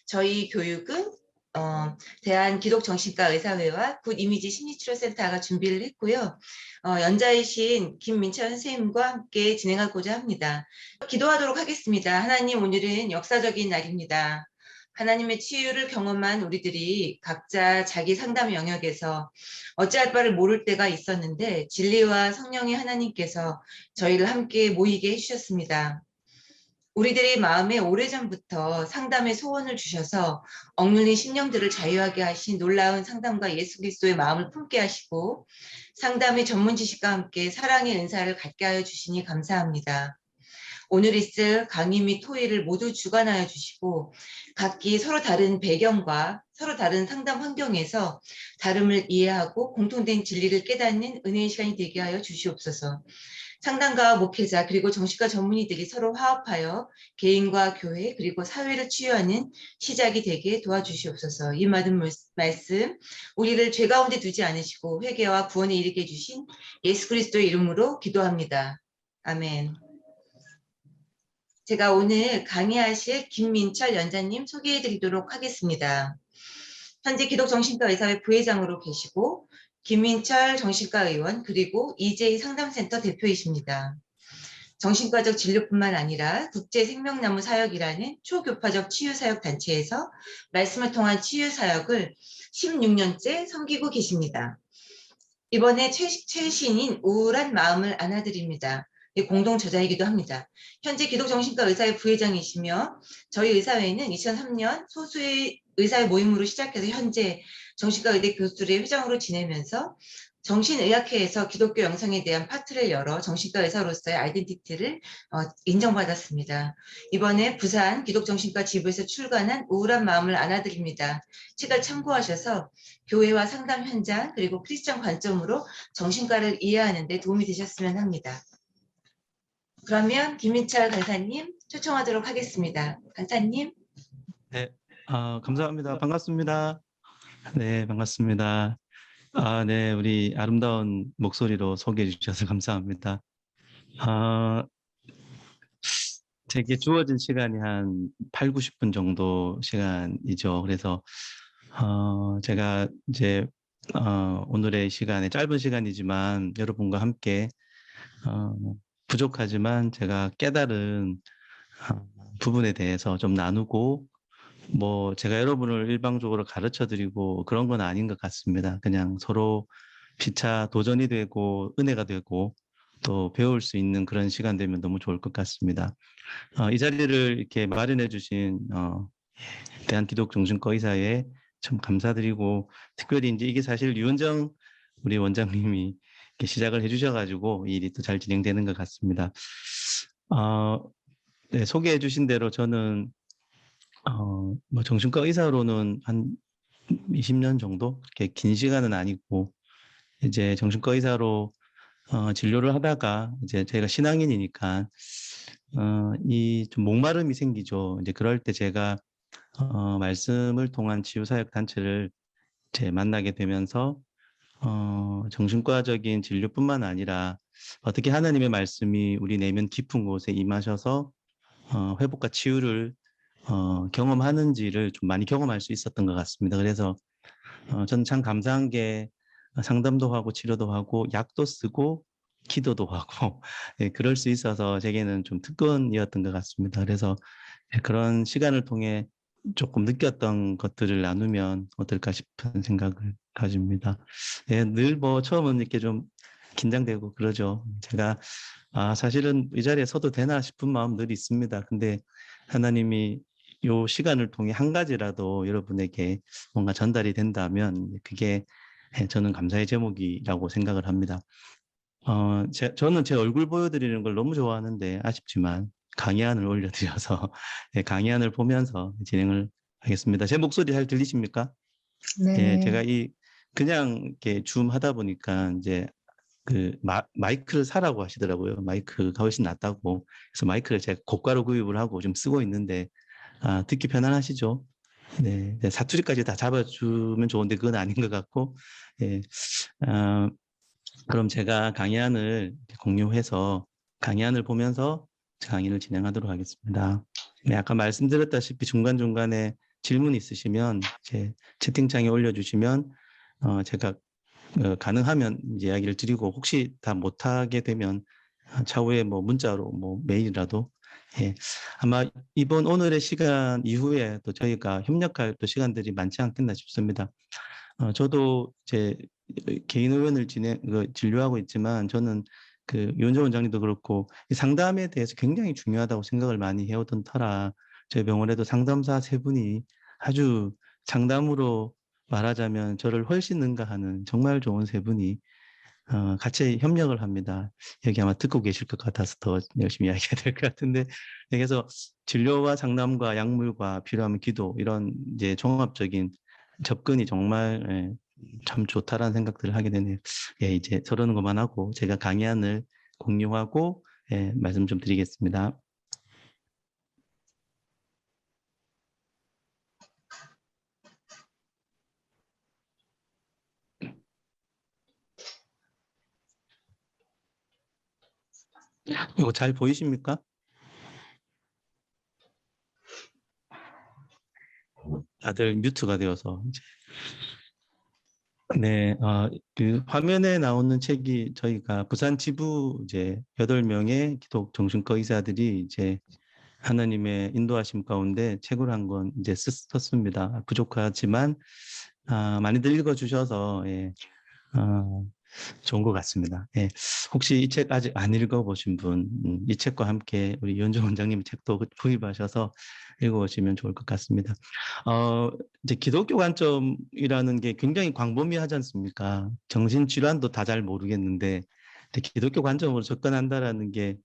저희 교육은 대한기독정신과의사회와 굿이미지 심리치료센터가 준비를 했고요. 연자이신 김민철 선생님과 함께 진행하고자 합니다. 기도하도록 하겠습니다. 하나님, 오늘은 역사적인 날입니다. 하나님의 치유를 경험한 우리들이 각자 자기 상담 영역에서 어찌할 바를 모를 때가 있었는데 진리와 성령의 하나님께서 저희를 함께 모이게 해주셨습니다. 우리들의 마음에 오래전부터 상담의 소원을 주셔서 억눌린 심령들을 자유하게 하신 놀라운 상담가 예수 그리스도의 마음을 품게 하시고 상담의 전문 지식과 함께 사랑의 은사를 갖게 하여 주시니 감사합니다. 오늘 있을 강의 및 토의를 모두 주관하여 주시고 각기 서로 다른 배경과 서로 다른 상담 환경에서 다름을 이해하고 공통된 진리를 깨닫는 은혜의 시간이 되게 하여 주시옵소서. 상담가와 목회자 그리고 정신과 전문의들이 서로 화합하여 개인과 교회 그리고 사회를 치유하는 시작이 되게 도와주시옵소서. 이 모든 말씀 우리를 죄 가운데 두지 않으시고 회개와 구원에 이르게 해주신 예수 그리스도의 이름으로 기도합니다. 아멘. 제가 오늘 강의하실 김민철 연자님 소개해드리도록 하겠습니다. 현재 기독정신과의사회 부회장으로 계시고 김민철 정신과의원 그리고 이재희 상담센터 대표이십니다. 정신과적 진료뿐만 아니라 국제생명나무 사역이라는 초교파적 치유사역 단체에서 말씀을 통한 치유사역을 16년째 섬기고 계십니다. 이번에 최신인 우울한 마음을 안아드립니다. 공동 저자이기도 합니다. 현재 기독정신과 의사회 부회장이시며 저희 의사회는 2003년 소수의 의사회 모임으로 시작해서 현재 정신과 의대 교수들의 회장으로 지내면서 정신의학회에서 기독교 영성에 대한 파트를 열어 정신과 의사로서의 아이덴티티를 인정받았습니다. 이번에 부산 기독정신과 지부에서 출간한 우울한 마음을 안아드립니다. 책을 참고하셔서 교회와 상담 현장 그리고 크리스천 관점으로 정신과를 이해하는 데 도움이 되셨으면 합니다. 그러면 김민철 간사님 초청하도록 하겠습니다. 간사님. 네, 감사합니다. 반갑습니다. 네, 반갑습니다. 네, 우리 아름다운 목소리로 소개해 주셔서 감사합니다. 제게 주어진 시간이 한 8, 90분 정도 시간이죠. 그래서 제가 이제 오늘의 시간에 짧은 시간이지만 여러분과 함께 부족하지만 제가 깨달은 부분에 대해서 좀 나누고 뭐 제가 여러분을 일방적으로 가르쳐 드리고 그런 건 아닌 것 같습니다. 그냥 서로 피차 도전이 되고 은혜가 되고 또 배울 수 있는 그런 시간 되면 너무 좋을 것 같습니다. 이 자리를 이렇게 마련해 주신 대한기독정신과 의사에 참 감사드리고 특별히 이제 이게 사실 유은정 우리 원장님이 이렇게 시작을 해주셔가지고 이 일이 또 잘 진행되는 것 같습니다. 네, 소개해 주신 대로 저는 뭐 정신과 의사로는 한 20년 정도 그렇게 긴 시간은 아니고 이제 정신과 의사로 진료를 하다가 이제 제가 신앙인이니까 이 좀 목마름이 생기죠. 이제 그럴 때 제가 말씀을 통한 치유사역 단체를 이제 만나게 되면서 정신과적인 진료뿐만 아니라 어떻게 하나님의 말씀이 우리 내면 깊은 곳에 임하셔서 회복과 치유를 경험하는지를 좀 많이 경험할 수 있었던 것 같습니다. 그래서 저는 참 감사한 게 상담도 하고 치료도 하고 약도 쓰고 기도도 하고 예, 그럴 수 있어서 제게는 좀 특권이었던 것 같습니다. 그래서 그런 시간을 통해 조금 느꼈던 것들을 나누면 어떨까 싶은 생각을 가집니다. 예, 늘 뭐 처음은 이렇게 좀 긴장되고 그러죠. 제가 사실은 이 자리에 서도 되나 싶은 마음 늘 있습니다. 근데 하나님이 요 시간을 통해 한 가지라도 여러분에게 뭔가 전달이 된다면 그게 저는 감사의 제목이라고 생각을 합니다. 저는 제 얼굴 보여드리는 걸 너무 좋아하는데 아쉽지만 강의안을 올려드려서 강의안을 보면서 진행을 하겠습니다. 제 목소리 잘 들리십니까? 네, 제가 그냥 이렇게 줌 하다 보니까 이제 그 마이크를 사라고 하시더라고요. 마이크가 훨씬 낫다고. 그래서 마이크를 제가 고가로 구입을 하고 좀 쓰고 있는데 듣기 편안하시죠? 네, 사투리까지 다 잡아주면 좋은데 그건 아닌 것 같고, 예, 그럼 제가 강의안을 공유해서 강의안을 보면서 강의를 진행하도록 하겠습니다. 네, 아까 말씀드렸다시피 중간중간에 질문 있으시면 제 채팅창에 올려주시면 제가 가능하면 이제 이야기를 드리고 혹시 다 못하게 되면 차후에 뭐 문자로 뭐 메일이라도 예. 아마 오늘의 시간 이후에 또 저희가 협력할 또 시간들이 많지 않겠나 싶습니다. 저도 제 개인 의원을 진료하고 있지만 저는 그 유은정 원장님도 그렇고 이 상담에 대해서 굉장히 중요하다고 생각을 많이 해오던 터라 저희 병원에도 상담사 세 분이 아주 상담으로 말하자면 저를 훨씬 능가하는 정말 좋은 세 분이 같이 협력을 합니다. 여기 아마 듣고 계실 것 같아서 더 열심히 이야기해야 될 것 같은데 그래서 진료와 상담과 약물과 필요하면 기도 이런 이제 종합적인 접근이 정말 참 좋다라는 생각들을 하게 되네요. 예, 이제 저러는 것만 하고 제가 강의안을 공유하고 말씀 좀 드리겠습니다. 이거 잘 보이십니까? 다들 뮤트가 되어서 이제. 네, 그 화면에 나오는 책이 저희가 부산 지부 이제 8명의 기독 정신과 의사들이 이제 하나님의 인도하심 가운데 책을 한 권 이제 썼습니다. 부족하지만 많이들 읽어주셔서 예, 좋은 것 같습니다. 예, 혹시 이 책 아직 안 읽어보신 분, 이 책과 함께 우리 유은정 원장님 책도 구입하셔서 읽어보시면 좋을 것 같습니다. 이제 기독교 관점이라는 게 굉장히 광범위하지 않습니까? 정신질환도 다 잘 모르겠는데, 기독교 관점으로 접근한다라는 게,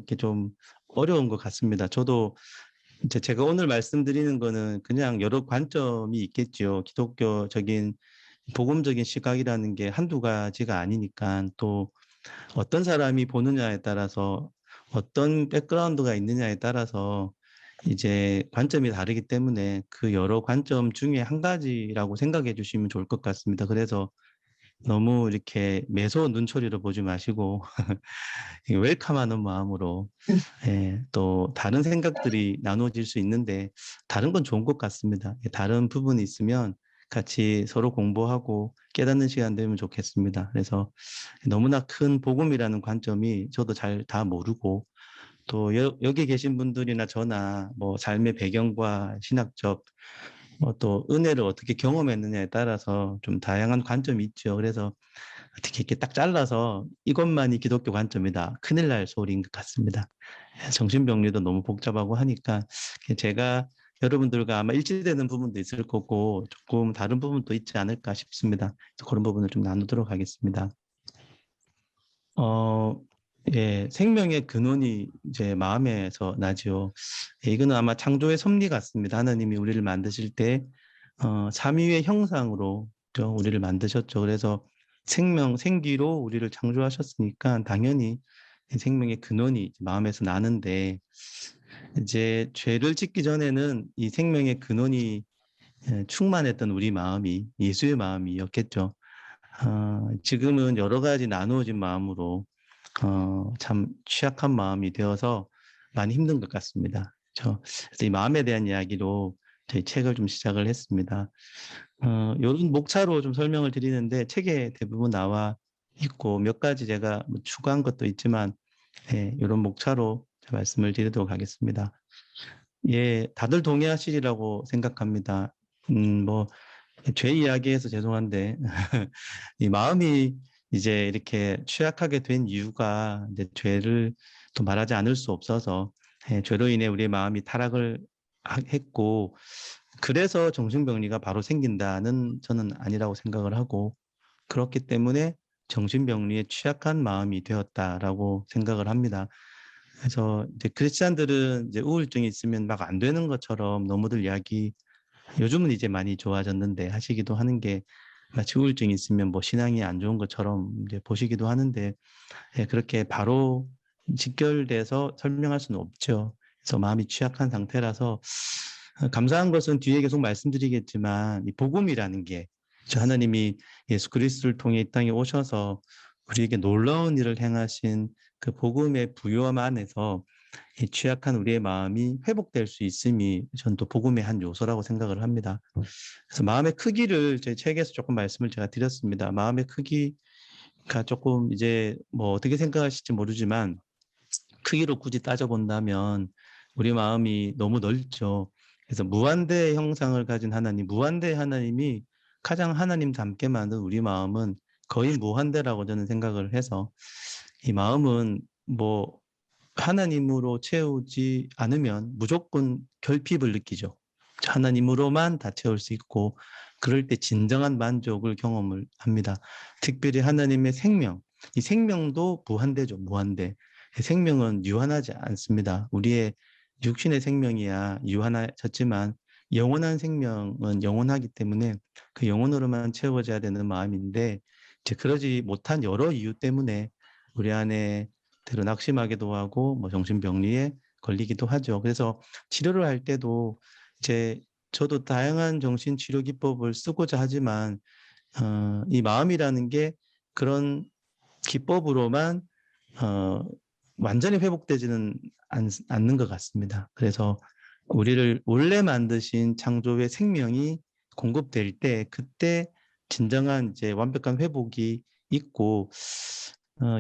이게 좀 어려운 것 같습니다. 저도 이제 제가 오늘 말씀드리는 거는 그냥 여러 관점이 있겠죠. 기독교적인 복음적인 시각이라는 게 한두 가지가 아니니까 또 어떤 사람이 보느냐에 따라서 어떤 백그라운드가 있느냐에 따라서 이제 관점이 다르기 때문에 그 여러 관점 중에 한 가지라고 생각해 주시면 좋을 것 같습니다. 그래서 너무 이렇게 매서운 눈초리로 보지 마시고 웰컴하는 마음으로 또 다른 생각들이 나누어질 수 있는데 다른 건 좋은 것 같습니다. 다른 부분이 있으면 같이 서로 공부하고 깨닫는 시간 되면 좋겠습니다. 그래서 너무나 큰 복음이라는 관점이 저도 잘 다 모르고 또 여기 계신 분들이나 저나 뭐 삶의 배경과 신학적 또 은혜를 어떻게 경험했느냐에 따라서 좀 다양한 관점이 있죠. 그래서 어떻게 이렇게 딱 잘라서 이것만이 기독교 관점이다. 큰일 날 소리인 것 같습니다. 정신병리도 너무 복잡하고 하니까 제가 여러분들과 아마 일치되는 부분도 있을 거고 조금 다른 부분도 있지 않을까 싶습니다. 그런 부분을 좀 나누도록 하겠습니다. 예, 생명의 근원이 이제 마음에서 나죠. 예, 이거는 아마 창조의 섭리 같습니다. 하나님이 우리를 만드실 때 삼위의 형상으로 우리를 만드셨죠. 그래서 생기로 우리를 창조하셨으니까 당연히 생명의 근원이 마음에서 나는데 이제 죄를 짓기 전에는 이 생명의 근원이 충만했던 우리 마음이 예수의 마음이었겠죠. 지금은 여러 가지 나누어진 마음으로 참 취약한 마음이 되어서 많이 힘든 것 같습니다. 그래서 이 마음에 대한 이야기로 저희 책을 좀 시작을 했습니다. 이런 목차로 좀 설명을 드리는데 책에 대부분 나와 있고 몇 가지 제가 뭐 추가한 것도 있지만 이런 목차로 말씀을 드리도록 하겠습니다. 예, 다들 동의하시리라고 생각합니다. 뭐 죄 이야기해서 죄송한데 이 마음이 이제 이렇게 취약하게 된 이유가 이제 죄를 또 말하지 않을 수 없어서 죄로 인해 우리의 마음이 타락을 했고 그래서 정신병리가 바로 생긴다는 저는 아니라고 생각을 하고 그렇기 때문에 정신병리에 취약한 마음이 되었다라고 생각을 합니다. 그래서 이제 크리스찬들은 이제 우울증이 있으면 막 안 되는 것처럼 너무들 이야기 요즘은 이제 많이 좋아졌는데 하시기도 하는 게 마치 우울증이 있으면 뭐 신앙이 안 좋은 것처럼 이제 보시기도 하는데 그렇게 바로 직결돼서 설명할 수는 없죠. 그래서 마음이 취약한 상태라서 감사한 것은 뒤에 계속 말씀드리겠지만 이 복음이라는 게 하나님이 예수 그리스도를 통해 이 땅에 오셔서 우리에게 놀라운 일을 행하신 그 복음의 부요함 안에서 이 취약한 우리의 마음이 회복될 수 있음이 전 또 복음의 한 요소라고 생각을 합니다. 그래서 마음의 크기를 제 책에서 조금 말씀을 제가 드렸습니다. 마음의 크기가 조금 이제 뭐 어떻게 생각하실지 모르지만 크기로 굳이 따져본다면 우리 마음이 너무 넓죠. 그래서 무한대의 형상을 가진 하나님, 무한대의 하나님이 가장 하나님 닮게 만든 우리 마음은 거의 무한대라고 저는 생각을 해서 이 마음은 뭐 하나님으로 채우지 않으면 무조건 결핍을 느끼죠. 하나님으로만 다 채울 수 있고 그럴 때 진정한 만족을 경험을 합니다. 특별히 하나님의 생명, 이 생명도 무한대죠. 무한대. 생명은 유한하지 않습니다. 우리의 육신의 생명이야 유한해졌지만 영원한 생명은 영원하기 때문에 그 영혼으로만 채워져야 되는 마음인데 이제 그러지 못한 여러 이유 때문에 우리 안에 때로 낙심하기도 하고 뭐 정신병리에 걸리기도 하죠. 그래서 치료를 할 때도 이제 저도 다양한 정신치료 기법을 쓰고자 하지만 이 마음이라는 게 그런 기법으로만 어, 완전히 회복되지는 않는 것 같습니다. 그래서 우리를 원래 만드신 창조의 생명이 공급될 때 그때 진정한 이제 완벽한 회복이 있고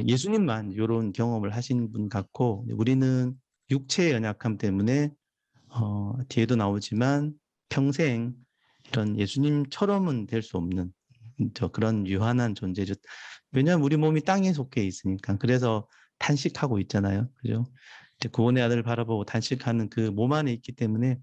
예수님만 이런 경험을 하신 분 같고 우리는 육체의 연약함 때문에 뒤에도 나오지만 평생 이런 예수님처럼은 될 수 없는 그런 유한한 존재죠. 왜냐하면 우리 몸이 땅에 속해 있으니까. 그래서 탄식하고 있잖아요. 그죠? 이제 구원의 아들을 바라보고 탄식하는 그 몸 안에 있기 때문에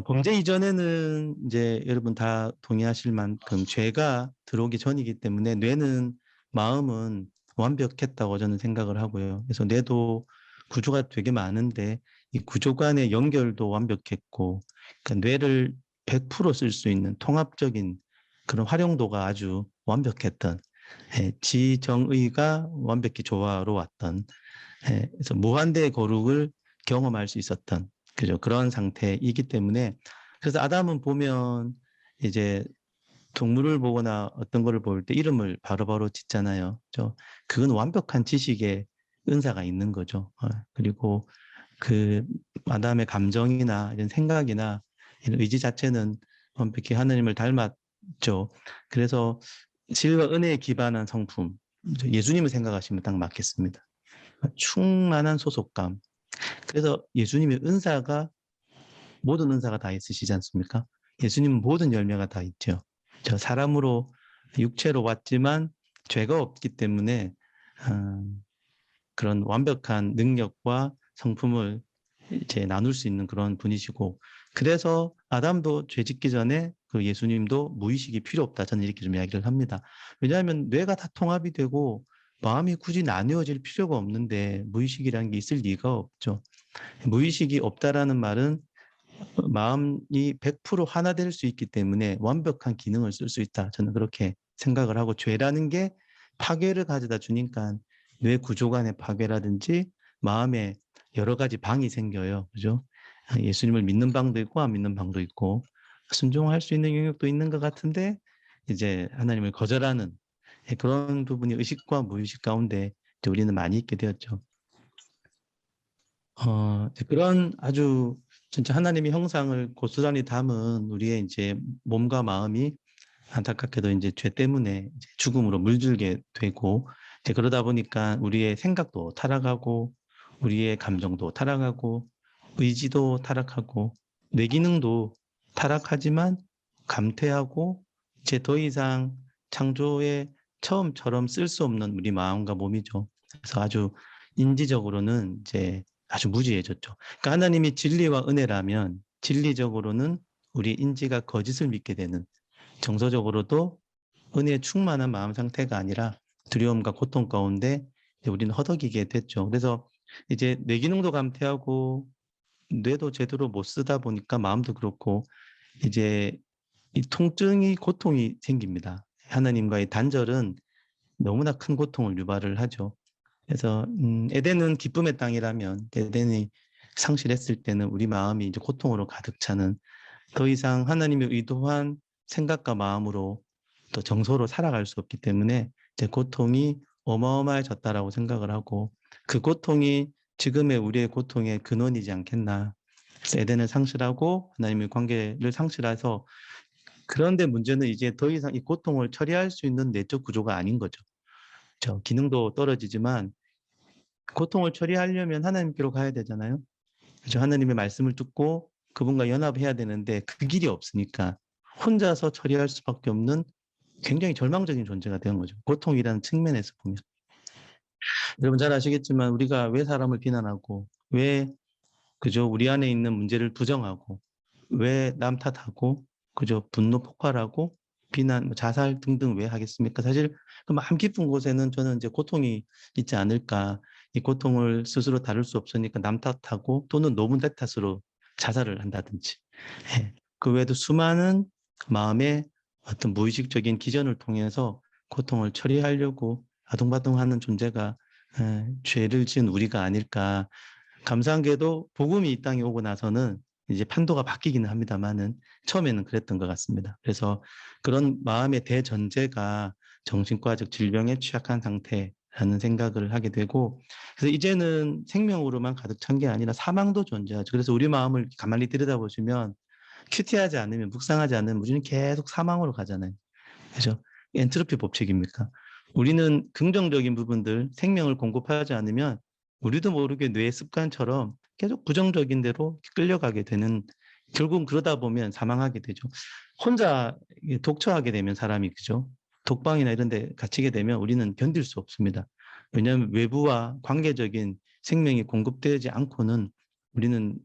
범죄 이전에는 이제 여러분 다 동의하실 만큼 죄가 들어오기 전이기 때문에 뇌는 마음은 완벽했다고 저는 생각을 하고요. 그래서 뇌도 구조가 되게 많은데 이 구조 간의 연결도 완벽했고 그러니까 뇌를 100%쓸 수 있는 통합적인 그런 활용도가 아주 완벽했던 지정의가 완벽히 조화로웠던 그래서 무한대의 거룩을 경험할 수 있었던 그죠? 그런 상태이기 때문에 그래서 아담은 보면 이제 동물을 보거나 어떤 거를 볼 때 이름을 바로바로 짓잖아요. 그건 완벽한 지식의 은사가 있는 거죠. 그리고 그 아담의 감정이나 이런 생각이나 이런 의지 자체는 완벽히 하나님을 닮았죠. 그래서 진리와 은혜에 기반한 성품, 예수님을 생각하시면 딱 맞겠습니다. 충만한 소속감. 그래서 예수님의 은사가 모든 은사가 다 있으시지 않습니까? 예수님은 모든 열매가 다 있죠. 저 사람으로 육체로 왔지만 죄가 없기 때문에 그런 완벽한 능력과 성품을 이제 나눌 수 있는 그런 분이시고 그래서 아담도 죄 짓기 전에 그 예수님도 무의식이 필요 없다 저는 이렇게 좀 이야기를 합니다. 왜냐하면 뇌가 다 통합이 되고 마음이 굳이 나뉘어질 필요가 없는데 무의식이라는 게 있을 리가 없죠. 무의식이 없다라는 말은 마음이 100% 하나 될 수 있기 때문에 완벽한 기능을 쓸 수 있다. 저는 그렇게 생각을 하고 죄라는 게 파괴를 가져다 주니까 뇌 구조 간의 파괴라든지 마음에 여러 가지 방이 생겨요. 그죠? 예수님을 믿는 방도 있고 안 믿는 방도 있고 순종할 수 있는 영역도 있는 것 같은데 이제 하나님을 거절하는 그런 부분이 의식과 무의식 가운데 우리는 많이 있게 되었죠. 그런 아주 진짜 하나님의 형상을 고스란히 담은 우리의 이제 몸과 마음이 안타깝게도 이제 죄 때문에 이제 죽음으로 물들게 되고 이제 그러다 보니까 우리의 생각도 타락하고 우리의 감정도 타락하고 의지도 타락하고 뇌 기능도 타락하지만 감퇴하고 이제 더 이상 창조의 처음처럼 쓸 수 없는 우리 마음과 몸이죠. 그래서 아주 인지적으로는 이제 아주 무지해졌죠. 그러니까 하나님이 진리와 은혜라면 진리적으로는 우리 인지가 거짓을 믿게 되는 정서적으로도 은혜에 충만한 마음 상태가 아니라 두려움과 고통 가운데 우리는 허덕이게 됐죠. 그래서 이제 뇌 기능도 감퇴하고 뇌도 제대로 못 쓰다 보니까 마음도 그렇고 이제 이 통증이 고통이 생깁니다. 하나님과의 단절은 너무나 큰 고통을 유발을 하죠. 그래서 에덴은 기쁨의 땅이라면 에덴이 상실했을 때는 우리 마음이 이제 고통으로 가득 차는 더 이상 하나님의 의도한 생각과 마음으로 또 정서로 살아갈 수 없기 때문에 이제 고통이 어마어마해졌다라고 생각을 하고 그 고통이 지금의 우리의 고통의 근원이지 않겠나. 그래서 에덴을 상실하고 하나님의 관계를 상실해서, 그런데 문제는 이제 더 이상 이 고통을 처리할 수 있는 내적 구조가 아닌 거죠. 저 기능도 떨어지지만 고통을 처리하려면 하나님께로 가야 되잖아요. 그렇죠? 하나님의 말씀을 듣고 그분과 연합해야 되는데 그 길이 없으니까 혼자서 처리할 수밖에 없는 굉장히 절망적인 존재가 된 거죠. 고통이라는 측면에서 보면. 여러분 잘 아시겠지만 우리가 왜 사람을 비난하고, 왜 그저 우리 안에 있는 문제를 부정하고, 왜 남 탓하고, 그저 분노 폭발하고, 비난, 자살 등등 왜 하겠습니까? 사실 그 마음 깊은 곳에는 저는 이제 고통이 있지 않을까. 이 고통을 스스로 다룰 수 없으니까 남 탓하고, 또는 노문 내 탓으로 자살을 한다든지. 예. 그 외에도 수많은 마음의 어떤 무의식적인 기전을 통해서 고통을 처리하려고 아둥바둥하는 존재가 죄를 지은 우리가 아닐까. 감사한 게도 복음이 이 땅에 오고 나서는 이제 판도가 바뀌기는 합니다만은 처음에는 그랬던 것 같습니다. 그래서 그런 마음의 대전제가 정신과적 질병에 취약한 상태라는 생각을 하게 되고, 그래서 이제는 생명으로만 가득 찬 게 아니라 사망도 존재하죠. 그래서 우리 마음을 가만히 들여다보시면 큐티하지 않으면, 묵상하지 않으면 우리는 계속 사망으로 가잖아요. 그죠? 엔트로피 법칙입니까? 우리는 긍정적인 부분들, 생명을 공급하지 않으면 우리도 모르게 뇌의 습관처럼 계속 부정적인 대로 끌려가게 되는, 결국 그러다 보면 사망하게 되죠. 혼자 독처하게 되면 사람이, 그죠? 독방이나 이런 데 갇히게 되면 우리는 견딜 수 없습니다. 왜냐하면 외부와 관계적인 생명이 공급되지 않고는 우리는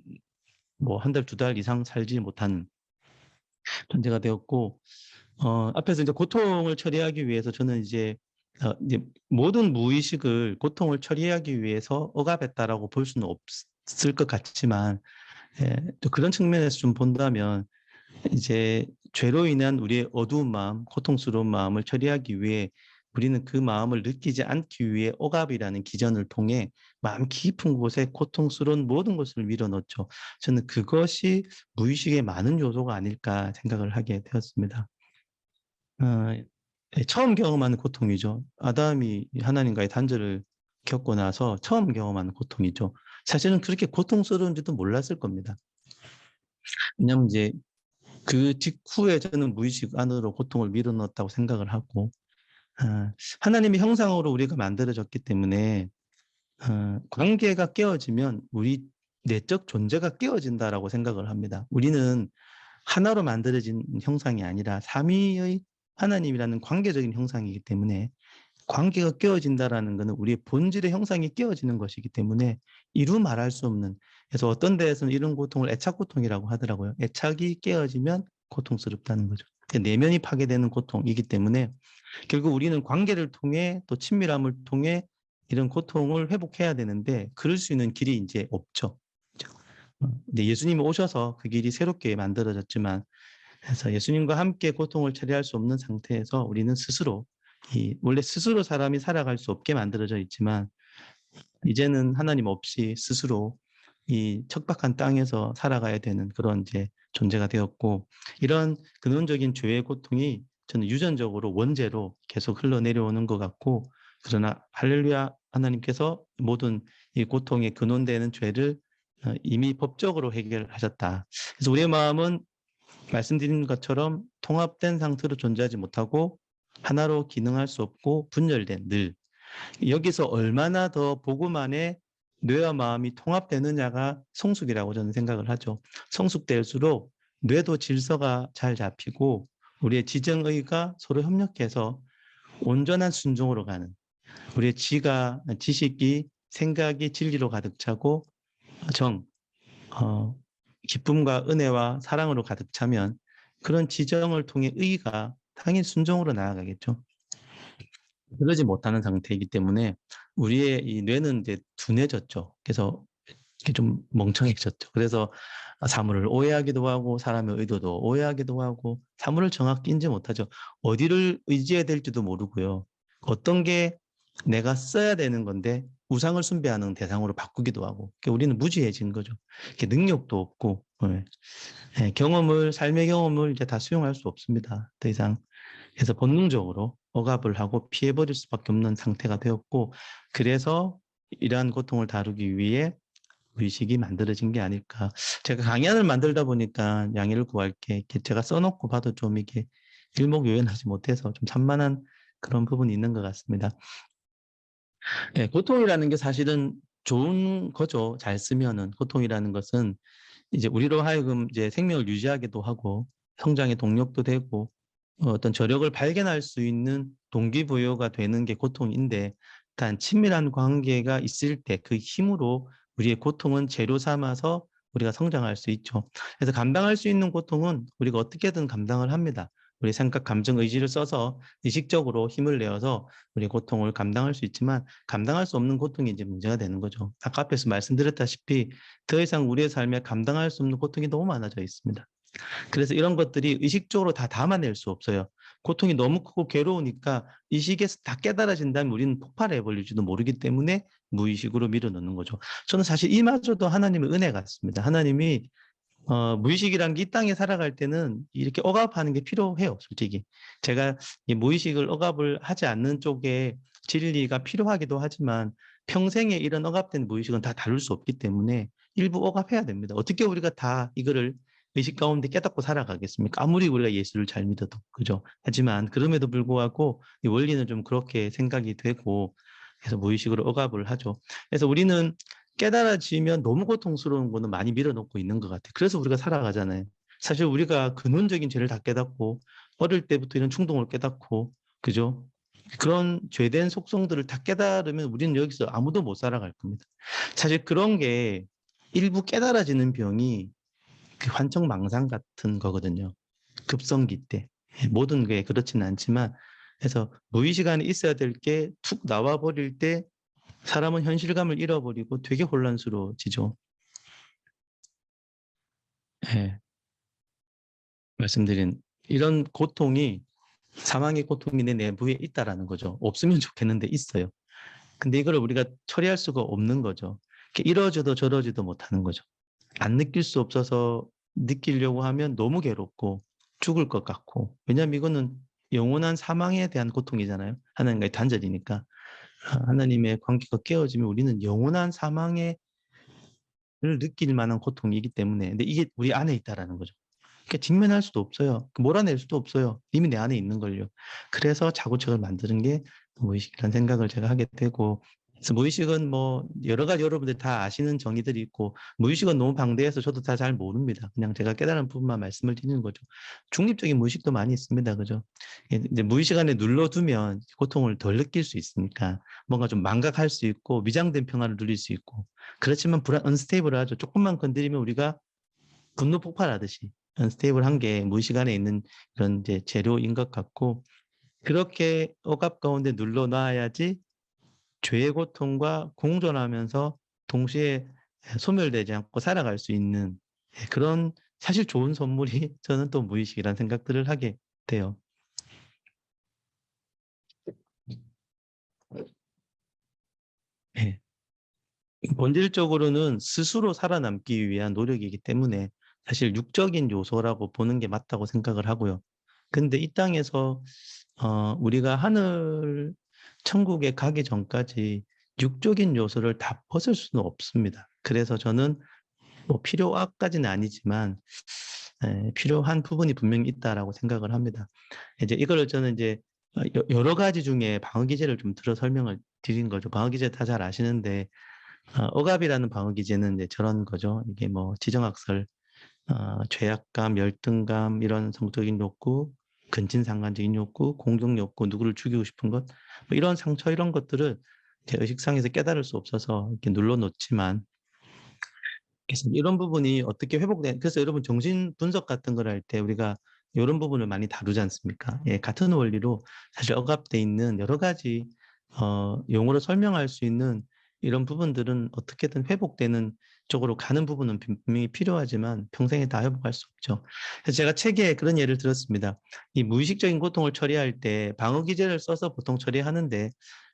뭐 한 달, 두 달 이상 살지 못하는 존재가 되었고, 앞에서 이제 고통을 처리하기 위해서 저는 이제 모든 무의식을 고통을 처리하기 위해서 억압했다라고 볼 수는 없을 것 같지만, 예, 또 그런 측면에서 좀 본다면 이제 죄로 인한 우리의 어두운 마음, 고통스러운 마음을 처리하기 위해 우리는 그 마음을 느끼지 않기 위해 억압이라는 기전을 통해 마음 깊은 곳에 고통스러운 모든 것을 밀어넣죠. 저는 그것이 무의식의 많은 요소가 아닐까 생각을 하게 되었습니다. 처음 경험하는 고통이죠. 아담이 하나님과의 단절을 겪고 나서 처음 경험하는 고통이죠. 사실은 그렇게 고통스러운지도 몰랐을 겁니다. 왜냐하면 이제 그 직후에 저는 무의식 안으로 고통을 밀어넣었다고 생각을 하고, 하나님의 형상으로 우리가 만들어졌기 때문에 관계가 깨어지면 우리 내적 존재가 깨어진다라고 생각을 합니다. 우리는 하나로 만들어진 형상이 아니라 삼위의 하나님이라는 관계적인 형상이기 때문에, 관계가 깨어진다라는 것은 우리의 본질의 형상이 깨어지는 것이기 때문에 이루 말할 수 없는, 그래서 어떤 데에서는 이런 고통을 애착 고통이라고 하더라고요. 애착이 깨어지면 고통스럽다는 거죠. 내면이 파괴되는 고통이기 때문에 결국 우리는 관계를 통해 또 친밀함을 통해 이런 고통을 회복해야 되는데 그럴 수 있는 길이 이제 없죠. 근데 예수님이 오셔서 그 길이 새롭게 만들어졌지만, 그래서 예수님과 함께 고통을 처리할 수 없는 상태에서 우리는 스스로, 원래 스스로 사람이 살아갈 수 없게 만들어져 있지만 이제는 하나님 없이 스스로 이 척박한 땅에서 살아가야 되는 그런 이제 존재가 되었고, 이런 근원적인 죄의 고통이 저는 유전적으로 원죄로 계속 흘러내려오는 것 같고, 그러나 할렐루야, 하나님께서 모든 이 고통의 근원되는 죄를 이미 법적으로 해결하셨다. 그래서 우리의 마음은 말씀드린 것처럼 통합된 상태로 존재하지 못하고 하나로 기능할 수 없고 분열된, 늘 여기서 얼마나 더 복음 안에 뇌와 마음이 통합되느냐가 성숙이라고 저는 생각을 하죠. 성숙될수록 뇌도 질서가 잘 잡히고 우리의 지정의가 서로 협력해서 온전한 순종으로 가는, 우리의 지식이, 생각이 진리로 가득 차고 정, 기쁨과 은혜와 사랑으로 가득 차면 그런 지정을 통해 의가 당연히 순종으로 나아가겠죠. 그러지 못하는 상태이기 때문에 우리의 이 뇌는 이제 둔해졌죠. 그래서 이렇게 좀 멍청해졌죠. 그래서 사물을 오해하기도 하고 사람의 의도도 오해하기도 하고 사물을 정확히 인지 못하죠. 어디를 의지해야 될지도 모르고요. 어떤 게 내가 써야 되는 건데 우상을 숭배하는 대상으로 바꾸기도 하고, 그러니까 우리는 무지해진 거죠. 능력도 없고, 삶의 경험을 이제 다 수용할 수 없습니다. 더 이상. 그래서 본능적으로 억압을 하고 피해버릴 수밖에 없는 상태가 되었고, 그래서 이러한 고통을 다루기 위해 무의식이 만들어진 게 아닐까. 제가 강연을 만들다 보니까 양해를 구할게. 이렇게 제가 써놓고 봐도 좀 이게 일목요연하지 못해서 좀 산만한 그런 부분이 있는 것 같습니다. 예, 고통이라는 게 사실은 좋은 거죠. 잘 쓰면은. 고통이라는 것은 이제 우리로 하여금 이제 생명을 유지하기도 하고 성장의 동력도 되고 어떤 저력을 발견할 수 있는 동기부여가 되는 게 고통인데, 단 친밀한 관계가 있을 때 그 힘으로 우리의 고통은 재료 삼아서 우리가 성장할 수 있죠. 그래서 감당할 수 있는 고통은 우리가 어떻게든 감당을 합니다. 우리 생각, 감정, 의지를 써서 의식적으로 힘을 내어서 우리 고통을 감당할 수 있지만, 감당할 수 없는 고통이 이제 문제가 되는 거죠. 아까 앞에서 말씀드렸다시피 더 이상 우리의 삶에 감당할 수 없는 고통이 너무 많아져 있습니다. 그래서 이런 것들이 의식적으로 다 담아낼 수 없어요. 고통이 너무 크고 괴로우니까 의식에서 다 깨달아진다면 우리는 폭발해 버릴지도 모르기 때문에 무의식으로 밀어넣는 거죠. 저는 사실 이마저도 하나님의 은혜 같습니다. 하나님이 무의식이란 게 이 땅에 살아갈 때는 이렇게 억압하는 게 필요해요, 솔직히. 제가 이 무의식을 억압을 하지 않는 쪽에 진리가 필요하기도 하지만 평생에 이런 억압된 무의식은 다 다룰 수 없기 때문에 일부 억압해야 됩니다. 어떻게 우리가 다 이거를 의식 가운데 깨닫고 살아가겠습니까? 아무리 우리가 예수를 잘 믿어도, 그죠? 하지만 그럼에도 불구하고 이 원리는 좀 그렇게 생각이 되고, 그래서 무의식으로 억압을 하죠. 그래서 우리는 깨달아지면 너무 고통스러운 거는 많이 밀어넣고 있는 것 같아요. 그래서 우리가 살아가잖아요. 사실 우리가 근원적인 죄를 다 깨닫고 어릴 때부터 이런 충동을 깨닫고, 그죠? 그런 죄된 속성들을 다 깨달으면 우리는 여기서 아무도 못 살아갈 겁니다. 사실 그런 게 일부 깨달아지는 병이 그 환청망상 같은 거거든요. 급성기 때. 모든 게 그렇지는 않지만, 그래서 무의식 안에 있어야 될 게 툭 나와 버릴 때 사람은 현실감을 잃어버리고 되게 혼란스러워지죠. 예, 말씀드린 이런 고통이, 사망의 고통이 내 내부에 있다라는 거죠. 없으면 좋겠는데 있어요. 근데 이걸 우리가 처리할 수가 없는 거죠. 이러지도 저러지도 못하는 거죠. 안 느낄 수 없어서 느끼려고 하면 너무 괴롭고 죽을 것 같고, 왜냐하면 이거는 영원한 사망에 대한 고통이잖아요. 하나님과의 단절이니까. 하나님의 관계가 깨어지면 우리는 영원한 사망을 느낄 만한 고통이기 때문에, 근데 이게 우리 안에 있다라는 거죠. 그러니까 직면할 수도 없어요. 몰아낼 수도 없어요. 이미 내 안에 있는 걸요. 그래서 자구책을 만드는 게 무의식이라는 생각을 제가 하게 되고, 그래서 무의식은 뭐 여러 가지 여러분들 다 아시는 정의들이 있고, 무의식은 너무 방대해서 저도 다 잘 모릅니다. 그냥 제가 깨달은 부분만 말씀을 드리는 거죠. 중립적인 무의식도 많이 있습니다. 그죠? 이제 무의식 안에 눌러두면 고통을 덜 느낄 수 있으니까 뭔가 좀 망각할 수 있고 위장된 평화를 누릴 수 있고, 그렇지만 언스테이블하죠. 조금만 건드리면 우리가 분노 폭발하듯이 언스테이블한 게 무의식 안에 있는 그런 이제 재료인 것 같고, 그렇게 억압 가운데 눌러놔야지 죄의 고통과 공존하면서 동시에 소멸되지 않고 살아갈 수 있는 그런, 사실 좋은 선물이 저는 또 무의식이라는 생각들을 하게 돼요. 네. 본질적으로는 스스로 살아남기 위한 노력이기 때문에 사실 육적인 요소라고 보는 게 맞다고 생각을 하고요. 근데 이 땅에서 우리가 하늘 천국에 가기 전까지 육적인 요소를 다 벗을 수는 없습니다. 그래서 저는 뭐 필요까지는 아니지만 필요한 부분이 분명히 있다라고 생각을 합니다. 이제 이거를 저는 이제 여러 가지 중에 방어 기제를 좀 들어 설명을 드린 거죠. 방어 기제 다 잘 아시는데, 억압이라는 방어 기제는 이제 저런 거죠. 이게 뭐 지정학설, 죄악감, 열등감, 이런 성적인 욕구, 근친상간적인 욕구, 공격 욕구, 누구를 죽이고 싶은 것, 뭐 이런 상처, 이런 것들을 제 의식상에서 깨달을 수 없어서 이렇게 눌러놓지만, 그래서 이런 부분이 어떻게 회복된, 그래서 여러분 정신 분석 같은 걸 할 때 우리가 이런 부분을 많이 다루지 않습니까? 예, 같은 원리로 사실 억압돼 있는 여러 가지 용어로 설명할 수 있는 이런 부분들은 어떻게든 회복되는 쪽으로 가는 부분은 분명히 필요하지만 평생에 다 회복할 수 없죠. 그래서 제가 책에 그런 예를 들었습니다. 이 무의식적인 고통을 처리할 때 방어 기제를 써서 보통 처리하는데,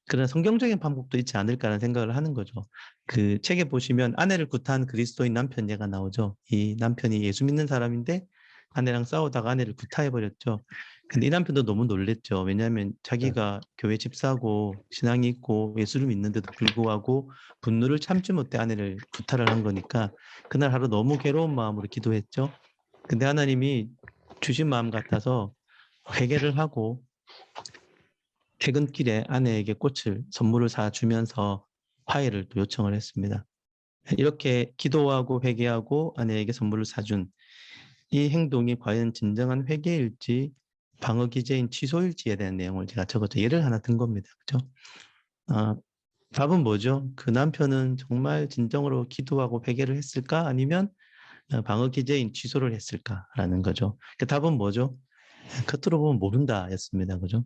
그런 성경적인 방법도 있지 않을까라는 생각을 하는 거죠. 그 책에 보시면 아내를 구타한 그리스도인 남편 예가 나오죠. 이 남편이 예수 믿는 사람인데 아내랑 싸우다가 아내를 구타해 버렸죠. 근데 이 남편도 너무 놀랬죠. 왜냐하면 자기가 교회 집사고 신앙이 있고 예수를 믿는데도 불구하고 분노를 참지 못해 아내를 구타를 한 거니까 그날 하루 너무 괴로운 마음으로 기도했죠. 근데 하나님이 주신 마음 같아서 회개를 하고 퇴근길에 아내에게 꽃을 선물을 사주면서 화해를 또 요청을 했습니다. 이렇게 기도하고 회개하고 아내에게 선물을 사준 이 행동이 과연 진정한 회개일지 방어 기제인 취소일지에 대한 내용을 제가 적었죠. 예를 하나 든 겁니다. 그죠? 답은 뭐죠? 그 남편은 정말 진정으로 기도하고 회개를 했을까? 아니면 방어 기제인 취소를 했을까라는 거죠. 그 답은 뭐죠? 겉으로 보면 모른다였습니다. 그죠?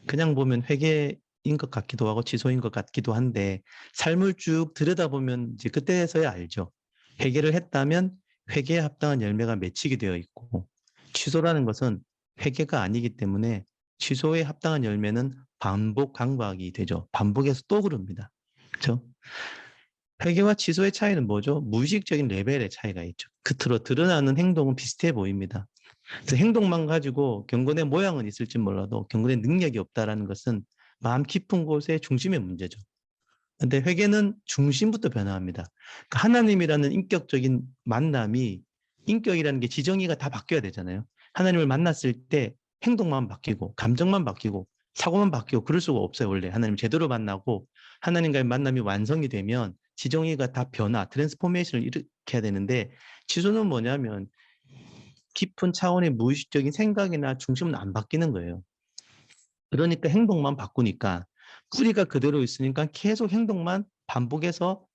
그냥 보면 회개인 것 같기도 하고 취소인 것 같기도 한데 삶을 쭉 들여다보면 이제 그때서야 알죠. 회개를 했다면 회개에 합당한 열매가 맺히게 되어 있고 취소라는 것은 회개가 아니기 때문에 취소에 합당한 열매는 반복 강박이 되죠. 반복해서 또 그럽니다. 그렇죠? 회개와 취소의 차이는 뭐죠? 무의식적인 레벨의 차이가 있죠. 겉으로 드러나는 행동은 비슷해 보입니다. 그래서 행동만 가지고 경건의 모양은 있을지 몰라도 경건의 능력이 없다라는 것은 마음 깊은 곳의 중심의 문제죠. 근데 회개는 중심부터 변화합니다. 그러니까 하나님이라는 인격적인 만남이 인격이라는 게 지정의가 다 바뀌어야 되잖아요. 하나님을 만났을 때 행동만 바뀌고 감정만 바뀌고 사고만 바뀌고 그럴 수가 없어요. 원래 하나님 제대로 만나고 하나님과의 만남이 완성이 되면 지정의가 다 변화, 트랜스포메이션을 일으켜야 되는데 취소는 뭐냐면 깊은 차원의 무의식적인 생각이나 중심은 안 바뀌는 거예요. 그러니까 행동만 바꾸니까 뿌리가 그대로 있으니까 계속 행동만 반복해서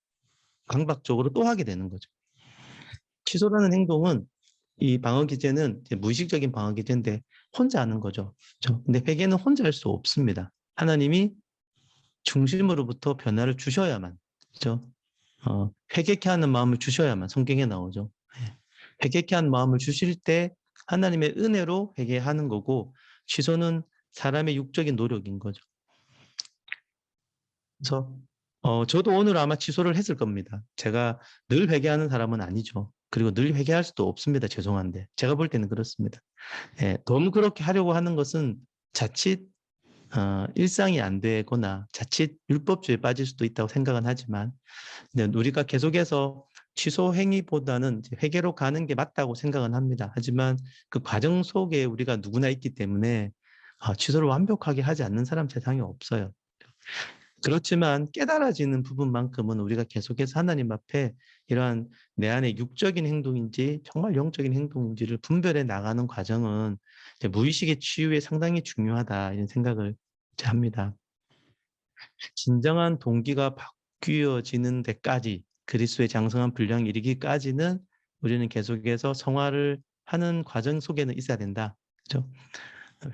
강박적으로 또 하게 되는 거죠. 취소라는 행동은 이 방어 기제는 무의식적인 방어 기제인데 혼자 하는 거죠. 그렇죠? 근데 회개는 혼자 할 수 없습니다. 하나님이 중심으로부터 변화를 주셔야만, 그렇죠? 회개케 하는 마음을 주셔야만 성경에 나오죠. 회개케 하는 마음을 주실 때 하나님의 은혜로 회개하는 거고 취소는 사람의 육적인 노력인 거죠. 그래서 저도 오늘 아마 취소를 했을 겁니다. 제가 늘 회개하는 사람은 아니죠. 그리고 늘 회개할 수도 없습니다. 죄송한데 제가 볼 때는 그렇습니다. 예, 너무 그렇게 하려고 하는 것은 자칫 일상이 안 되거나 자칫 율법주의에 빠질 수도 있다고 생각은 하지만 우리가 계속해서 취소 행위보다는 회개로 가는 게 맞다고 생각은 합니다. 하지만 그 과정 속에 우리가 누구나 있기 때문에 취소를 완벽하게 하지 않는 사람 세상에 없어요. 그렇지만 깨달아지는 부분만큼은 우리가 계속해서 하나님 앞에 이러한 내 안에 육적인 행동인지 정말 영적인 행동인지를 분별해 나가는 과정은 무의식의 치유에 상당히 중요하다 이런 생각을 합니다. 진정한 동기가 바뀌어지는 데까지 그리스도의 장성한 분량에 이르기까지는 우리는 계속해서 성화를 하는 과정 속에는 있어야 된다. 그렇죠?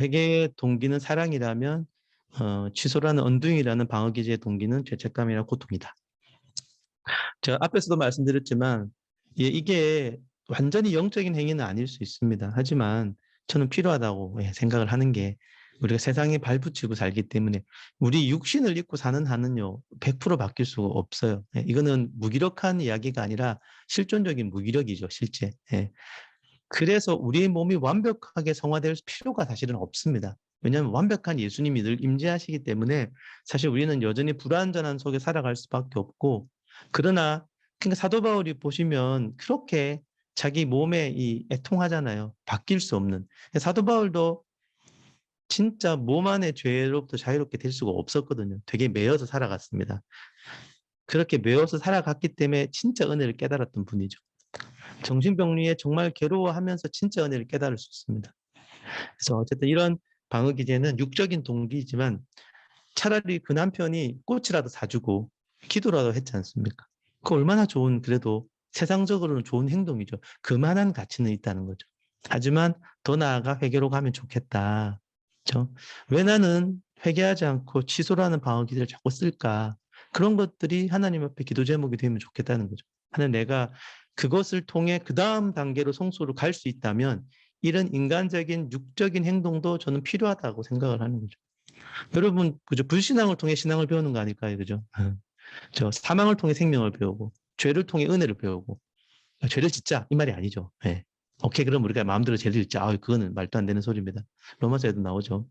회개의 동기는 사랑이라면 취소라는 언둥이라는 방어 기제의 동기는 죄책감이나 고통이다. 제가 앞에서도 말씀드렸지만 이게 완전히 영적인 행위는 아닐 수 있습니다. 하지만 저는 필요하다고 생각을 하는 게 우리가 세상에 발붙이고 살기 때문에 우리 육신을 입고 사는 한은요 100% 바뀔 수가 없어요. 이거는 무기력한 이야기가 아니라 실존적인 무기력이죠, 실제. 그래서 우리의 몸이 완벽하게 성화될 필요가 사실은 없습니다. 왜냐하면 완벽한 예수님이 늘 임재하시기 때문에 사실 우리는 여전히 불완전한 속에 살아갈 수밖에 없고 그러나 그러니까 사도 바울이 보시면 그렇게 자기 몸에 애통하잖아요. 바뀔 수 없는. 사도 바울도 진짜 몸 안의 죄로부터 자유롭게 될 수가 없었거든요. 되게 매여서 살아갔습니다. 그렇게 매여서 살아갔기 때문에 진짜 은혜를 깨달았던 분이죠. 정신병리에 정말 괴로워하면서 진짜 은혜를 깨달을 수 있습니다. 그래서 어쨌든 이런 방어 기제는 육적인 동기이지만 차라리 그 남편이 꽃이라도 사주고 기도라도 했지 않습니까? 그 얼마나 좋은 그래도 세상적으로는 좋은 행동이죠. 그만한 가치는 있다는 거죠. 하지만 더 나아가 회개로 가면 좋겠다. 그렇죠? 왜 나는 회개하지 않고 취소라는 방어 기제를 자꾸 쓸까? 그런 것들이 하나님 앞에 기도 제목이 되면 좋겠다는 거죠. 하나님 내가 그것을 통해 그 다음 단계로 성소로 갈 수 있다면 이런 인간적인 육적인 행동도 저는 필요하다고 생각을 하는 거죠. 여러분, 그죠? 불신앙을 통해 신앙을 배우는 거 아닐까요? 그죠? 저 사망을 통해 생명을 배우고, 죄를 통해 은혜를 배우고, 죄를 짓자 이 말이 아니죠. 네. 오케이, 그럼 우리가 마음대로 죄를 짓자. 그거는 말도 안 되는 소리입니다. 로마서에도 나오죠.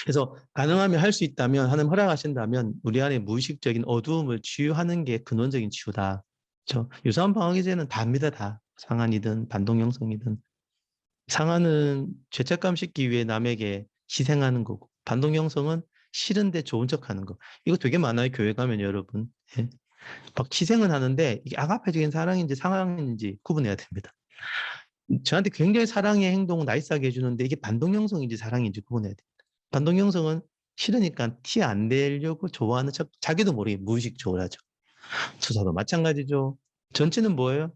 그래서 가능하면 할 수 있다면, 하나님 허락하신다면 우리 안에 무의식적인 어두움을 치유하는 게 근원적인 치유다. 그렇죠? 유사한 방어기제는 다입니다. 다. 상한이든 반동영성이든. 상한은 죄책감 씻기 위해 남에게 희생하는 거고, 반동영성은 싫은데 좋은 척하는 거. 이거 되게 많아요. 교회 가면 여러분. 예. 막 희생은 하는데 이게 아가페적인 사랑인지 상황인지 구분해야 됩니다. 저한테 굉장히 사랑의 행동을 나이스하게 해주는데 이게 반동영성인지 사랑인지 구분해야 돼요. 반동영성은 싫으니까 티 안 내려고 좋아하는 척, 자기도 모르게 무의식적으로 하죠. 투사도 마찬가지죠. 전체는 뭐예요?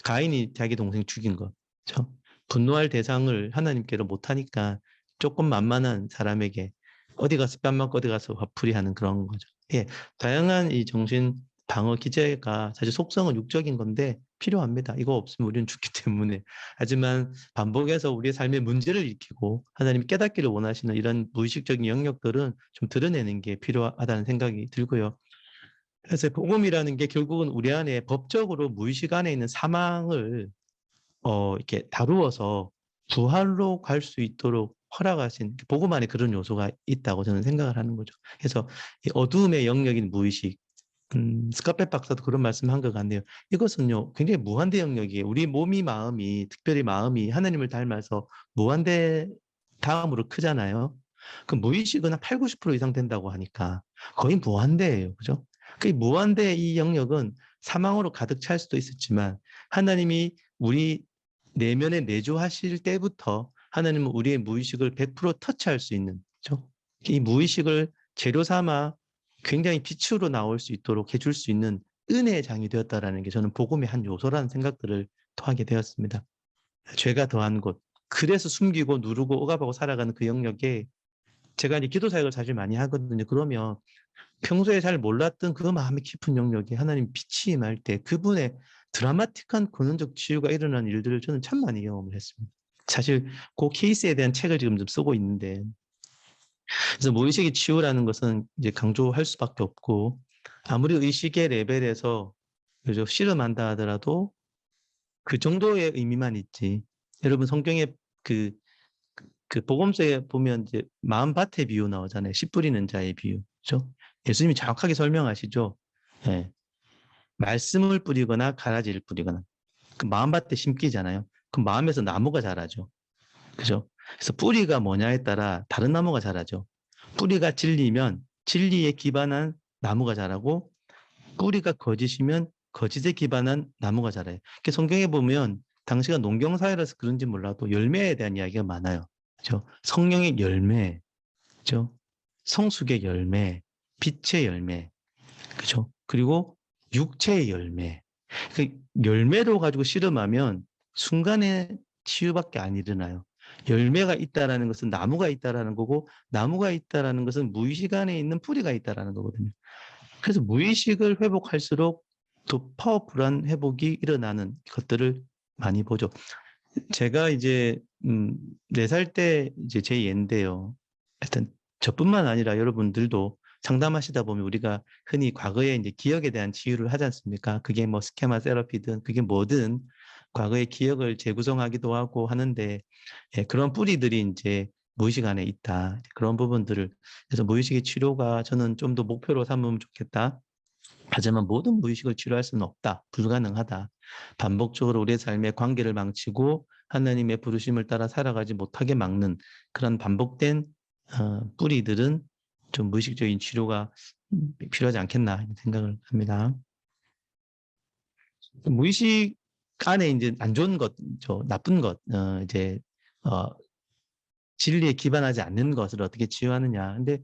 가인이 자기 동생 죽인 거. 그렇죠? 분노할 대상을 하나님께로 못하니까 조금 만만한 사람에게 어디 가서 뺨 맞고 어디 가서 화풀이 하는 그런 거죠. 예, 다양한 이 정신 방어 기제가 사실 속성은 육적인 건데 필요합니다. 이거 없으면 우리는 죽기 때문에. 하지만 반복해서 우리의 삶의 문제를 일으키고 하나님이 깨닫기를 원하시는 이런 무의식적인 영역들은 좀 드러내는 게 필요하다는 생각이 들고요. 그래서 복음이라는 게 결국은 우리 안에 법적으로 무의식 안에 있는 사망을 이렇게 다루어서 부활로 갈 수 있도록 허락하신 복음 안에 그런 요소가 있다고 저는 생각을 하는 거죠. 그래서 이 어두움의 영역인 무의식, 스카펫 박사도 그런 말씀한 것 같네요. 이것은요 굉장히 무한대 영역이에요. 우리 몸이 마음이 특별히 마음이 하나님을 닮아서 무한대 다음으로 크잖아요. 그 무의식은 한 8, 90% 이상 된다고 하니까 거의 무한대예요. 그죠? 그 무한대의 이 영역은 사망으로 가득 찰 수도 있었지만 하나님이 우리 내면에 내주하실 때부터 하나님은 우리의 무의식을 100% 터치할 수 있는, 그렇죠? 이 무의식을 재료 삼아 굉장히 빛으로 나올 수 있도록 해줄 수 있는 은혜의 장이 되었다라는 게 저는 복음의 한 요소라는 생각들을 토하게 되었습니다. 죄가 더한 곳, 그래서 숨기고 누르고 억압하고 살아가는 그 영역에 제가 이제 기도 사역을 사실 많이 하거든요. 그러면 평소에 잘 몰랐던 그 마음의 깊은 영역에 하나님 빛이 임할 때 그분의 드라마틱한 근원적 치유가 일어난 일들을 저는 참 많이 경험을 했습니다. 사실 그 케이스에 대한 책을 지금 좀 쓰고 있는데, 그래서 무의식의 치유라는 것은 이제 강조할 수밖에 없고, 아무리 의식의 레벨에서 그죠 실험한다 하더라도 그 정도의 의미만 있지. 여러분 성경에 그, 그 복음서에 보면 이제 마음밭의 비유 나오잖아요. 씨 뿌리는 자의 비유. 그죠? 예수님이 정확하게 설명하시죠. 예. 말씀을 뿌리거나 가라지를 뿌리거나 그 마음밭에 심기잖아요. 그 마음에서 나무가 자라죠. 그죠? 그래서 뿌리가 뭐냐에 따라 다른 나무가 자라죠. 뿌리가 진리면 진리에 기반한 나무가 자라고 뿌리가 거짓이면 거짓에 기반한 나무가 자라요. 성경에 보면 당시가 농경 사회라서 그런지 몰라도 열매에 대한 이야기가 많아요. 그죠? 성령의 열매, 그죠? 성숙의 열매, 빛의 열매, 그죠? 그리고 육체의 열매. 그 열매로 가지고 씨름하면 순간에 치유밖에 안 일어나요. 열매가 있다라는 것은 나무가 있다라는 거고 나무가 있다라는 것은 무의식 안에 있는 뿌리가 있다라는 거거든요. 그래서 무의식을 회복할수록 더 파워풀한 회복이 일어나는 것들을 많이 보죠. 제가 이제 4살 때 이제 제 예인데요. 하여튼 저뿐만 아니라 여러분들도 상담하시다 보면 우리가 흔히 과거에 이제 기억에 대한 치유를 하지 않습니까? 그게 뭐 스케마 세라피든 그게 뭐든 과거의 기억을 재구성하기도 하고 하는데 예, 그런 뿌리들이 이제 무의식 안에 있다. 그런 부분들을 그래서 무의식의 치료가 저는 좀 더 목표로 삼으면 좋겠다. 하지만 모든 무의식을 치료할 수는 없다. 불가능하다. 반복적으로 우리의 삶의 관계를 망치고 하나님의 부르심을 따라 살아가지 못하게 막는 그런 반복된 뿌리들은 좀 무의식적인 치료가 필요하지 않겠나 생각을 합니다. 무의식 안에 이제 안 좋은 것, 나쁜 것, 이제 진리에 기반하지 않는 것을 어떻게 치유하느냐. 근데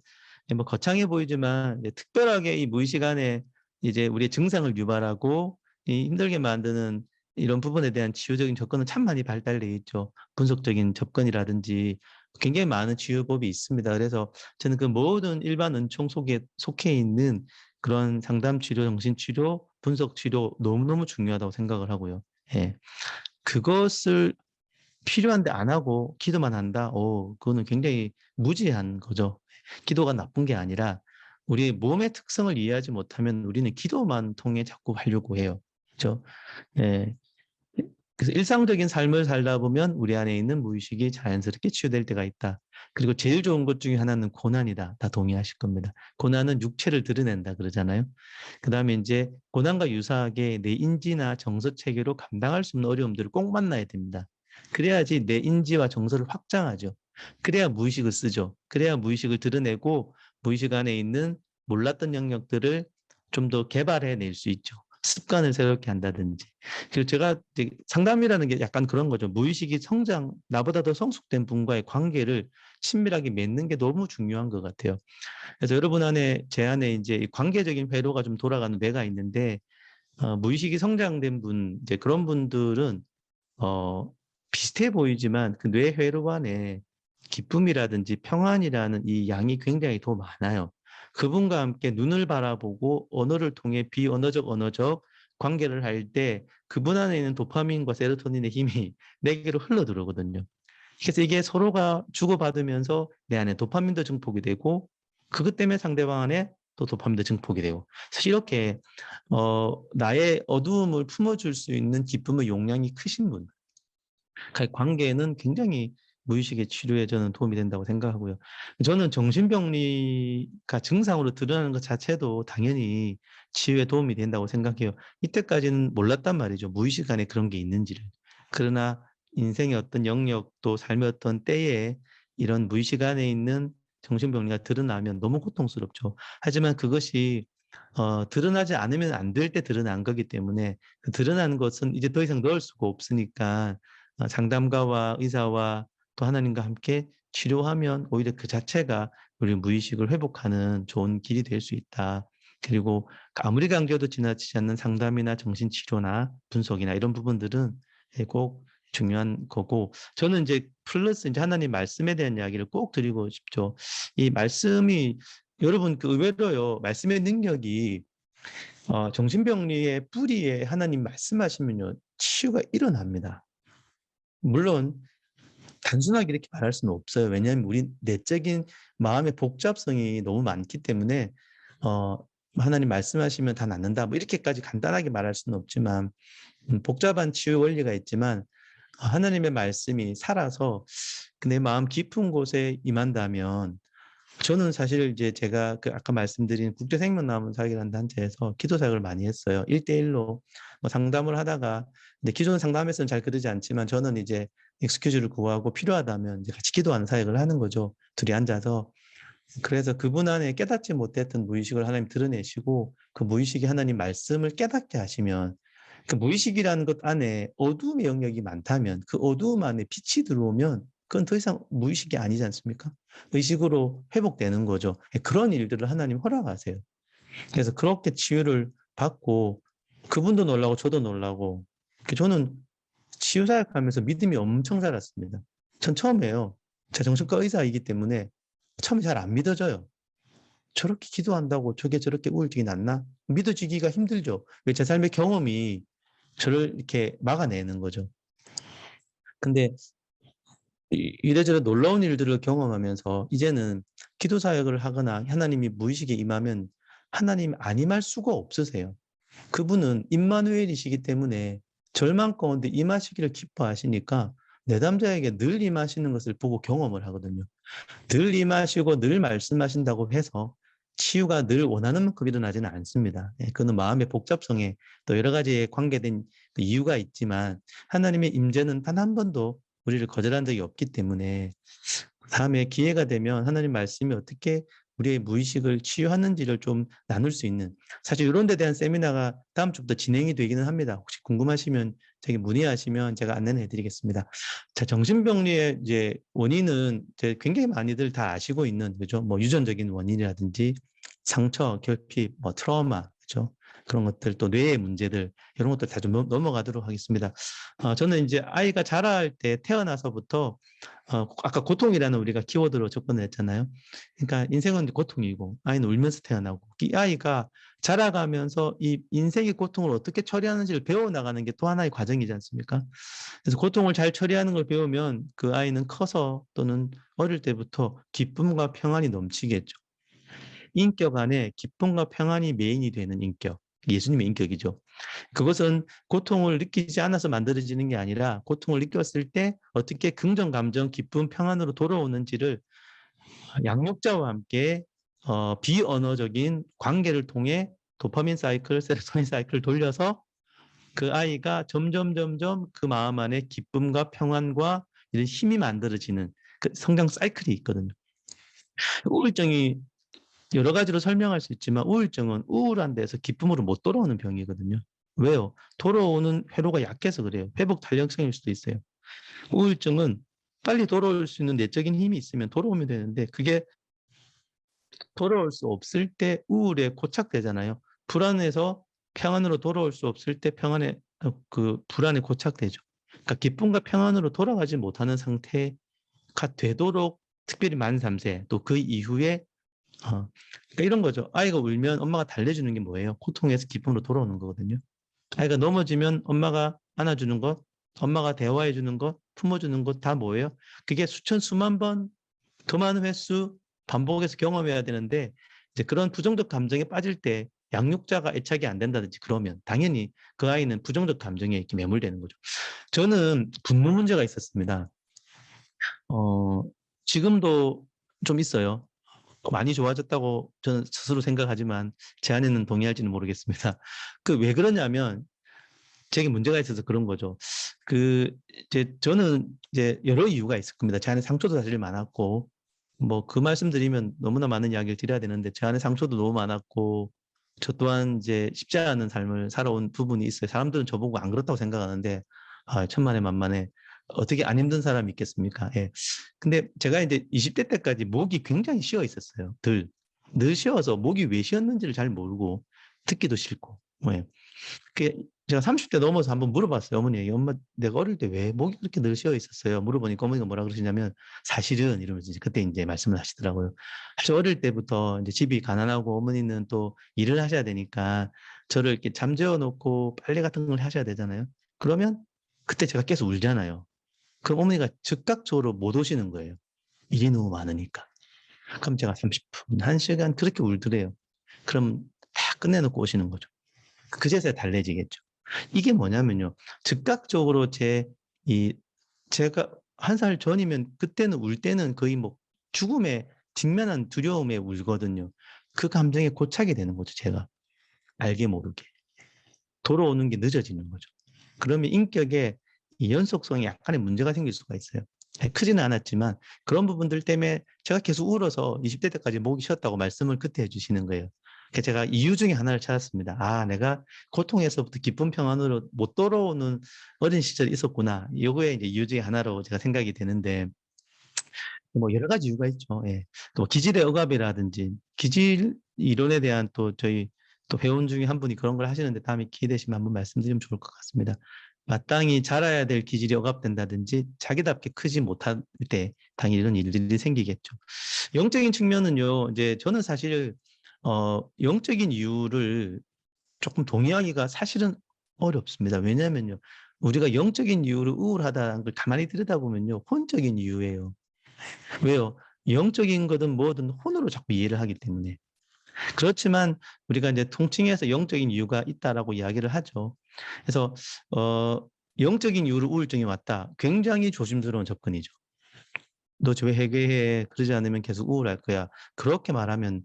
뭐 거창해 보이지만 특별하게 이 무의식 안에 이제 우리의 증상을 유발하고 힘들게 만드는 이런 부분에 대한 치유적인 접근은 참 많이 발달돼 있죠. 분석적인 접근이라든지 굉장히 많은 치유법이 있습니다. 그래서 저는 그 모든 일반 은총 속해 있는 그런 상담 치료, 정신 치료, 분석 치료 너무너무 중요하다고 생각을 하고요. 예. 그것을 필요한데 안 하고 기도만 한다? 그거는 굉장히 무지한 거죠. 기도가 나쁜 게 아니라 우리 몸의 특성을 이해하지 못하면 우리는 기도만 통해 자꾸 하려고 해요. 그렇죠? 예. 그래서 일상적인 삶을 살다 보면 우리 안에 있는 무의식이 자연스럽게 치유될 때가 있다. 그리고 제일 좋은 것 중에 하나는 고난이다. 다 동의하실 겁니다. 고난은 육체를 드러낸다 그러잖아요. 그다음에 이제 고난과 유사하게 내 인지나 정서 체계로 감당할 수 없는 어려움들을 꼭 만나야 됩니다. 그래야지 내 인지와 정서를 확장하죠. 그래야 무의식을 쓰죠. 그래야 무의식을 드러내고 무의식 안에 있는 몰랐던 영역들을 좀 더 개발해낼 수 있죠. 습관을 새롭게 한다든지. 그리고 제가 상담이라는 게 약간 그런 거죠. 무의식이 성장, 나보다 더 성숙된 분과의 관계를 친밀하게 맺는 게 너무 중요한 것 같아요. 그래서 여러분 안에, 제 안에 이제 관계적인 회로가 좀 돌아가는 뇌가 있는데, 무의식이 성장된 분, 이제 그런 분들은, 어, 비슷해 보이지만 그 뇌 회로 안에 기쁨이라든지 평안이라는 이 양이 굉장히 더 많아요. 그분과 함께 눈을 바라보고 언어를 통해 비언어적 관계를 할 때 그분 안에 있는 도파민과 세로토닌의 힘이 내게로 흘러 들어오거든요. 그래서 이게 서로가 주고받으면서 내 안에 도파민도 증폭이 되고 그것 때문에 상대방 안에 또 도파민도 증폭이 되고 사실 이렇게 나의 어두움을 품어줄 수 있는 기쁨의 용량이 크신 분, 관계는 굉장히 무의식의 치료에 저는 도움이 된다고 생각하고요. 저는 정신병리가 증상으로 드러나는 것 자체도 당연히 치유에 도움이 된다고 생각해요. 이때까지는 몰랐단 말이죠. 무의식 안에 그런 게 있는지를. 그러나 인생의 어떤 영역도 삶의 어떤 때에 이런 무의식 안에 있는 정신병리가 드러나면 너무 고통스럽죠. 하지만 그것이 드러나지 않으면 안 될 때 드러난 거기 때문에 그 드러나는 것은 이제 더 이상 넣을 수가 없으니까 상담가와 의사와 또 하나님과 함께 치료하면 오히려 그 자체가 우리 무의식을 회복하는 좋은 길이 될 수 있다. 그리고 아무리 강조해도 지나치지 않는 상담이나 정신치료나 분석이나 이런 부분들은 꼭 중요한 거고, 저는 이제 플러스 이제 하나님 말씀에 대한 이야기를 꼭 드리고 싶죠. 이 말씀이 여러분 그 의외로요, 말씀의 능력이 정신병리의 뿌리에 하나님 말씀하시면요 치유가 일어납니다. 물론 단순하게 이렇게 말할 수는 없어요. 왜냐하면 우리 내적인 마음의 복잡성이 너무 많기 때문에 하나님 말씀하시면 다 낫는다. 뭐 이렇게까지 간단하게 말할 수는 없지만 복잡한 치유 원리가 있지만 하나님의 말씀이 살아서 내 마음 깊은 곳에 임한다면 저는 사실 이제 제가 그 아까 말씀드린 국제생명나눔사역이라는 단체에서 기도 사역을 많이 했어요. 1대1로 뭐 상담을 하다가 근데 기존 상담에서는 잘 그러지 않지만 저는 이제 익스큐즈를 구하고 필요하다면 이제 같이 기도하는 사역을 하는 거죠. 둘이 앉아서. 그래서 그분 안에 깨닫지 못했던 무의식을 하나님 드러내시고 그 무의식이 하나님 말씀을 깨닫게 하시면 그 무의식이라는 것 안에 어두움의 영역이 많다면 그 어두움 안에 빛이 들어오면 그건 더 이상 무의식이 아니지 않습니까? 의식으로 회복되는 거죠. 그런 일들을 하나님 허락하세요. 그래서 그렇게 치유를 받고 그분도 놀라고 저도 놀라고 저는 치유사역하면서 믿음이 엄청 살았습니다. 전 처음에요. 제가 정신과 의사이기 때문에 처음에 잘 안 믿어져요. 저렇게 기도한다고 저게 저렇게 우울증이 낫나? 믿어지기가 힘들죠. 제 삶의 경험이 저를 이렇게 막아내는 거죠. 근데 이래저래 놀라운 일들을 경험하면서 이제는 기도 사역을 하거나 하나님이 무의식에 임하면 하나님 안 임할 수가 없으세요. 그분은 임마누엘이시기 때문에 절망 가운데 임하시기를 기뻐하시니까 내담자에게 늘 임하시는 것을 보고 경험을 하거든요. 늘 임하시고 늘 말씀하신다고 해서 치유가 늘 원하는 만큼 일어나지는 않습니다. 그는 마음의 복잡성에 또 여러 가지에 관계된 그 이유가 있지만 하나님의 임재는 단 한 번도 우리를 거절한 적이 없기 때문에 다음에 기회가 되면 하나님 말씀이 어떻게 우리의 무의식을 치유하는지를 좀 나눌 수 있는 사실 이런 데 대한 세미나가 다음 주부터 진행이 되기는 합니다. 혹시 궁금하시면 저기 문의하시면 제가 안내해 드리겠습니다. 자, 정신병리의 이제 원인은 이제 굉장히 많이들 다 아시고 있는 그죠? 뭐 유전적인 원인이라든지 상처, 결핍, 뭐 트라우마 그죠? 그런 것들 또 뇌의 문제들 이런 것들 다 좀 넘어가도록 하겠습니다. 저는 이제 아이가 자랄 때 태어나서부터 아까 고통이라는 우리가 키워드로 접근을 했잖아요. 그러니까 인생은 고통이고 아이는 울면서 태어나고 이 아이가 자라가면서 이 인생의 고통을 어떻게 처리하는지를 배워나가는 게 또 하나의 과정이지 않습니까? 그래서 고통을 잘 처리하는 걸 배우면 그 아이는 커서 또는 어릴 때부터 기쁨과 평안이 넘치겠죠. 인격 안에 기쁨과 평안이 메인이 되는 인격, 예수님의 인격이죠. 그것은 고통을 느끼지 않아서 만들어지는 게 아니라 고통을 느꼈을 때 어떻게 긍정 감정, 기쁨, 평안으로 돌아오는지를 양육자와 함께 비언어적인 관계를 통해 도파민 사이클, 세로토닌 사이클을 돌려서 그 아이가 점점 그 마음 안에 기쁨과 평안과 이런 힘이 만들어지는 그 성장 사이클이 있거든요. 우울증이 여러 가지로 설명할 수 있지만 우울증은 우울한 데서 기쁨으로 못 돌아오는 병이거든요. 왜요? 돌아오는 회로가 약해서 그래요. 회복 탄력성일 수도 있어요. 우울증은 빨리 돌아올 수 있는 내적인 힘이 있으면 돌아오면 되는데 그게 돌아올 수 없을 때 우울에 고착되잖아요. 불안해서 평안으로 돌아올 수 없을 때 그 불안에 고착되죠. 그러니까 기쁨과 평안으로 돌아가지 못하는 상태가 되도록 특별히 만 3세 또 그 이후에 그러니까 이런 거죠. 아이가 울면 엄마가 달래주는 게 뭐예요? 고통에서 기쁨으로 돌아오는 거거든요. 아이가 넘어지면 엄마가 안아주는 것, 엄마가 대화해주는 것, 품어주는 것 다 뭐예요? 그게 수천 수만 번 더 많은 횟수 반복해서 경험해야 되는데 이제 그런 부정적 감정에 빠질 때 양육자가 애착이 안 된다든지 그러면 당연히 그 아이는 부정적 감정에 이렇게 매몰되는 거죠. 저는 분노 문제가 있었습니다. 지금도 좀 있어요. 많이 좋아졌다고 저는 스스로 생각하지만 제 아내는 동의할지는 모르겠습니다. 그 왜 그러냐면 제게 문제가 있어서 그런 거죠. 저는 이제 여러 이유가 있을 겁니다. 제 안에 상처도 사실 많았고, 뭐 그 말씀 드리면 너무나 많은 이야기를 드려야 되는데 제 안에 상처도 너무 많았고, 저 또한 이제 쉽지 않은 삶을 살아온 부분이 있어요. 사람들은 저보고 안 그렇다고 생각하는데, 천만에 만만에 어떻게 안 힘든 사람이 있겠습니까? 예. 근데 제가 이제 20대 때까지 목이 굉장히 쉬어 있었어요. 늘 쉬어서 목이 왜 쉬었는지를 잘 모르고 듣기도 싫고. 예. 그 제가 30대 넘어서 한번 물어봤어요. 어머니, 엄마 내가 어릴 때 왜 목이 그렇게 늘 쉬어 있었어요? 물어보니까 어머니가 뭐라 그러시냐면 사실은 이러면서 그때 이제 말씀을 하시더라고요. 아주 어릴 때부터 이제 집이 가난하고 어머니는 또 일을 하셔야 되니까 저를 이렇게 잠재워 놓고 빨래 같은 걸 하셔야 되잖아요. 그러면 그때 제가 계속 울잖아요. 그럼 어머니가 즉각적으로 못 오시는 거예요. 일이 너무 많으니까. 그럼 제가 30분, 1시간 그렇게 울더래요. 그럼 다 끝내놓고 오시는 거죠. 그제서야 달래지겠죠. 이게 뭐냐면요. 즉각적으로 제가 1살 전이면 그때는 울 때는 거의 뭐 죽음에 직면한 두려움에 울거든요. 그 감정에 고착이 되는 거죠. 제가 알게 모르게. 돌아오는 게 늦어지는 거죠. 그러면 인격에 이 연속성에 약간의 문제가 생길 수가 있어요. 크지는 않았지만 그런 부분들 때문에 제가 계속 울어서 20대 때까지 목이 쉬었다고 말씀을 그때 해주시는 거예요. 그래서 제가 이유 중에 하나를 찾았습니다. 내가 고통에서부터 기쁨 평안으로 못 돌아오는 어린 시절이 있었구나. 이거에 이제 이유 중에 하나로 제가 생각이 되는데 뭐 여러 가지 이유가 있죠. 예. 또 기질의 억압이라든지 기질 이론에 대한 또 저희 또 회원 중에 한 분이 그런 걸 하시는데 다음에 기회 되시면 한번 말씀드리면 좋을 것 같습니다. 마땅히 자라야 될 기질이 억압된다든지 자기답게 크지 못할 때 당연히 이런 일들이 생기겠죠. 영적인 측면은요. 이제 저는 사실 영적인 이유를 조금 동의하기가 사실은 어렵습니다. 왜냐하면요. 우리가 영적인 이유로 우울하다는 걸 가만히 들여다보면요. 혼적인 이유예요. 왜요? 영적인 거든 뭐든 혼으로 자꾸 이해를 하기 때문에. 그렇지만 우리가 이제 통칭해서 영적인 이유가 있다라고 이야기를 하죠. 그래서 영적인 이유로 우울증이 왔다. 굉장히 조심스러운 접근이죠. 너 왜 회개해? 그러지 않으면 계속 우울할 거야. 그렇게 말하면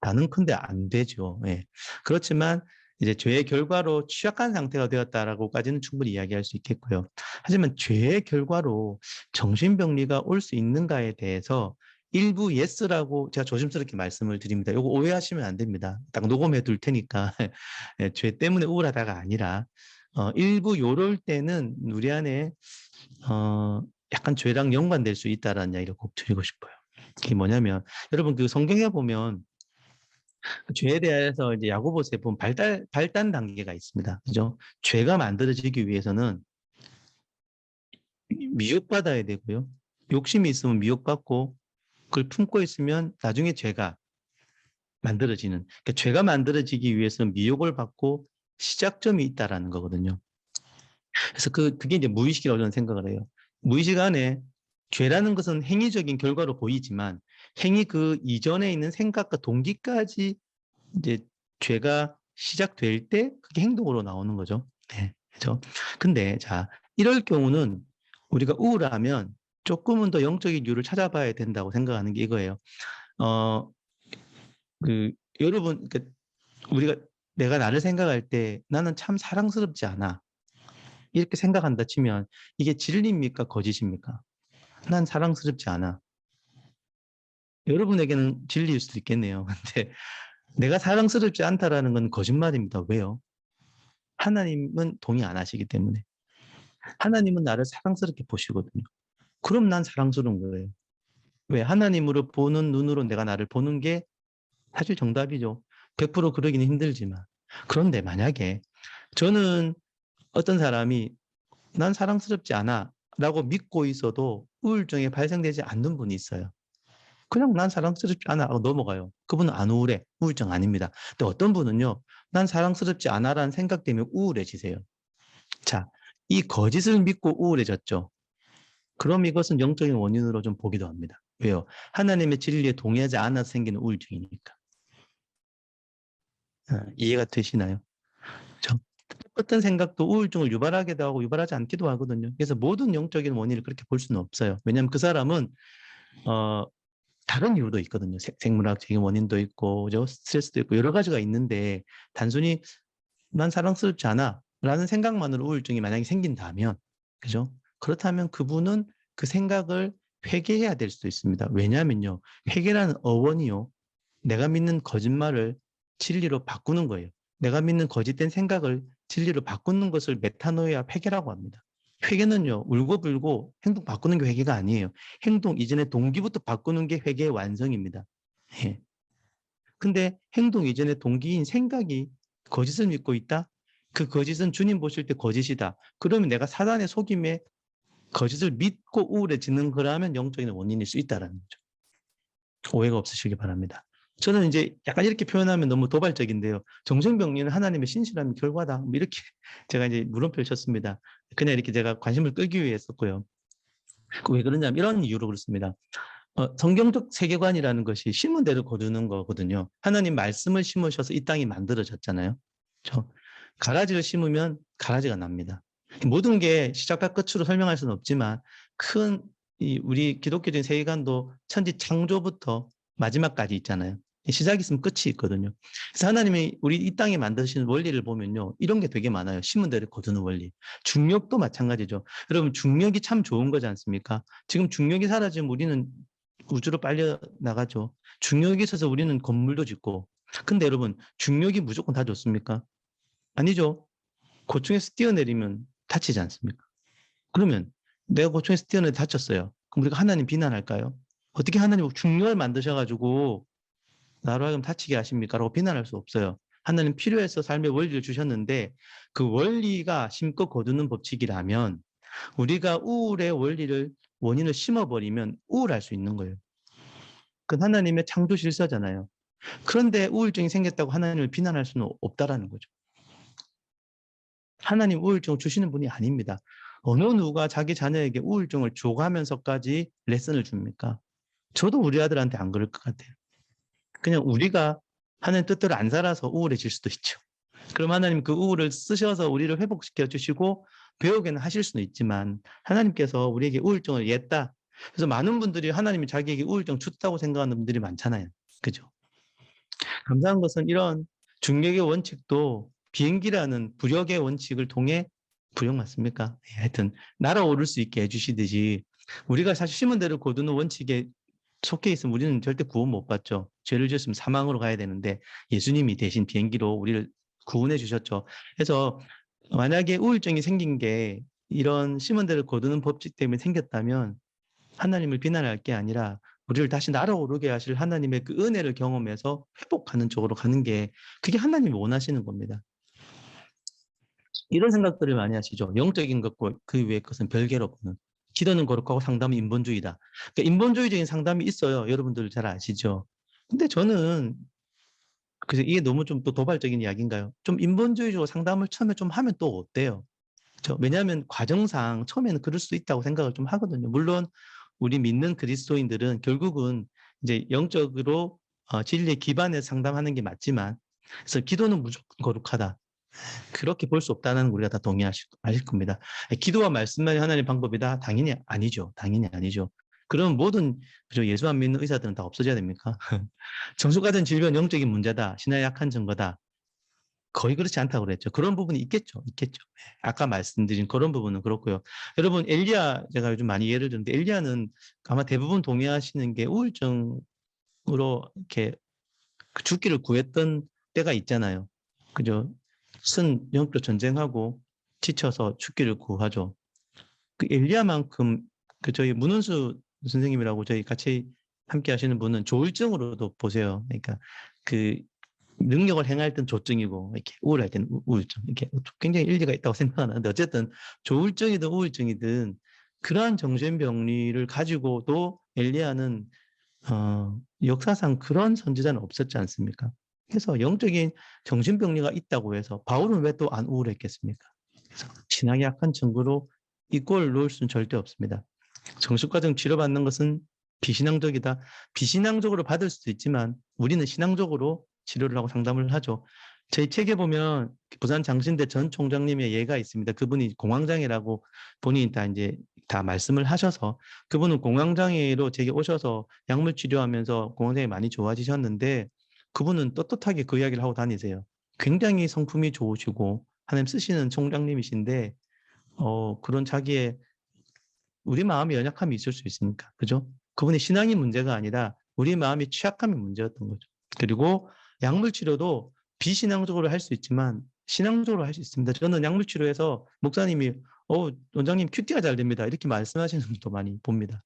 가능컨대 안 되죠. 예. 그렇지만 이제 죄의 결과로 취약한 상태가 되었다라고까지는 충분히 이야기할 수 있겠고요. 하지만 죄의 결과로 정신병리가 올 수 있는가에 대해서 일부 예스라고 제가 조심스럽게 말씀을 드립니다. 이거 오해하시면 안 됩니다. 딱 녹음해 둘 테니까 예, 죄 때문에 우울하다가 아니라 일부 요럴 때는 우리 안에 약간 죄랑 연관될 수 있다라는 이야기를 꼭 드리고 싶어요. 그게 뭐냐면 여러분 그 성경에 보면 죄에 대해서 이제 야고보서에 보면 발단 단계가 있습니다. 그죠? 죄가 만들어지기 위해서는 미혹받아야 되고요. 욕심이 있으면 미혹받고 그걸 품고 있으면 나중에 죄가 만들어지는. 그러니까 죄가 만들어지기 위해서는 미혹을 받고 시작점이 있다라는 거거든요. 그래서 그게 이제 무의식이라고 저는 생각을 해요. 무의식 안에 죄라는 것은 행위적인 결과로 보이지만 행위 그 이전에 있는 생각과 동기까지 이제 죄가 시작될 때 그게 행동으로 나오는 거죠. 네, 그렇죠. 근데 자, 이럴 경우는 우리가 우울하면 조금은 더 영적인 이유를 찾아봐야 된다고 생각하는 게 이거예요. 어, 여러분, 우리가 내가 나를 생각할 때 나는 참 사랑스럽지 않아. 이렇게 생각한다 치면 이게 진리입니까? 거짓입니까? 난 사랑스럽지 않아. 여러분에게는 진리일 수도 있겠네요. 근데 내가 사랑스럽지 않다라는 건 거짓말입니다. 왜요? 하나님은 동의 안 하시기 때문에. 하나님은 나를 사랑스럽게 보시거든요. 그럼 난 사랑스러운 거예요. 왜? 하나님으로 보는 눈으로 내가 나를 보는 게 사실 정답이죠. 100% 그러기는 힘들지만. 그런데 만약에 저는 어떤 사람이 난 사랑스럽지 않아 라고 믿고 있어도 우울증이 발생되지 않는 분이 있어요. 그냥 난 사랑스럽지 않아 하고 넘어가요. 그분은 안 우울해. 우울증 아닙니다. 근데 어떤 분은요. 난 사랑스럽지 않아라는 생각 때문에 우울해지세요. 자, 이 거짓을 믿고 우울해졌죠. 그럼 이것은 영적인 원인으로 좀 보기도 합니다. 왜요? 하나님의 진리에 동의하지 않아서 생기는 우울증이니까. 이해가 되시나요? 그렇죠? 어떤 생각도 우울증을 유발하기도 하고 유발하지 않기도 하거든요. 그래서 모든 영적인 원인을 그렇게 볼 수는 없어요. 왜냐하면 그 사람은 다른 이유도 있거든요. 생물학적인 원인도 있고, 그죠? 스트레스도 있고 여러 가지가 있는데 단순히 난 사랑스럽지 않아 라는 생각만으로 우울증이 만약에 생긴다면, 그죠? 그렇다면 그분은 그 생각을 회개해야 될 수도 있습니다. 왜냐하면요. 회개라는 어원이요. 내가 믿는 거짓말을 진리로 바꾸는 거예요. 내가 믿는 거짓된 생각을 진리로 바꾸는 것을 메타노이아 회개라고 합니다. 회개는요, 울고불고 행동 바꾸는 게 회개가 아니에요. 행동 이전의 동기부터 바꾸는 게 회개의 완성입니다. 예. 근데 행동 이전의 동기인 생각이 거짓을 믿고 있다? 그 거짓은 주님 보실 때 거짓이다. 그러면 내가 사단의 속임에 거짓을 믿고 우울해지는 거라면 영적인 원인일 수 있다는 거죠. 오해가 없으시기 바랍니다. 저는 이제 약간 이렇게 표현하면 너무 도발적인데요. 정신병리는 하나님의 신실함의 결과다. 뭐 이렇게 제가 이제 물음표를 쳤습니다. 그냥 이렇게 제가 관심을 끌기 위해 했었고요. 왜 그러냐면 이런 이유로 그렇습니다. 성경적 세계관이라는 것이 심은 대로 거두는 거거든요. 하나님 말씀을 심으셔서 이 땅이 만들어졌잖아요. 그렇죠? 가라지를 심으면 가라지가 납니다. 모든 게 시작과 끝으로 설명할 수는 없지만 큰 우리 기독교적인 세계관도 천지 창조부터 마지막까지 있잖아요. 시작이 있으면 끝이 있거든요. 그래서 하나님이 우리 이 땅에 만드시는 원리를 보면요. 이런 게 되게 많아요. 심은 대로 거두는 원리. 중력도 마찬가지죠. 여러분 중력이 참 좋은 거지 않습니까? 지금 중력이 사라지면 우리는 우주로 빨려 나가죠. 중력이 있어서 우리는 건물도 짓고. 근데 여러분 중력이 무조건 다 좋습니까? 아니죠. 고충에서 뛰어내리면 다치지 않습니까? 그러면 내가 고충에서 뛰어내려 다쳤어요. 그럼 우리가 하나님 비난할까요? 어떻게 하나님 중력을 만드셔가지고 나로 하여금 다치게 하십니까? 라고 비난할 수 없어요. 하나님 필요해서 삶의 원리를 주셨는데 그 원리가 심고 거두는 법칙이라면 우리가 우울의 원인을 심어버리면 우울할 수 있는 거예요. 그건 하나님의 창조 질서잖아요. 그런데 우울증이 생겼다고 하나님을 비난할 수는 없다라는 거죠. 하나님 우울증을 주시는 분이 아닙니다. 어느 누가 자기 자녀에게 우울증을 줘가면서까지 레슨을 줍니까? 저도 우리 아들한테 안 그럴 것 같아요. 그냥 우리가 하나님 뜻대로 안 살아서 우울해질 수도 있죠. 그럼 하나님 그 우울을 쓰셔서 우리를 회복시켜 주시고 배우게는 하실 수는 있지만 하나님께서 우리에게 우울증을 옜다. 그래서 많은 분들이 하나님이 자기에게 우울증 줬다고 생각하는 분들이 많잖아요. 그죠? 감사한 것은 이런 중력의 원칙도 비행기라는 부력의 원칙을 통해 부력 맞습니까? 예, 하여튼 날아오를 수 있게 해주시듯이 우리가 사실 심은 대로 거두는 원칙에 속해 있으면 우리는 절대 구원 못 받죠. 죄를 지었으면 사망으로 가야 되는데 예수님이 대신 비행기로 우리를 구원해 주셨죠. 그래서 만약에 우울증이 생긴 게 이런 심은 대로 거두는 법칙 때문에 생겼다면 하나님을 비난할 게 아니라 우리를 다시 날아오르게 하실 하나님의 그 은혜를 경험해서 회복하는 쪽으로 가는 게 그게 하나님이 원하시는 겁니다. 이런 생각들을 많이 하시죠. 영적인 것과 그 외의 것은 별개로 보는. 기도는 거룩하고 상담은 인본주의다. 그러니까 인본주의적인 상담이 있어요. 여러분들 잘 아시죠? 근데 저는 그래서 이게 너무 좀 또 도발적인 이야기인가요? 좀 인본주의적으로 상담을 처음에 좀 하면 또 어때요? 왜냐하면 과정상 처음에는 그럴 수 있다고 생각을 좀 하거든요. 물론 우리 믿는 그리스도인들은 결국은 이제 영적으로 진리에 기반해서 상담하는 게 맞지만 그래서 기도는 무조건 거룩하다. 그렇게 볼 수 없다는 우리가 다 동의하실 겁니다. 기도와 말씀만이 하나님의 방법이다? 당연히 아니죠. 당연히 아니죠. 그럼 모든 예수 안 믿는 의사들은 다 없어져야 됩니까? 정숙하던 질병 영적인 문제다. 신앙이 약한 증거다. 거의 그렇지 않다고 그랬죠. 그런 부분이 있겠죠. 있겠죠. 아까 말씀드린 그런 부분은 그렇고요. 여러분 엘리야 제가 요즘 많이 예를 드는데 엘리야는 아마 대부분 동의하시는 게 우울증으로 이렇게 죽기를 구했던 때가 있잖아요. 그죠? 큰 영적 전쟁하고 지쳐서 죽기를 구하죠. 그 엘리야만큼 그 저희 문은수 선생님이라고 저희 같이 함께 하시는 분은 조울증으로도 보세요. 그러니까 그 능력을 행할 땐 조증이고 이렇게 우울할 때는 우울증. 이렇게 굉장히 일리가 있다고 생각하는데 어쨌든 조울증이든 우울증이든 그러한 정신병리를 가지고도 엘리야는 역사상 그런 선지자는 없었지 않습니까? 그래서 영적인 정신병리가 있다고 해서 바울은 왜 또 안 우울했겠습니까? 그래서 신앙이 약한 증거로 이 꼴을 놓을 수는 절대 없습니다. 정신과정 치료받는 것은 비신앙적이다. 비신앙적으로 받을 수도 있지만 우리는 신앙적으로 치료를 하고 상담을 하죠. 저희 책에 보면 부산 장신대 전 총장님의 예가 있습니다. 그분이 공황장애라고 본인이 다 말씀을 하셔서 그분은 공황장애로 제게 오셔서 약물 치료하면서 공황장애 많이 좋아지셨는데 그분은 떳떳하게 그 이야기를 하고 다니세요. 굉장히 성품이 좋으시고 하나님 쓰시는 총장님이신데 그런 자기의 우리 마음이 연약함이 있을 수 있으니까 그죠? 그분의 신앙이 문제가 아니라 우리 마음이 취약함이 문제였던 거죠. 그리고 약물 치료도 비신앙적으로 할 수 있지만 신앙적으로 할 수 있습니다. 저는 약물 치료에서 목사님이 원장님 큐티가 잘 됩니다. 이렇게 말씀하시는 분도 많이 봅니다.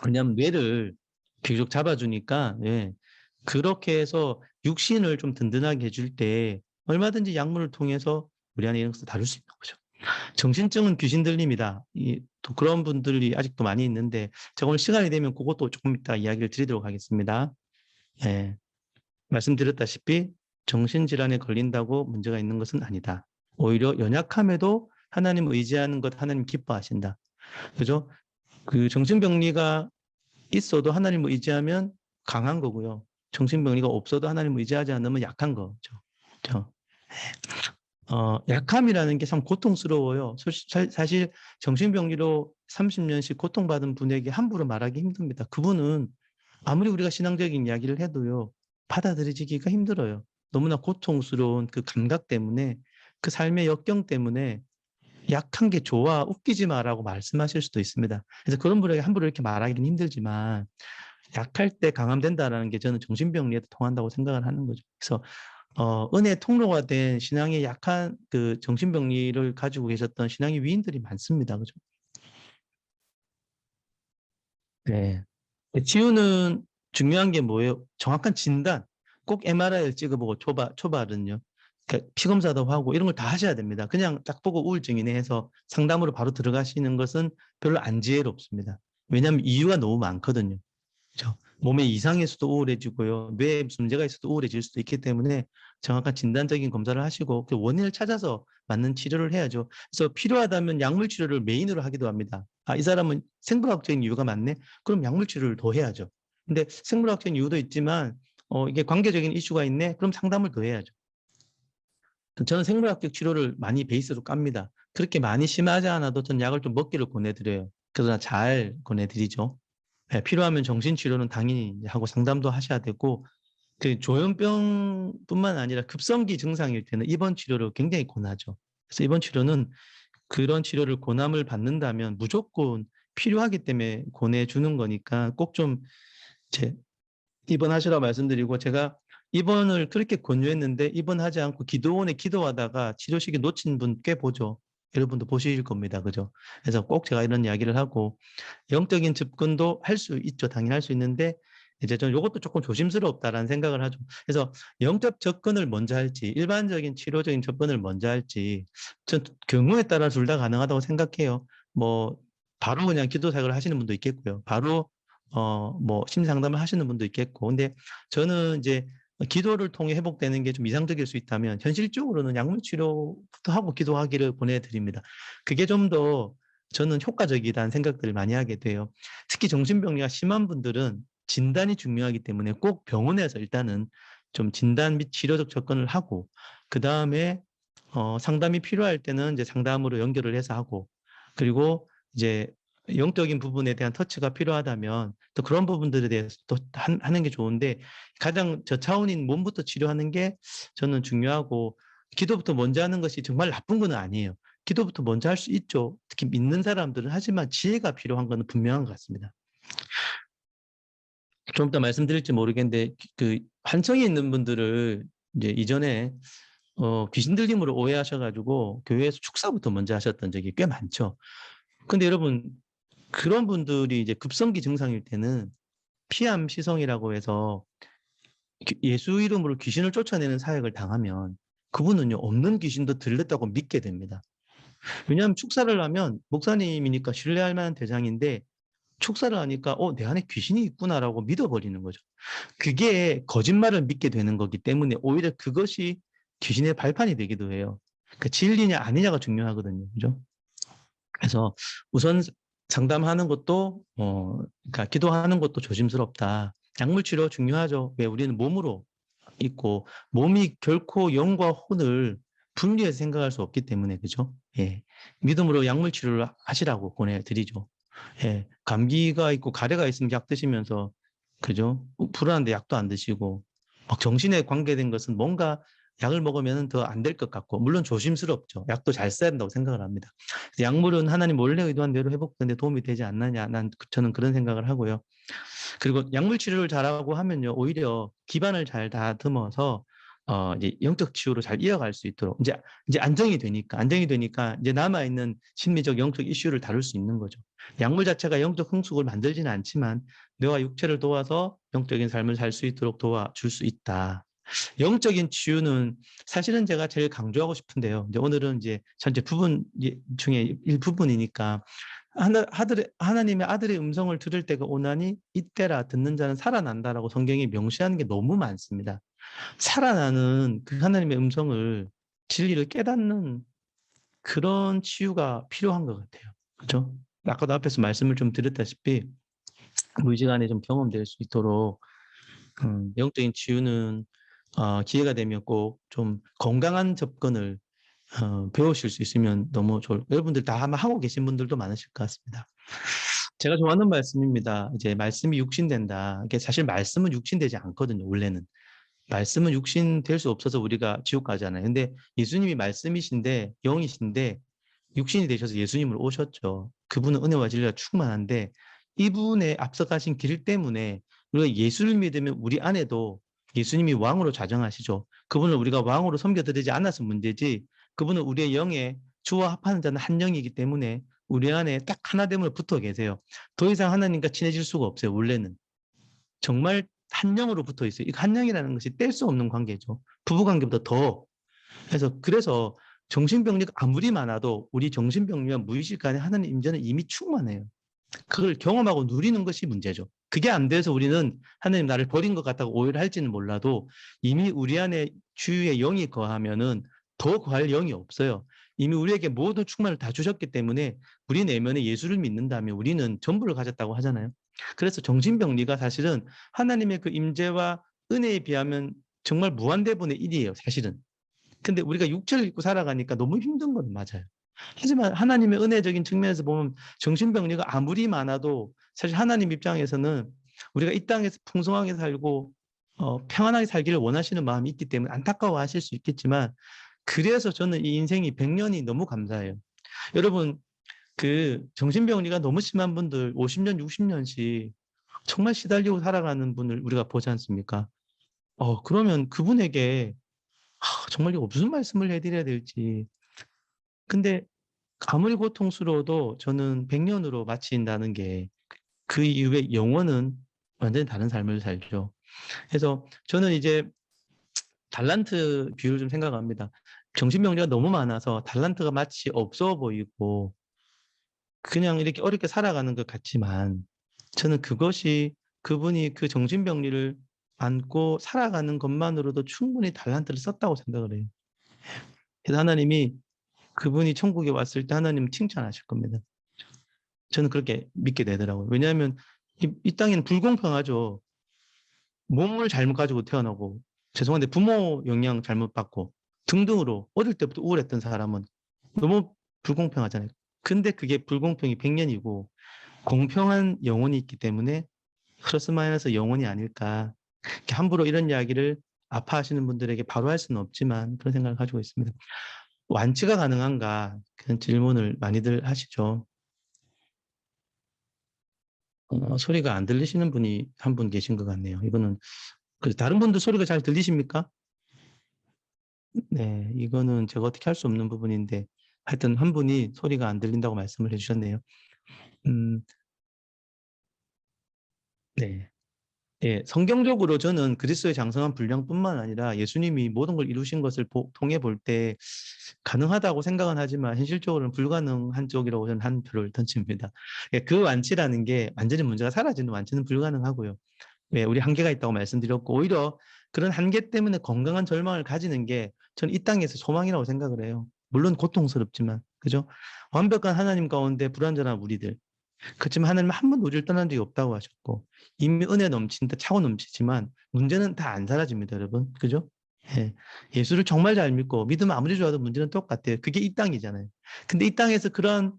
왜냐하면 뇌를 계속 잡아주니까 예, 그렇게 해서 육신을 좀 든든하게 해줄 때 얼마든지 약물을 통해서 우리 안에 이런 것을 다룰 수 있는 거죠. 정신증은 귀신 들림이다. 또 그런 분들이 아직도 많이 있는데 제가 오늘 시간이 되면 그것도 조금 이따 이야기를 드리도록 하겠습니다. 예, 말씀드렸다시피 정신질환에 걸린다고 문제가 있는 것은 아니다. 오히려 연약함에도 하나님 의지하는 것 하나님 기뻐하신다. 그죠? 그 정신병리가 있어도 하나님을 의지하면 강한 거고요. 정신병리가 없어도 하나님을 의지하지 않으면 약한 거죠. 그렇죠? 약함이라는 게 참 고통스러워요. 사실 정신병리로 30년씩 고통받은 분에게 함부로 말하기 힘듭니다. 그분은 아무리 우리가 신앙적인 이야기를 해도요, 받아들이기가 힘들어요. 너무나 고통스러운 그 감각 때문에, 그 삶의 역경 때문에 약한 게 좋아, 웃기지 마라고 말씀하실 수도 있습니다. 그래서 그런 분에게 함부로 이렇게 말하기는 힘들지만, 약할 때 강함된다라는 게 저는 정신병리에도 통한다고 생각을 하는 거죠. 그래서 은혜 통로가 된 신앙의 약한 그 정신병리를 가지고 계셨던 신앙의 위인들이 많습니다. 그죠? 네. 치유는 중요한 게 뭐예요? 정확한 진단. 꼭 MRI를 찍어보고 초발은요. 그러니까 피검사도 하고 이런 걸 다 하셔야 됩니다. 그냥 딱 보고 우울증이네 해서 상담으로 바로 들어가시는 것은 별로 안 지혜롭습니다. 왜냐하면 이유가 너무 많거든요. 그렇죠? 몸에 이상일 수도 우울해지고요. 뇌에 무슨 문제가 있어도 우울해질 수도 있기 때문에 정확한 진단적인 검사를 하시고 그 원인을 찾아서 맞는 치료를 해야죠. 그래서 필요하다면 약물 치료를 메인으로 하기도 합니다. 이 사람은 생물학적인 이유가 많네? 그럼 약물 치료를 더 해야죠. 근데 생물학적인 이유도 있지만 이게 관계적인 이슈가 있네? 그럼 상담을 더 해야죠. 저는 생물학적 치료를 많이 베이스로 깝니다. 그렇게 많이 심하지 않아도 전 약을 좀 먹기를 권해드려요. 그러나 잘 권해드리죠. 네, 필요하면 정신치료는 당연히 하고 상담도 하셔야 되고 그 조현병뿐만 아니라 급성기 증상일 때는 입원 치료를 굉장히 권하죠. 그래서 입원 치료는 그런 치료를 권함을 받는다면 무조건 필요하기 때문에 권해주는 거니까 꼭 좀 입원하시라고 말씀드리고 제가 입원을 그렇게 권유했는데 입원하지 않고 기도원에 기도하다가 치료 시기 놓친 분 꽤 보죠. 여러분도 보실 겁니다. 그죠? 그래서 꼭 제가 이런 이야기를 하고 영적인 접근도 할 수 있죠. 당연히 할 수 있는데 이제 저는 이것도 조금 조심스럽다라는 생각을 하죠. 그래서 영적 접근을 먼저 할지 일반적인 치료적인 접근을 먼저 할지 전 경우에 따라 둘 다 가능하다고 생각해요. 뭐 바로 그냥 기도 사역을 하시는 분도 있겠고요. 바로 뭐 심리 상담을 하시는 분도 있겠고. 근데 저는 이제 기도를 통해 회복되는 게 좀 이상적일 수 있다면 현실적으로는 약물 치료부터 하고 기도하기를 권해드립니다. 그게 좀 더 저는 효과적이다는 생각들을 많이 하게 돼요. 특히 정신병리가 심한 분들은 진단이 중요하기 때문에 꼭 병원에서 일단은 좀 진단 및 치료적 접근을 하고 그 다음에 상담이 필요할 때는 이제 상담으로 연결을 해서 하고 그리고 이제 영적인 부분에 대한 터치가 필요하다면 또 그런 부분들에 대해서 또 하는 게 좋은데 가장 저차원인 몸부터 치료하는 게 저는 중요하고 기도부터 먼저 하는 것이 정말 나쁜 건 아니에요. 기도부터 먼저 할 수 있죠. 특히 믿는 사람들은 하지만 지혜가 필요한 건 분명한 것 같습니다. 좀 이따 말씀드릴지 모르겠는데 그 환청에 있는 분들을 이제 이전에 귀신 들림으로 오해하셔가지고 교회에서 축사부터 먼저 하셨던 적이 꽤 많죠. 근데 여러분 그런 분들이 이제 급성기 증상일 때는 피암 시성이라고 해서 예수 이름으로 귀신을 쫓아내는 사역을 당하면 그분은요 없는 귀신도 들렸다고 믿게 됩니다. 왜냐하면 축사를 하면 목사님이니까 신뢰할 만한 대상인데 축사를 하니까 내 안에 귀신이 있구나라고 믿어버리는 거죠. 그게 거짓말을 믿게 되는 거기 때문에 오히려 그것이 귀신의 발판이 되기도 해요. 그 진리냐 아니냐가 중요하거든요. 그죠? 그래서 우선 상담하는 것도 그러니까 기도하는 것도 조심스럽다. 약물 치료 중요하죠. 왜 우리는 몸으로 있고 몸이 결코 영과 혼을 분리해서 생각할 수 없기 때문에 그죠? 예. 믿음으로 약물 치료를 하시라고 보내드리죠. 예. 감기가 있고 가래가 있으면 약 드시면서 그죠? 불안한데 약도 안 드시고 막 정신에 관계된 것은 뭔가 약을 먹으면 더 안 될 것 같고 물론 조심스럽죠. 약도 잘 써야 된다고 생각을 합니다. 약물은 하나님 원래 의도한 대로 회복되는데 도움이 되지 않느냐 저는 그런 생각을 하고요. 그리고 약물 치료를 잘하고 하면요 오히려 기반을 잘 다듬어서 이제 영적 치유로 잘 이어갈 수 있도록 이제 안정이 되니까 이제 남아 있는 심리적 영적 이슈를 다룰 수 있는 거죠. 약물 자체가 영적 흥숙을 만들지는 않지만 뇌와 육체를 도와서 영적인 삶을 살 수 있도록 도와줄 수 있다. 영적인 치유는 사실은 제가 제일 강조하고 싶은데요. 이제 오늘은 이제 전체 부분 중에 일부분이니까 하나님의 아들의 음성을 들을 때가 오나니 이때라 듣는 자는 살아난다라고 성경이 명시하는 게 너무 많습니다. 살아나는 그 하나님의 음성을 진리를 깨닫는 그런 치유가 필요한 것 같아요. 그렇죠? 아까도 앞에서 말씀을 좀 드렸다시피 무의식안에 좀 경험될 수 있도록 영적인 치유는 기회가 되면 꼭 좀 건강한 접근을 배우실 수 있으면 너무 좋을 여러분들 다 아마 하고 계신 분들도 많으실 것 같습니다. 제가 좋아하는 말씀입니다. 이제 말씀이 육신된다. 이게 사실 말씀은 육신되지 않거든요. 원래는 말씀은 육신될 수 없어서 우리가 지옥 가잖아요. 근데 예수님이 말씀이신데 영이신데 육신이 되셔서 예수님을 오셨죠. 그분은 은혜와 진리가 충만한데 이분의 앞서가신 길 때문에 우리가 예수를 믿으면 우리 안에도 예수님이 왕으로 좌정하시죠. 그분을 우리가 왕으로 섬겨드리지 않아서 문제지 그분은 우리의 영에 주와 합하는 자는 한 영이기 때문에 우리 안에 딱 하나됨으로 붙어 계세요. 더 이상 하나님과 친해질 수가 없어요. 원래는. 정말 한 영으로 붙어 있어요. 이 한 영이라는 것이 뗄 수 없는 관계죠. 부부 관계보다 더. 그래서 정신병리가 아무리 많아도 우리 정신병리와 무의식 간에 하나님 임재는 이미 충만해요. 그걸 경험하고 누리는 것이 문제죠. 그게 안 돼서 우리는 하나님 나를 버린 것 같다고 오해를 할지는 몰라도 이미 우리 안에 주의 영이 거하면은 더 거할 영이 없어요. 이미 우리에게 모든 충만을 다 주셨기 때문에 우리 내면에 예수를 믿는다면 우리는 전부를 가졌다고 하잖아요. 그래서 정신병리가 사실은 하나님의 그 임재와 은혜에 비하면 정말 무한대분의 1이에요. 사실은. 근데 우리가 육체를 입고 살아가니까 너무 힘든 건 맞아요. 하지만 하나님의 은혜적인 측면에서 보면 정신병리가 아무리 많아도 사실 하나님 입장에서는 우리가 이 땅에서 풍성하게 살고 평안하게 살기를 원하시는 마음이 있기 때문에 안타까워하실 수 있겠지만 그래서 저는 이 인생이 100년이 너무 감사해요. 여러분 그 정신병리가 너무 심한 분들 50년, 60년씩 정말 시달리고 살아가는 분을 우리가 보지 않습니까? 그러면 그분에게 정말 이거 무슨 말씀을 해드려야 될지. 근데 아무리 고통스러워도 저는 100년으로 마친다는 게 그 이후에 영원은 완전히 다른 삶을 살죠. 그래서 저는 이제 달란트 비유를 좀 생각합니다. 정신병리가 너무 많아서 달란트가 마치 없어 보이고 그냥 이렇게 어렵게 살아가는 것 같지만 저는 그것이 그분이 그 정신병리를 안고 살아가는 것만으로도 충분히 달란트를 썼다고 생각을 해요. 그래서 하나님이 그분이 천국에 왔을 때 하나님 칭찬하실 겁니다. 저는 그렇게 믿게 되더라고요. 왜냐하면 이 땅에는 불공평하죠. 몸을 잘못 가지고 태어나고 죄송한데 부모 영향 잘못 받고 등등으로 어릴 때부터 우울했던 사람은 너무 불공평하잖아요. 근데 그게 불공평이 100년이고 공평한 영혼이 있기 때문에 플러스 마이너스 영혼이 아닐까. 이렇게 함부로 이런 이야기를 아파하시는 분들에게 바로 할 수는 없지만 그런 생각을 가지고 있습니다. 완치가 가능한가? 그런 질문을 많이들 하시죠. 소리가 안 들리시는 분이 한 분 계신 것 같네요. 이거는 다른 분들 소리가 잘 들리십니까? 네, 이거는 제가 어떻게 할 수 없는 부분인데 하여튼 한 분이 소리가 안 들린다고 말씀을 해주셨네요. 음, 네. 예, 성경적으로 저는 그리스도의 장성한 분량뿐만 아니라 예수님이 모든 걸 이루신 것을 통해 볼 때 가능하다고 생각은 하지만 현실적으로는 불가능한 쪽이라고 저는 한 표를 던집니다. 예, 그 완치라는 게 완전히 문제가 사라지는 완치는 불가능하고요. 예, 우리 한계가 있다고 말씀드렸고 오히려 그런 한계 때문에 건강한 절망을 가지는 게 저는 이 땅에서 소망이라고 생각을 해요. 물론 고통스럽지만 그죠? 완벽한 하나님 가운데 불완전한 우리들 그렇지만 하나님은 한 번도 우리를 떠난 적이 없다고 하셨고 이미 은혜 넘친다 차고 넘치지만 문제는 다 안 사라집니다, 여러분. 그죠? 예. 예수를 정말 잘 믿고 믿으면 아무리 좋아도 문제는 똑같아요. 그게 이 땅이잖아요. 근데 이 땅에서 그런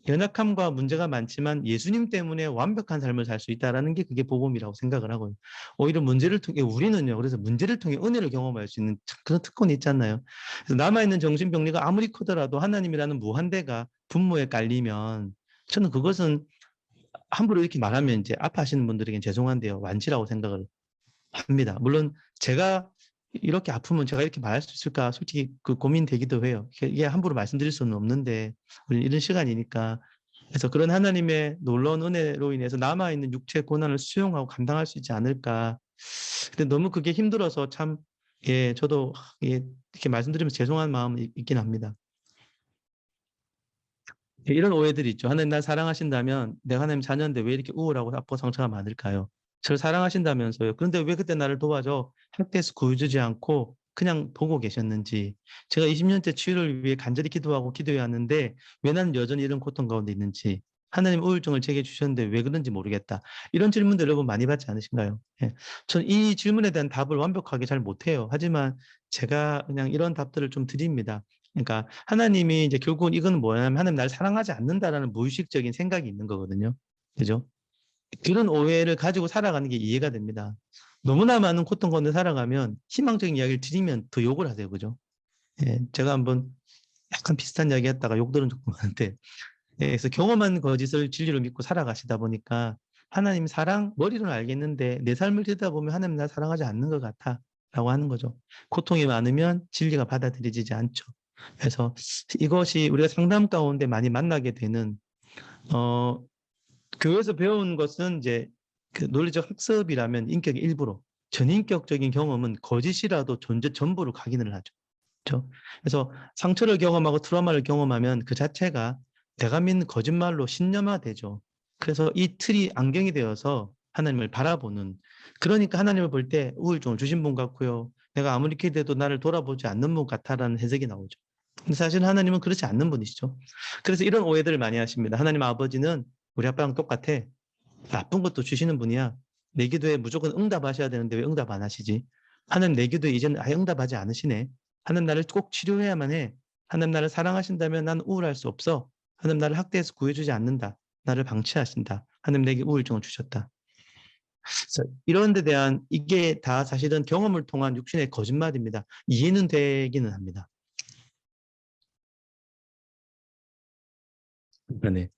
연약함과 문제가 많지만 예수님 때문에 완벽한 삶을 살 수 있다라는 게 그게 복음이라고 생각을 하고요. 오히려 문제를 통해 우리는요. 그래서 문제를 통해 은혜를 경험할 수 있는 그런 특권이 있잖아요. 그래서 남아있는 정신병리가 아무리 크더라도 하나님이라는 무한대가 분모에 깔리면 저는 그것은 함부로 이렇게 말하면 이제 아파하시는 분들에겐 죄송한데요. 완치라고 생각을 합니다. 물론 제가 이렇게 아프면 제가 이렇게 말할 수 있을까 솔직히 그 고민되기도 해요. 이게 함부로 말씀드릴 수는 없는데 우리 이런 시간이니까 그래서 그런 하나님의 놀라운 은혜로 인해서 남아있는 육체의 고난을 수용하고 감당할 수 있지 않을까. 근데 너무 그게 힘들어서 참 예, 저도 예, 이렇게 말씀드리면서 죄송한 마음이 있긴 합니다. 이런 오해들이 있죠. 하나님 날 사랑하신다면 내가 하나님 자녀인데 왜 이렇게 우울하고 아프고 상처가 많을까요? 저를 사랑하신다면서요. 그런데 왜 그때 나를 도와줘? 학대에서 구해주지 않고 그냥 보고 계셨는지. 제가 20년째 치유를 위해 간절히 기도하고 기도해야 하는데 왜 나는 여전히 이런 고통 가운데 있는지. 하나님 우울증을 제게 주셨는데 왜 그런지 모르겠다. 이런 질문들 여러분 많이 받지 않으신가요? 예. 저는 이 질문에 대한 답을 완벽하게 잘 못해요. 하지만 제가 그냥 이런 답들을 좀 드립니다. 그러니까 하나님이 이제 결국은 이건 뭐냐면 하나님 나를 사랑하지 않는다라는 무의식적인 생각이 있는 거거든요. 그죠? 그런 오해를 가지고 살아가는 게 이해가 됩니다. 너무나 많은 고통 가운데 살아가면 희망적인 이야기를 드리면 더 욕을 하세요. 그죠? 예, 제가 한번 약간 비슷한 이야기 했다가 욕 들은 적도 많은데 예, 그래서 경험한 거짓을 진리로 믿고 살아가시다 보니까 하나님 사랑 머리로는 알겠는데 내 삶을 듣다 보면 하나님 나 사랑하지 않는 것 같아 라고 하는 거죠. 고통이 많으면 진리가 받아들여지지 않죠. 그래서 이것이 우리가 상담 가운데 많이 만나게 되는 어, 교회에서 배운 것은 이제 그 논리적 학습이라면 인격의 일부로 전인격적인 경험은 거짓이라도 존재 전부를 각인을 하죠. 그렇죠? 그래서 상처를 경험하고 트라우마를 경험하면 그 자체가 내가 믿는 거짓말로 신념화되죠. 그래서 이 틀이 안경이 되어서 하나님을 바라보는 그러니까 하나님을 볼 때 우울증을 주신 분 같고요. 내가 아무리 기대도 나를 돌아보지 않는 분 같다라는 해석이 나오죠. 근데 사실 하나님은 그렇지 않는 분이시죠. 그래서 이런 오해들을 많이 하십니다. 하나님 아버지는 우리 아빠랑 똑같아. 나쁜 것도 주시는 분이야. 내 기도에 무조건 응답하셔야 되는데 왜 응답 안 하시지? 하나님 내 기도에 이제는 아예 응답하지 않으시네. 하나님 나를 꼭 치료해야만 해. 하나님 나를 사랑하신다면 난 우울할 수 없어. 하나님 나를 학대해서 구해주지 않는다. 나를 방치하신다. 하나님 내게 우울증을 주셨다. 그래서 이런 데 대한 이게 다 사실은 경험을 통한 육신의 거짓말입니다. 이해는 되기는 합니다. 네.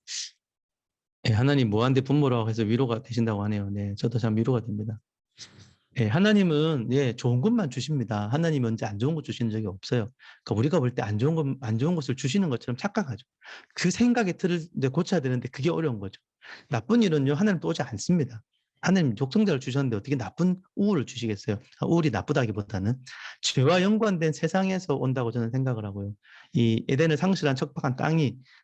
네, 하나님 무한대 분모라고 해서 위로가 되신다고 하네요. 네, 저도 참 위로가 됩니다. 예, 하나님은 예, 좋은 것만 주십니다. 하나님은 언제 안 좋은 것 주시는 적이 없어요. 그러니까 우리가 볼 때 안 좋은 것을 주시는 것처럼 착각하죠. 그 생각의 틀을 이제 고쳐야 되는데 그게 어려운 거죠. 나쁜 일은요, 하나님 또 오지 않습니다. 하나님 독생자를 주셨는데 어떻게 나쁜 우울을 주시겠어요? 우울이 나쁘다기보다는 죄와 연관된 세상에서 온다고 저는 생각을 하고요. 이 에덴을 상실한 척박한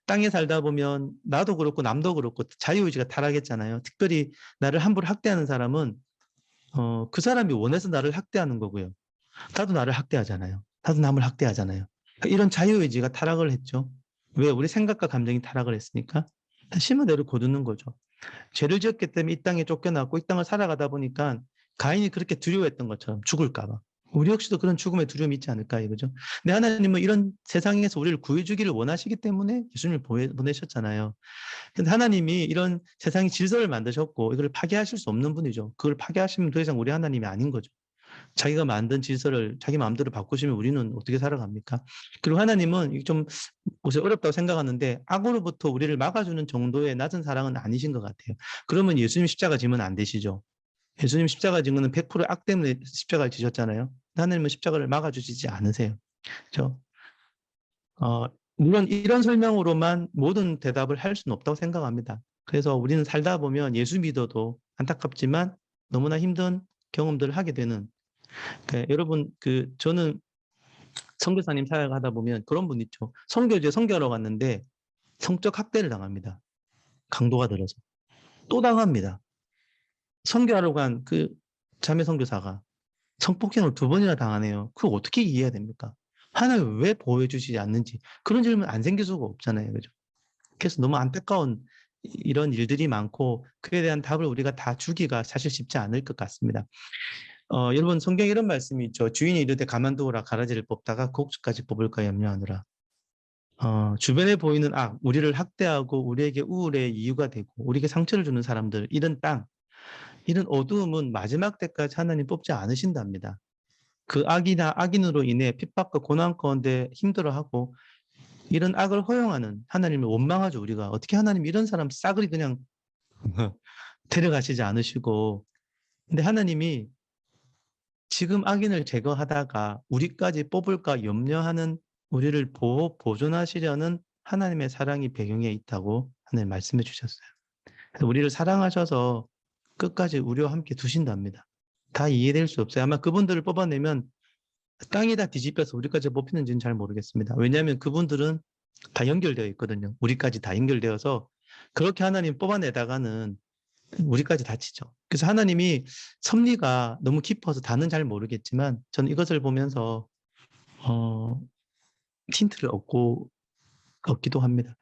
땅에 살다 보면 나도 그렇고 남도 그렇고 자유의지가 타락했잖아요. 특별히 나를 함부로 학대하는 사람은 그 사람이 원해서 나를 학대하는 거고요. 나도 나를 학대하잖아요. 나도 남을 학대하잖아요. 그러니까 이런 자유의지가 타락을 했죠. 왜? 우리 생각과 감정이 타락을 했으니까 심은 대로 거두는 거죠. 죄를 지었기 때문에 이 땅에 쫓겨났고 이 땅을 살아가다 보니까 가인이 그렇게 두려워했던 것처럼 죽을까 봐. 우리 역시도 그런 죽음의 두려움이 있지 않을까 이거죠. 근데 하나님은 이런 세상에서 우리를 구해주기를 원하시기 때문에 예수님을 보내셨잖아요. 근데 하나님이 이런 세상의 질서를 만드셨고 이걸 파괴하실 수 없는 분이죠. 그걸 파괴하시면 더 이상 우리 하나님이 아닌 거죠. 자기가 만든 질서를 자기 마음대로 바꾸시면 우리는 어떻게 살아갑니까? 그리고 하나님은 이게 좀 혹시 어렵다고 생각하는데 악으로부터 우리를 막아주는 정도의 낮은 사랑은 아니신 것 같아요. 그러면 예수님 십자가 지면 안 되시죠. 예수님 십자가 진 거는 100%악 때문에 십자가를 지셨잖아요. 하나님은 십자가를 막아주시지 않으세요. 그렇죠? 어, 물론 이런 설명으로만 모든 대답을 할 수는 없다고 생각합니다. 그래서 우리는 살다 보면 예수 믿어도 안타깝지만 너무나 힘든 경험들을 하게 되는 여러분 저는 선교사님 사역하다 보면 그런 분 있죠. 선교지에 선교하러 갔는데 성적 학대를 당합니다. 강도가 들어서 또 당합니다. 선교하러 간 그 자매 선교사가 성폭행을 2번이나 당하네요. 그걸 어떻게 이해해야 됩니까? 하나님 왜 보호해 주시지 않는지 그런 질문 안 생길 수가 없잖아요. 그죠? 그래서 너무 안타까운 이런 일들이 많고 그에 대한 답을 우리가 다 주기가 사실 쉽지 않을 것 같습니다. 여러분 성경에 이런 말씀이 있죠. 주인이 이르되 가만두어라 가라지를 뽑다가 곡식까지 뽑을까 염려하느라. 주변에 보이는 악, 우리를 학대하고 우리에게 우울의 이유가 되고 우리에게 상처를 주는 사람들, 이런 땅, 이런 어두움은 마지막 때까지 하나님 뽑지 않으신답니다. 그 악이나 악인으로 인해 핍박과 고난 가운데 힘들어하고 이런 악을 허용하는 하나님을 원망하죠. 우리가 어떻게 하나님 이런 사람 싸그리 그냥 데려가시지 않으시고, 근데 하나님이 지금 악인을 제거하다가 우리까지 뽑을까 염려하는 우리를 보존하시려는 하나님의 사랑이 배경에 있다고 하나님 말씀해 주셨어요. 그래서 우리를 사랑하셔서 끝까지 우리와 함께 두신답니다. 다 이해될 수 없어요. 아마 그분들을 뽑아내면 땅이 다 뒤집혀서 우리까지 뽑히는지는 잘 모르겠습니다. 왜냐하면 그분들은 다 연결되어 있거든요. 우리까지 다 연결되어서 그렇게 하나님 뽑아내다가는 우리까지 다치죠. 그래서 하나님이 섭리가 너무 깊어서 다는 잘 모르겠지만 저는 이것을 보면서 어, 힌트를 얻기도 합니다.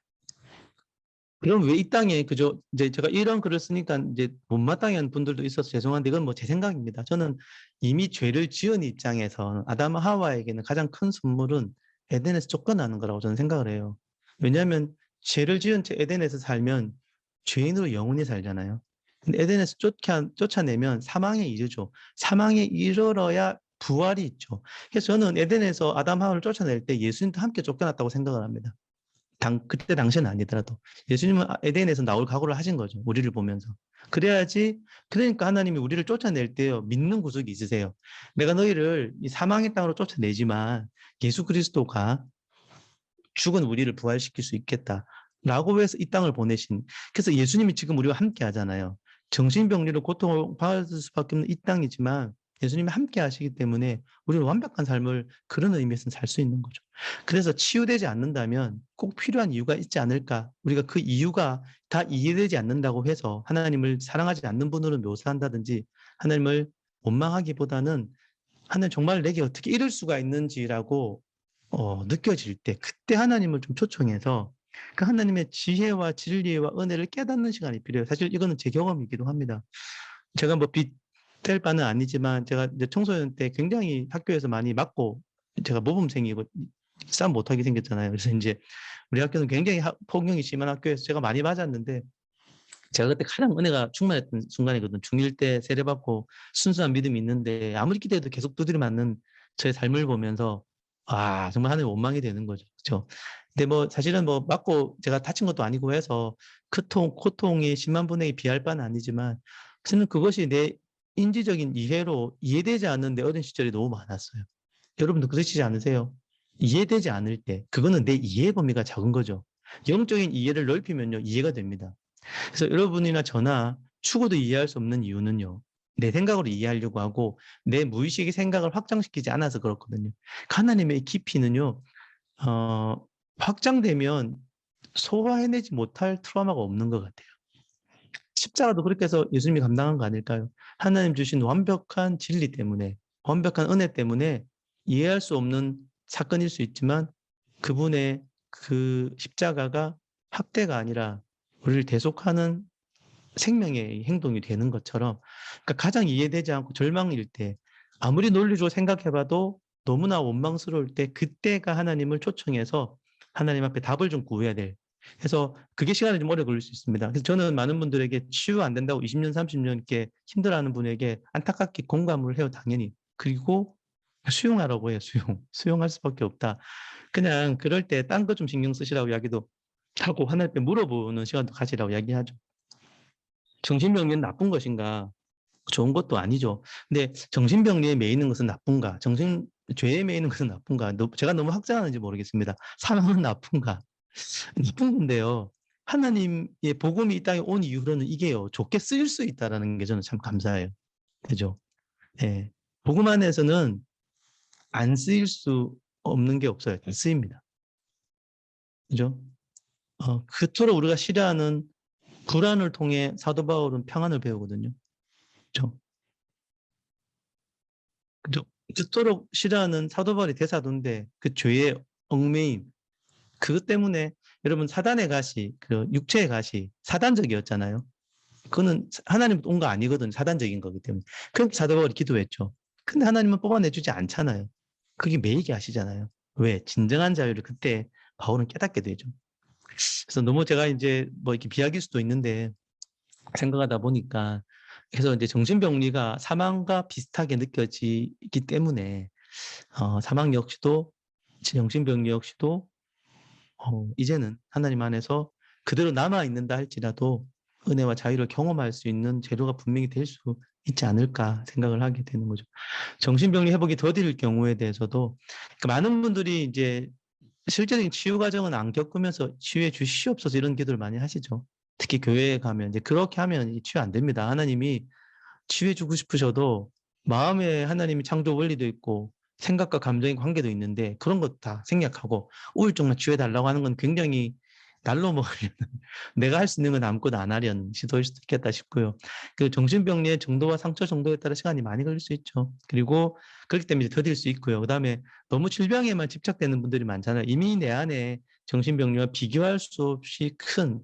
그럼 왜 이 땅에 그죠? 이제 제가 이런 글을 쓰니까 이제 못마땅한 분들도 있어서 죄송한데 이건 뭐 제 생각입니다. 저는 이미 죄를 지은 입장에서 아담 하와에게는 가장 큰 선물은 에덴에서 쫓겨나는 거라고 저는 생각을 해요. 왜냐하면 죄를 지은 채 에덴에서 살면 죄인으로 영원히 살잖아요. 근데 에덴에서 쫓아내면 사망에 이르죠. 사망에 이르러야 부활이 있죠. 그래서 저는 에덴에서 아담 하와를 쫓아낼 때 예수님도 함께 쫓겨났다고 생각을 합니다. 그때 당시는 아니더라도 예수님은 에덴에서 나올 각오를 하신 거죠. 우리를 보면서. 그래야지, 그러니까 하나님이 우리를 쫓아낼 때요, 믿는 구석이 있으세요. 내가 너희를 이 사망의 땅으로 쫓아내지만 예수 그리스도가 죽은 우리를 부활시킬 수 있겠다. 라고 해서 이 땅을 보내신. 그래서 예수님이 지금 우리와 함께 하잖아요. 정신병리로 고통을 받을 수밖에 없는 이 땅이지만 예수님이 함께 하시기 때문에 우리는 완벽한 삶을 그런 의미에서 살 수 있는 거죠. 그래서 치유되지 않는다면 꼭 필요한 이유가 있지 않을까. 우리가 그 이유가 다 이해되지 않는다고 해서 하나님을 사랑하지 않는 분으로 묘사한다든지 하나님을 원망하기보다는 하나님 정말 내게 어떻게 이럴 수가 있는지라고 느껴질 때 그때 하나님을 좀 초청해서 그 하나님의 지혜와 진리와 은혜를 깨닫는 시간이 필요해요. 사실 이거는 제 경험이기도 합니다. 제가 뭐 빗댈 바는 아니지만 제가 이제 청소년 때 굉장히 학교에서 많이 맞고 제가 모범생이고 싸움 못하게 생겼잖아요. 그래서 이제 우리 학교는 굉장히 폭력이 심한 학교에서 제가 많이 맞았는데 제가 그때 가장 은혜가 충만했던 순간이거든. 중1 때 세례받고 순수한 믿음이 있는데 아무리 기대해도 계속 두드려 맞는 저의 삶을 보면서 정말 하나님 원망이 되는 거죠. 그렇죠? 근데 뭐 사실은 뭐 맞고 제가 다친 것도 아니고 해서 고통이 10만 분의 2 비할 바는 아니지만 저는 그것이 내 인지적인 이해로 이해되지 않는데 어린 시절이 너무 많았어요. 여러분도 그러시지 않으세요? 이해되지 않을 때 그거는 내 이해 범위가 작은 거죠. 영적인 이해를 넓히면요 이해가 됩니다. 그래서 여러분이나 저나 죽어도 이해할 수 없는 이유는요. 내 생각으로 이해하려고 하고 내 무의식의 생각을 확장시키지 않아서 그렇거든요. 하나님의 깊이는요. 확장되면 소화해내지 못할 트라우마가 없는 것 같아요. 십자가도 그렇게 해서 예수님이 감당한 거 아닐까요? 하나님 주신 완벽한 진리 때문에, 완벽한 은혜 때문에 이해할 수 없는 사건일 수 있지만 그분의 그 십자가가 학대가 아니라 우리를 대속하는 생명의 행동이 되는 것처럼 그러니까 가장 이해되지 않고 절망일 때 아무리 논리적으로 생각해봐도 너무나 원망스러울 때 그때가 하나님을 초청해서 하나님 앞에 답을 좀 구해야 돼. 그래서 그게 시간이 좀 오래 걸릴 수 있습니다. 그래서 저는 많은 분들에게 치유 안 된다고 20년, 30년 이렇게 힘들어하는 분에게 안타깝게 공감을 해요, 당연히. 그리고 수용하라고 해요, 수용. 수용할 수밖에 없다. 그냥 그럴 때 딴 거 좀 신경 쓰시라고 이야기도 하고 하나님께 물어보는 시간도 가지라고 이야기하죠. 정신병리는 나쁜 것인가? 좋은 것도 아니죠. 근데 정신병리에 매이는 것은 나쁜가? 죄에 매이는 것은 나쁜가? 제가 너무 확장하는지 모르겠습니다. 사망은 나쁜가? 나쁜 건데요. 하나님의 복음이 이 땅에 온 이후로는 이게요, 좋게 쓰일 수 있다는 게 저는 참 감사해요. 그죠? 예. 복음 안에서는 안 쓰일 수 없는 게 없어요. 다 쓰입니다. 그죠? 그토록 우리가 싫어하는 불안을 통해 사도 바울은 평안을 배우거든요. 그죠? 그죠? 그토록 싫어하는 사도 바울이 대사도인데 그 죄의 얽매임, 그것 때문에 여러분 사단의 가시, 그 육체의 가시 사단적이었잖아요. 그거는 하나님부터 온 거 아니거든요. 사단적인 거기 때문에. 그래서 사도 바울이 기도했죠. 근데 하나님은 뽑아내주지 않잖아요. 그게 매이게 하시잖아요. 왜? 진정한 자유를 그때 바울은 깨닫게 되죠. 그래서 너무 제가 이제 뭐 이렇게 비약일 수도 있는데 생각하다 보니까, 그래서 이제 정신병리가 사망과 비슷하게 느껴지기 때문에 사망 역시도, 정신병리 역시도 이제는 하나님 안에서 그대로 남아있는다 할지라도 은혜와 자유를 경험할 수 있는 재료가 분명히 될 수 있지 않을까 생각을 하게 되는 거죠. 정신병리 회복이 더딜 경우에 대해서도 많은 분들이 이제 실제적인 치유 과정은 안 겪으면서 치유해 주시옵소서 이런 기도를 많이 하시죠. 특히 교회에 가면 이제 그렇게 하면 치유 안 됩니다. 하나님이 치유해 주고 싶으셔도 마음에 하나님이 창조 원리도 있고 생각과 감정의 관계도 있는데 그런 것 다 생략하고 우울증만 치유해 달라고 하는 건 굉장히 날로 먹으려는 내가 할 수 있는 건 아무것도 안 하려는 시도일 수도 있겠다 싶고요. 그 정신병리의 정도와 상처 정도에 따라 시간이 많이 걸릴 수 있죠. 그리고 그렇기 때문에 더딜 수 있고요. 그다음에 너무 질병에만 집착되는 분들이 많잖아요. 이미 내 안에 정신병리와 비교할 수 없이 큰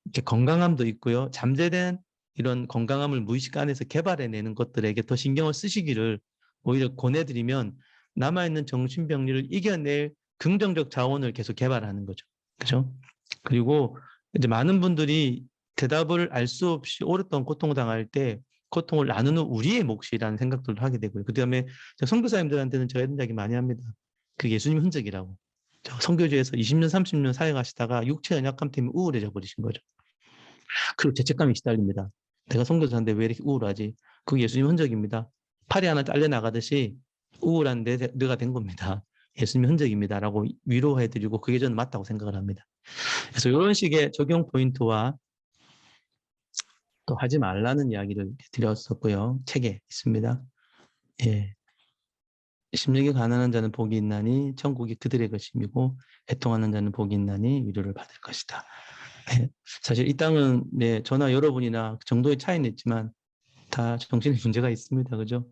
이렇게 건강함도 있고요. 잠재된 이런 건강함을 무의식 안에서 개발해내는 것들에게 더 신경을 쓰시기를 오히려 권해드리면 남아있는 정신병리를 이겨낼 긍정적 자원을 계속 개발하는 거죠. 그죠? 그리고 이제 많은 분들이 대답을 알 수 없이 오랫동안 고통을 당할 때 고통을 나누는 우리의 몫이라는 생각들도 하게 되고요. 그 다음에 선교사님들한테는 제가 이런 이야기 많이 합니다. 그 예수님 흔적이라고. 선교지에서 20년, 30년 사역하시다가 육체 연약함 때문에 우울해져 버리신 거죠. 그리고 죄책감이 시달립니다. 내가 선교사인데 왜 이렇게 우울하지? 그게 예수님 흔적입니다. 팔이 하나 잘려나가듯이 우울한 내가 된 겁니다. 예수님 흔적입니다. 라고 위로해드리고 그게 저는 맞다고 생각을 합니다. 그래서 이런 식의 적용 포인트와 또 하지 말라는 이야기를 드렸었고요. 책에 있습니다. 예. 심령이 가난한 자는 복이 있나니 천국이 그들의 것임이고 애통하는 자는 복이 있나니 위로를 받을 것이다. 예. 사실 이 땅은 저나 여러분이나 정도의 차이는 있지만 다 정신의 문제가 있습니다. 그죠?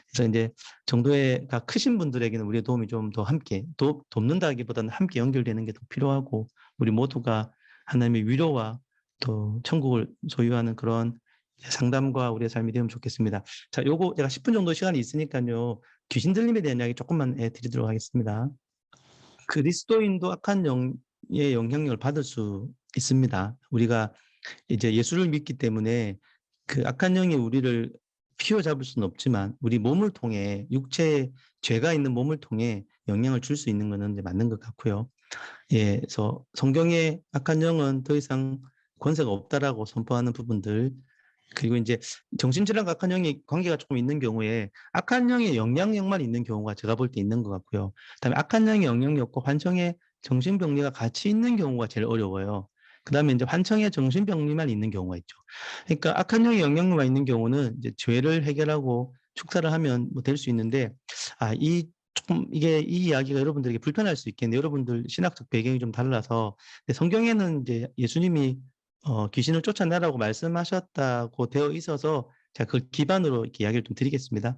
그래서 이제 정도가 크신 분들에게는 우리의 도움이 좀 더 함께 돕는다기보다는 함께 연결되는 게 더 필요하고 우리 모두가 하나님의 위로와 또 천국을 소유하는 그런 상담과 우리의 삶이 되면 좋겠습니다. 자, 요거 제가 10분 정도 시간이 있으니까요. 귀신 들림에 대한 이야기 조금만 드리도록 하겠습니다. 그리스도인도 악한 영의 영향력을 받을 수 있습니다. 우리가 이제 예수를 믿기 때문에 그 악한 영이 우리를 휘어잡을 수는 없지만 우리 몸을 통해 육체에 죄가 있는 몸을 통해 영향을 줄 수 있는 것은 맞는 것 같고요. 예, 그래서 성경에 악한 영은 더 이상 권세가 없다라고 선포하는 부분들, 그리고 이제 정신질환과 악한 영이 관계가 조금 있는 경우에 악한 영의 영향력만 있는 경우가 제가 볼 때 있는 것 같고요. 그다음에 악한 영의 영향력과 환청의 정신병리가 같이 있는 경우가 제일 어려워요. 그다음에 이제 환청의 정신병리만 있는 경우가 있죠. 그러니까 악한 영의 영향력만 있는 경우는 이제 죄를 해결하고 축사를 하면 뭐 될 수 있는데, 조금 이 이야기가 여러분들에게 불편할 수 있겠네요. 여러분들 신학적 배경이 좀 달라서. 근데 성경에는 이제 예수님이 귀신을 쫓아내라고 말씀하셨다고 되어 있어서 제가 그걸 기반으로 이렇게 이야기를 좀 드리겠습니다.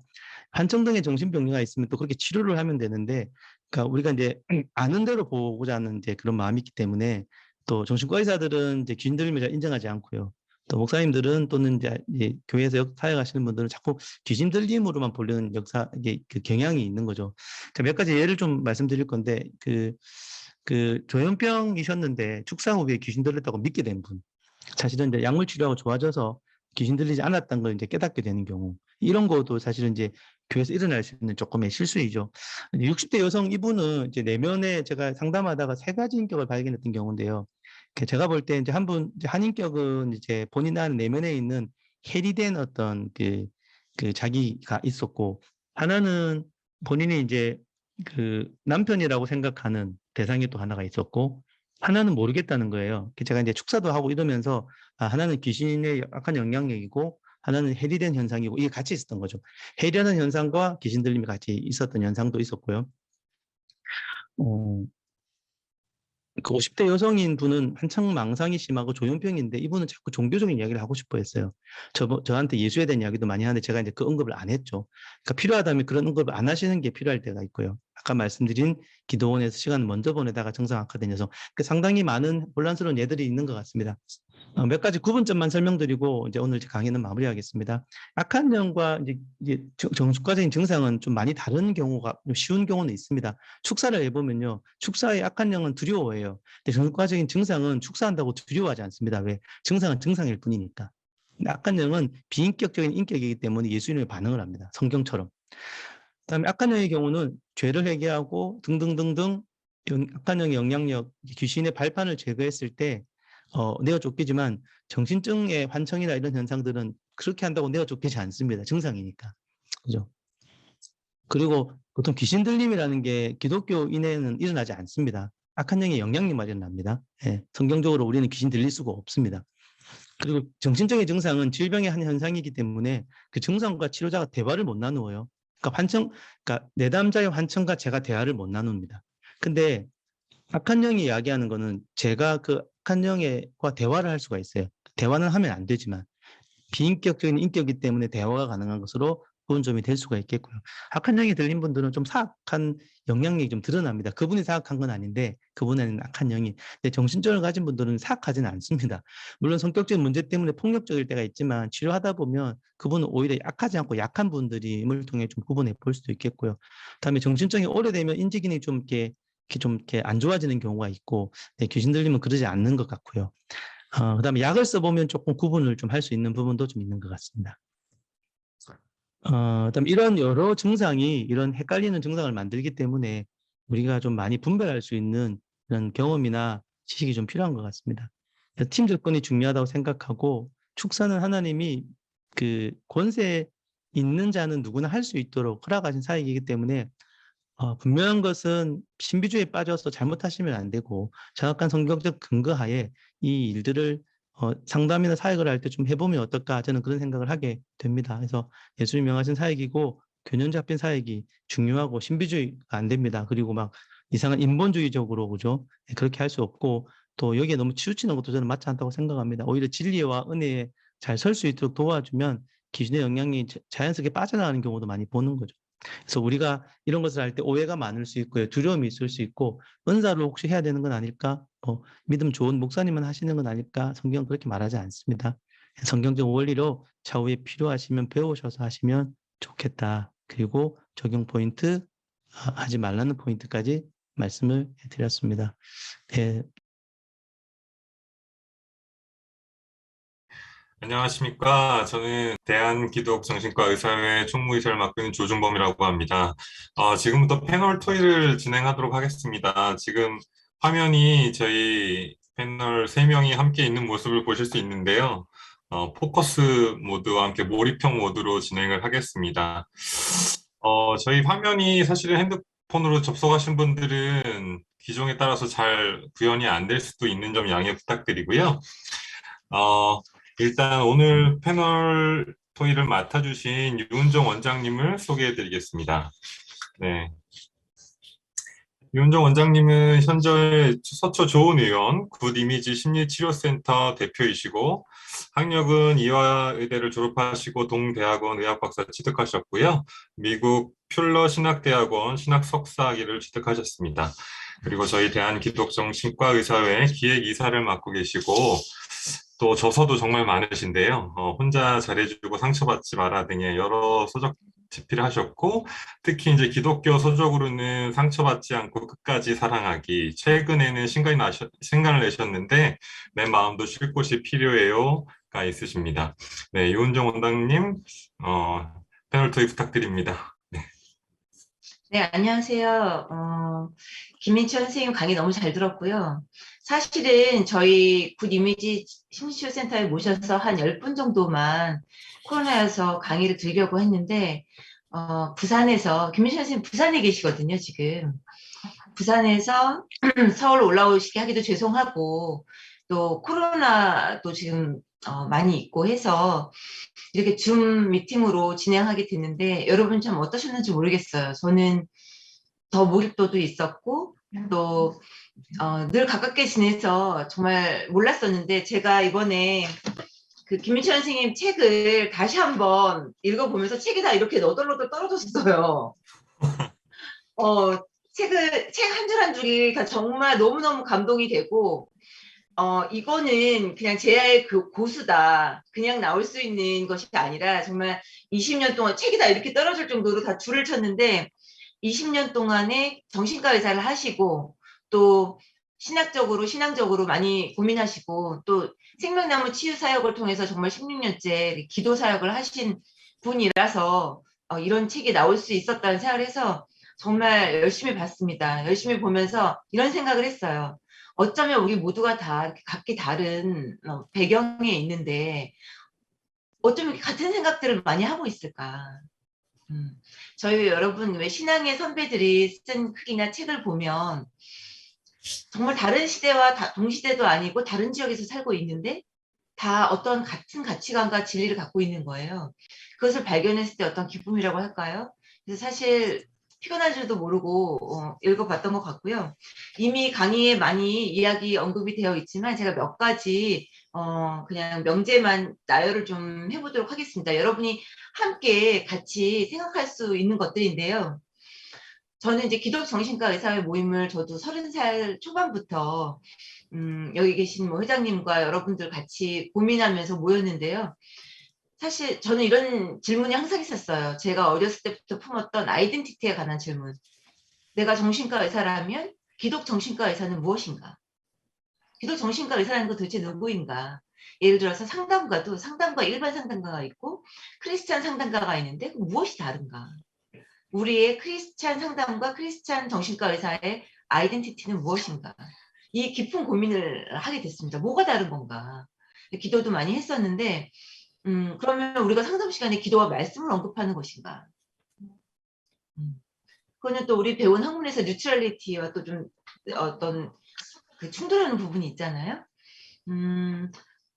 한정등의 정신병리가 있으면 또 그렇게 치료를 하면 되는데, 그러니까 우리가 이제 아는 대로 보고자 하는 이제 그런 마음이 있기 때문에 또 정신과 의사들은 이제 귀신 들림을 잘 인정하지 않고요. 또 목사님들은 또는 이제 교회에서 사역하시는 분들은 자꾸 귀신 들림으로만 보려는 이게 그 경향이 있는 거죠. 몇 가지 예를 좀 말씀드릴 건데 그 조현병이셨는데 축사 후에 귀신 들렸다고 믿게 된 분. 사실은 이제 약물 치료하고 좋아져서 귀신 들리지 않았던 걸 이제 깨닫게 되는 경우. 이런 것도 사실은 이제 교회에서 일어날 수 있는 조금의 실수이죠. 60대 여성 이분은 이제 내면에 제가 상담하다가 세 가지 인격을 발견했던 경우인데요. 제가 볼 때 이제 한 분, 한 인격은 이제 본인 안에 내면에 있는 해리된 어떤 그 자기가 있었고, 하나는 본인이 이제 그 남편이라고 생각하는 대상이 또 하나가 있었고, 하나는 모르겠다는 거예요. 제가 이제 축사도 하고 이러면서, 하나는 귀신의 약한 영향력이고, 하나는 해리된 현상이고, 이게 같이 있었던 거죠. 해리하는 현상과 귀신 들림이 같이 있었던 현상도 있었고요. 그 50대 여성인 분은 한창 망상이 심하고 조현병인데 이분은 자꾸 종교적인 이야기를 하고 싶어 했어요. 저한테 예수에 대한 이야기도 많이 하는데 제가 이제 그 언급을 안 했죠. 그러니까 필요하다면 그런 언급을 안 하시는 게 필요할 때가 있고요. 아까 말씀드린 기도원에서 시간을 먼저 보내다가 정상학화 되면서 상당히 많은 혼란스러운 예들이 있는 것 같습니다. 몇 가지 구분점만 설명드리고 이제 오늘 강의는 마무리하겠습니다. 악한 영과 이제 정숙과적인 증상은 좀 많이 다른 경우가 쉬운 경우는 있습니다. 축사를 해보면요, 축사의 악한 영은 두려워해요. 근데 정숙과적인 증상은 축사한다고 두려워하지 않습니다. 왜? 증상은 증상일 뿐이니까. 근데 악한 영은 비인격적인 인격이기 때문에 예수님에 반응을 합니다. 성경처럼. 그다음에 악한 영의 경우는 죄를 회개하고 등등등등 악한 영의 영향력, 귀신의 발판을 제거했을 때 내어 쫓기지만 정신증의 환청이나 이런 현상들은 그렇게 한다고 내어 쫓기지 않습니다. 증상이니까. 그죠? 그리고 보통 귀신 들림이라는 게 기독교인에는 일어나지 않습니다. 악한 영의 영향력만 일어납니다. 예, 성경적으로 우리는 귀신 들릴 수가 없습니다. 그리고 정신적인 증상은 질병의 한 현상이기 때문에 그 증상과 치료자가 대화를 못 나누어요. 그러니까 내담자의 환청과 제가 대화를 못 나눕니다. 근데 악한 영이 이야기하는 거는 제가 그 악한 영과 대화를 할 수가 있어요. 대화는 하면 안 되지만 비인격적인 인격이기 때문에 대화가 가능한 것으로 좋은 점이 될 수가 있겠고요. 악한 영이 들린 분들은 좀 사악한 영향력이 좀 드러납니다. 그분이 사악한 건 아닌데 그분에는 악한 영이. 근데 정신증을 가진 분들은 사악하지는 않습니다. 물론 성격적인 문제 때문에 폭력적일 때가 있지만 치료하다 보면 그분은 오히려 약하지 않고 약한 분들임을 통해 좀 구분해 볼 수도 있겠고요. 그다음에 정신증이 오래되면 인지기능이 좀 이렇게 안 좋아지는 경우가 있고, 네, 귀신 들리면 그러지 않는 것 같고요. 그다음에 약을 써보면 조금 구분을 좀 할 수 있는 부분도 좀 있는 것 같습니다. 그다음 이런 여러 증상이 이런 헷갈리는 증상을 만들기 때문에 우리가 좀 많이 분별할 수 있는 그런 경험이나 지식이 좀 필요한 것 같습니다. 팀 접근이 중요하다고 생각하고 축사는 하나님이 그 권세 있는 자는 누구나 할 수 있도록 허락하신 사역이기 때문에 분명한 것은 신비주의에 빠져서 잘못하시면 안 되고 정확한 성경적 근거하에 이 일들을 상담이나 사역을 할 때 좀 해보면 어떨까 저는 그런 생각을 하게 됩니다. 그래서 예수님 명하신 사역이고 균형 잡힌 사역이 중요하고 신비주의가 안 됩니다. 그리고 막 이상한 인본주의적으로 그죠? 그렇게 할 수 없고 또 여기에 너무 치우치는 것도 저는 맞지 않다고 생각합니다. 오히려 진리와 은혜에 잘 설 수 있도록 도와주면 기준의 영향이 자연스럽게 빠져나가는 경우도 많이 보는 거죠. 그래서 우리가 이런 것을 할 때 오해가 많을 수 있고요. 두려움이 있을 수 있고 은사를 혹시 해야 되는 건 아닐까? 믿음 좋은 목사님은 하시는 건 아닐까? 성경은 그렇게 말하지 않습니다. 성경적 원리로 차후에 필요하시면 배우셔서 하시면 좋겠다. 그리고 적용 포인트, 하지 말라는 포인트까지 말씀을 드렸습니다. 네. 안녕하십니까. 저는 대한기독정신과의사회 총무이사를 맡고 있는 조준범이라고 합니다. 지금부터 패널 토의를 진행하도록 하겠습니다. 지금 화면이 저희 패널 3명이 함께 있는 모습을 보실 수 있는데요. 포커스 모드와 함께 몰입형 모드로 진행을 하겠습니다. 저희 화면이 사실은 핸드폰으로 접속하신 분들은 기종에 따라서 잘 구현이 안 될 수도 있는 점 양해 부탁드리고요. 일단 오늘 패널 토의를 맡아주신 유은정 원장님을 소개해 드리겠습니다. 네. 유은정 원장님은 현재 서초 조은의원 굿이미지 심리치료센터 대표이시고 학력은 이화의대를 졸업하시고 동대학원 의학박사 취득하셨고요. 미국 퓰러 신학대학원 신학석사학위를 취득하셨습니다. 그리고 저희 대한기독정신과의사회 기획이사를 맡고 계시고 또 저서도 정말 많으신데요. 혼자 잘해주고 상처받지 마라 등의 여러 서적 집필을 하셨고, 특히 이제 기독교 서적으로는 상처받지 않고 끝까지 사랑하기. 최근에는 신간을 내셨는데, 내 마음도 쉴 곳이 필요해요가 있으십니다. 네, 유은정 원장님, 패널 토의 부탁드립니다. 네, 안녕하세요. 김민철 선생님 강의 너무 잘 들었고요. 사실은 저희 굿 이미지 심리치료센터에 모셔서 한 10분 정도만 코로나여서 강의를 드리려고 했는데, 부산에서, 김민철 선생님 부산에 계시거든요, 지금. 부산에서 서울 올라오시게 하기도 죄송하고, 또 코로나도 지금 많이 있고 해서 이렇게 줌 미팅으로 진행하게 됐는데 여러분 참 어떠셨는지 모르겠어요. 저는 더 몰입도도 있었고 또 늘 가깝게 지내서 정말 몰랐었는데 제가 이번에 그 김민철 선생님 책을 다시 한번 읽어보면서 책이 다 이렇게 너덜너덜 떨어졌어요. 책 한 줄 한 줄이 다 정말 너무너무 감동이 되고 이거는 그냥 제야의 그 고수다. 그냥 나올 수 있는 것이 아니라 정말 20년 동안 책이 다 이렇게 떨어질 정도로 다 줄을 쳤는데 20년 동안에 정신과 의사를 하시고 또 신앙적으로 많이 고민하시고 또 생명나무 치유 사역을 통해서 정말 16년째 기도 사역을 하신 분이라서 이런 책이 나올 수 있었다는 생각을 해서 정말 열심히 봤습니다. 열심히 보면서 이런 생각을 했어요. 어쩌면 우리 모두가 다 각기 다른 배경에 있는데 어쩌면 이렇게 같은 생각들을 많이 하고 있을까. 저희 여러분 왜 신앙의 선배들이 쓴 크기나 책을 보면 정말 다른 시대와 동시대도 아니고 다른 지역에서 살고 있는데 다 어떤 같은 가치관과 진리를 갖고 있는 거예요. 그것을 발견했을 때 어떤 기쁨이라고 할까요? 그래서 사실 피곤한 줄도 모르고 읽어봤던 것 같고요. 이미 강의에 많이 이야기 언급이 되어 있지만 제가 몇 가지 그냥 명제만 나열을 좀 해보도록 하겠습니다. 여러분이 함께 같이 생각할 수 있는 것들인데요. 저는 이제 기독정신과 의사회 모임을 저도 30살 초반부터 여기 계신 뭐 회장님과 여러분들 같이 고민하면서 모였는데요. 사실 저는 이런 질문이 항상 있었어요. 제가 어렸을 때부터 품었던 아이덴티티에 관한 질문. 내가 정신과 의사라면 기독 정신과 의사는 무엇인가? 기독 정신과 의사라는 거 도대체 누구인가? 예를 들어서 상담가도 상담가 일반 상담가가 있고 크리스찬 상담가가 있는데 무엇이 다른가? 우리의 크리스찬 상담과 크리스찬 정신과 의사의 아이덴티티는 무엇인가? 이 깊은 고민을 하게 됐습니다. 뭐가 다른 건가? 기도도 많이 했었는데 그러면 우리가 상담 시간에 기도와 말씀을 언급하는 것인가? 그거는 또 우리 배운 학문에서 뉴트럴리티와 또 좀 어떤 그 충돌하는 부분이 있잖아요.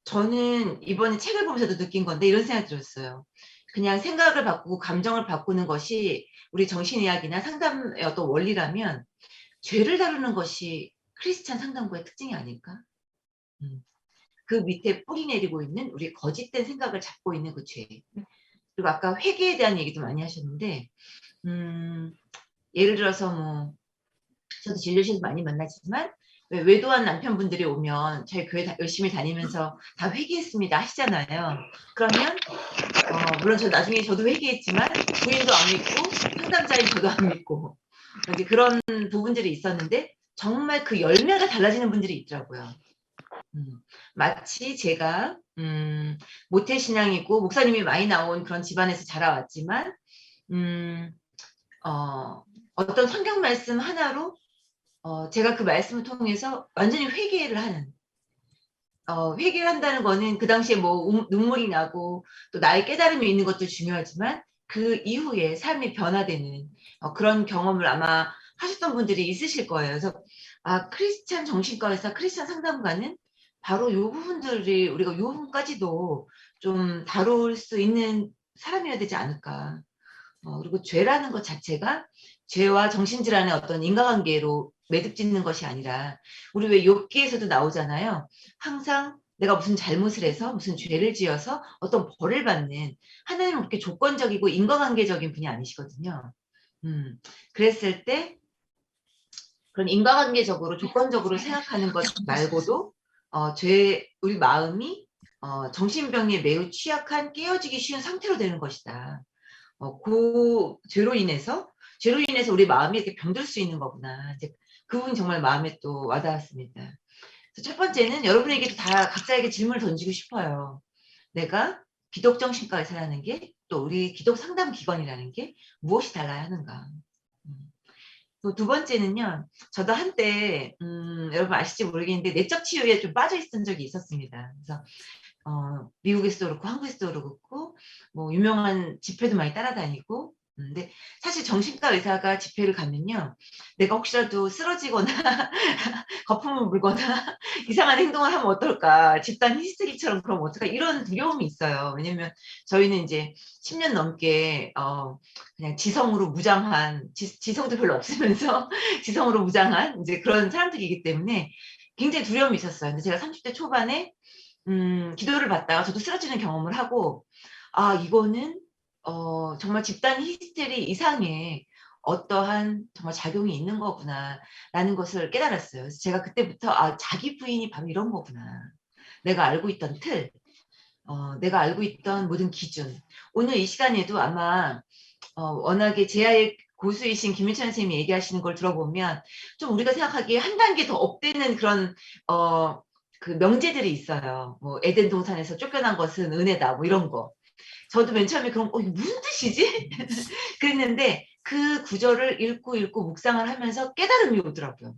저는 이번에 책을 보면서도 느낀 건데 이런 생각이 들었어요. 그냥 생각을 바꾸고 감정을 바꾸는 것이 우리 정신의학이나 상담의 어떤 원리라면 죄를 다루는 것이 크리스찬 상담가의 특징이 아닐까? 그 밑에 뿌리 내리고 있는 우리 거짓된 생각을 잡고 있는 그 죄. 그리고 아까 회개에 대한 얘기도 많이 하셨는데 예를 들어서 뭐 저도 진료실에서 많이 만나지만 왜 외도한 남편분들이 오면 저희 교회 열심히 다니면서 다 회개했습니다 하시잖아요. 그러면 물론 저 나중에 저도 회개했지만 부인도 안 믿고 상담자인 저도 안 믿고 이제 그런 부분들이 있었는데 정말 그 열매가 달라지는 분들이 있더라고요. 마치 제가 모태신앙이고 목사님이 많이 나온 그런 집안에서 자라왔지만 어떤 성경 말씀 하나로 제가 그 말씀을 통해서 완전히 회개를 하는 회개를 한다는 거는 그 당시에 뭐 눈물이 나고 또 나의 깨달음이 있는 것도 중요하지만 그 이후에 삶이 변화되는 그런 경험을 아마 하셨던 분들이 있으실 거예요. 그래서 크리스찬 정신과 의사, 크리스찬 상담가는 바로 이 부분들이 우리가 이 부분까지도 좀 다룰 수 있는 사람이어야 되지 않을까. 그리고 죄라는 것 자체가 죄와 정신질환의 어떤 인과관계로 매듭짓는 것이 아니라 우리 왜 욥기에서도 나오잖아요. 항상 내가 무슨 잘못을 해서 무슨 죄를 지어서 어떤 벌을 받는 하나님은 그렇게 조건적이고 인과관계적인 분이 아니시거든요. 그랬을 때 그런 인과관계적으로 조건적으로 생각하는 것 말고도 우리 마음이 정신병리에 매우 취약한 깨어지기 쉬운 상태로 되는 것이다. 그 죄로 인해서 우리 마음이 이렇게 병들 수 있는 거구나. 이제 그 부분이 정말 마음에 또 와닿았습니다. 그래서 첫 번째는 여러분에게도 다 각자에게 질문을 던지고 싶어요. 내가 기독정신과 의사라는 게 또 우리 기독 상담 기관이라는 게 무엇이 달라야 하는가. 또 두 번째는요. 저도 한때 여러분 아실지 모르겠는데 내적 치유에 좀 빠져 있었던 적이 있었습니다. 그래서 미국에서도 그렇고 한국에서도 그렇고 뭐 유명한 집회도 많이 따라다니고 근데 사실 정신과 의사가 집회를 가면요. 내가 혹시라도 쓰러지거나 거품을 물거나 이상한 행동을 하면 어떨까 집단 히스테리처럼 그러면 어떨까 이런 두려움이 있어요. 왜냐면 저희는 이제 10년 넘게 그냥 지성으로 무장한 지성도 별로 없으면서 지성으로 무장한 이제 그런 사람들이기 때문에 굉장히 두려움이 있었어요. 근데 제가 30대 초반에 기도를 받다가 저도 쓰러지는 경험을 하고 이거는 정말 집단 히스테리 이상의 어떠한 정말 작용이 있는 거구나라는 것을 깨달았어요. 그래서 제가 그때부터 자기 부인이 바로 이런 거구나. 내가 알고 있던 틀, 내가 알고 있던 모든 기준. 오늘 이 시간에도 아마 워낙에 제아의 고수이신 김민철 선생님이 얘기하시는 걸 들어보면 좀 우리가 생각하기에 한 단계 더 업되는 그런 그 명제들이 있어요. 뭐 에덴 동산에서 쫓겨난 것은 은혜다. 뭐 이런 거. 저도 맨 처음에 그럼 이게 무슨 뜻이지? 그랬는데 그 구절을 읽고 묵상을 하면서 깨달음이 오더라고요.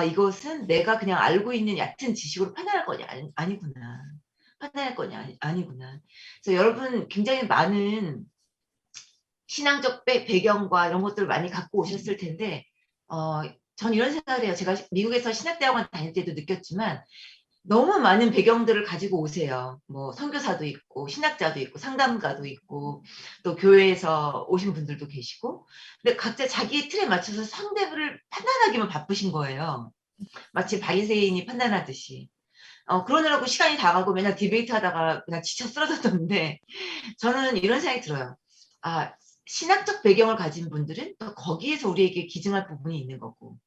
이것은 내가 그냥 알고 있는 얕은 지식으로 판단할 거냐 아니구나. 판단할 거냐 아니구나. 그래서 여러분 굉장히 많은 신앙적 배경과 이런 것들을 많이 갖고 오셨을 텐데 전 이런 생각을 해요. 제가 미국에서 신학대학원 다닐 때도 느꼈지만 너무 많은 배경들을 가지고 오세요. 뭐 선교사도 있고 신학자도 있고 상담가도 있고 또 교회에서 오신 분들도 계시고 근데 각자 자기 틀에 맞춰서 상대를 판단하기만 바쁘신 거예요. 마치 바리새인이 판단하듯이. 그러느라고 시간이 다 가고 맨날 디베이트 하다가 그냥 지쳐 쓰러졌던데 저는 이런 생각이 들어요. 신학적 배경을 가진 분들은 또 거기에서 우리에게 기증할 부분이 있는 거고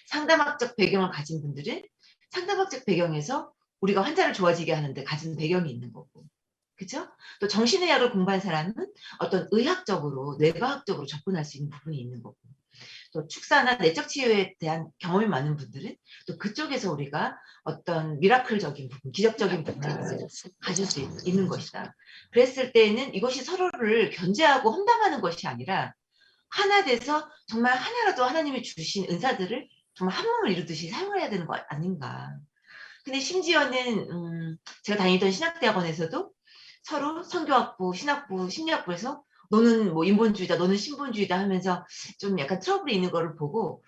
상담학적 배경을 가진 분들은 상담학적 배경에서 우리가 환자를 좋아지게 하는데 가진 배경이 있는 거고 그죠? 또 정신의학을 공부한 사람은 어떤 의학적으로 뇌과학적으로 접근할 수 있는 부분이 있는 거고 또 축사나 내적 치유에 대한 경험이 많은 분들은 또 그쪽에서 우리가 어떤 미라클적인 부분, 기적적인 부분을 가질 수 있는 것이다. 그랬을 때는 이것이 서로를 견제하고 험담하는 것이 아니라 하나 돼서 정말 하나라도 하나님이 주신 은사들을 정말 한 몸을 이루듯이 사용을 해야 되는 거 아닌가. 근데 심지어는 제가 다니던 신학대학원에서도 서로 선교학부, 신학부, 심리학부에서 너는 뭐 인본주의다, 너는 신본주의다 하면서 좀 약간 트러블이 있는 거를 보고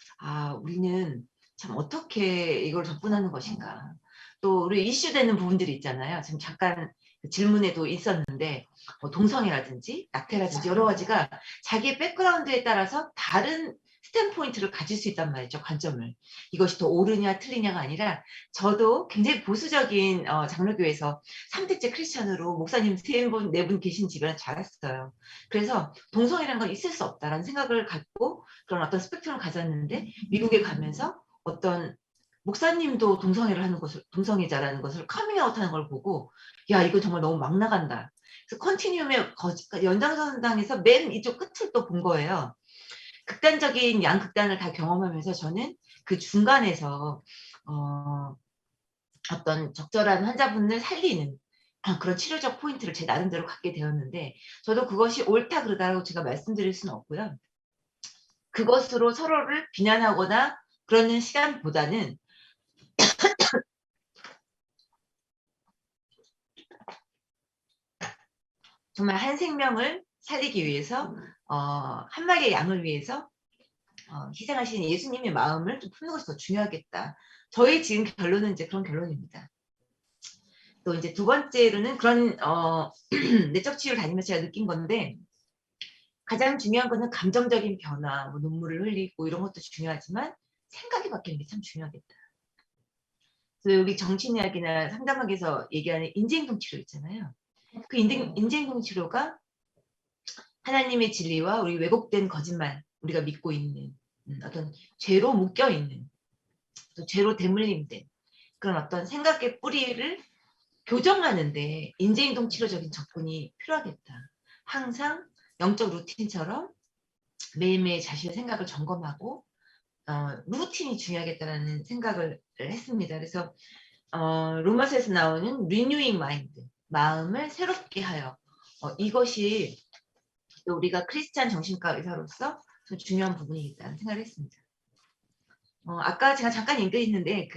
우리는 참 어떻게 이걸 접근하는 것인가. 또 우리 이슈되는 부분들이 있잖아요. 지금 잠깐 질문에도 있었는데 동성애라든지 낙태라든지 여러 가지가 자기의 백그라운드에 따라서 다른 스탠포인트를 가질 수 있단 말이죠. 관점을. 이것이 더 옳으냐 틀리냐가 아니라 저도 굉장히 보수적인 장로교에서 3대째 크리스천으로 목사님 3분, 4분 계신 집에는 자랐어요. 그래서 동성애라는 건 있을 수 없다라는 생각을 갖고 그런 어떤 스펙트럼을 가졌는데 미국에 가면서 어떤 목사님도 동성애를 하는 것을 동성애자라는 것을 커밍아웃하는 걸 보고 야 이거 정말 너무 막 나간다. 그래서 컨티뉴움의 연장선상에서 맨 이쪽 끝을 또 본 거예요. 극단적인 양극단을 다 경험하면서 저는 그 중간에서 어떤 적절한 환자분을 살리는 그런 치료적 포인트를 제 나름대로 갖게 되었는데 저도 그것이 옳다 그르다라고 제가 말씀드릴 수는 없고요. 그것으로 서로를 비난하거나 그러는 시간보다는 정말 한 생명을 살리기 위해서 한 마리의 양을 위해서 희생하신 예수님의 마음을 좀 품는 것이 더 중요하겠다. 저희 지금 결론은 이제 그런 결론입니다. 또 이제 두 번째로는 그런 내적 치유를 다니면서 제가 느낀 건데 가장 중요한 거는 감정적인 변화, 뭐 눈물을 흘리고 이런 것도 중요하지만 생각이 바뀌는 게 참 중요하겠다. 그래서 여기 정신의학이나 상담학에서 얘기하는 인지행동 치료 있잖아요. 그 인지행동 치료가 하나님의 진리와 우리 왜곡된 거짓말, 우리가 믿고 있는 어떤 죄로 묶여있는 또 죄로 대물림된 그런 어떤 생각의 뿌리를 교정하는데 인지행동 치료적인 접근이 필요하겠다. 항상 영적 루틴처럼 매일매일 자신의 생각을 점검하고 루틴이 중요하겠다라는 생각을 했습니다. 그래서 로마서에서 나오는 renewing mind, 마음을 새롭게 하여 이것이 또 우리가 크리스찬 정신과 의사로서 좀 중요한 부분이겠다는 생각을 했습니다. 아까 제가 잠깐 인도했는데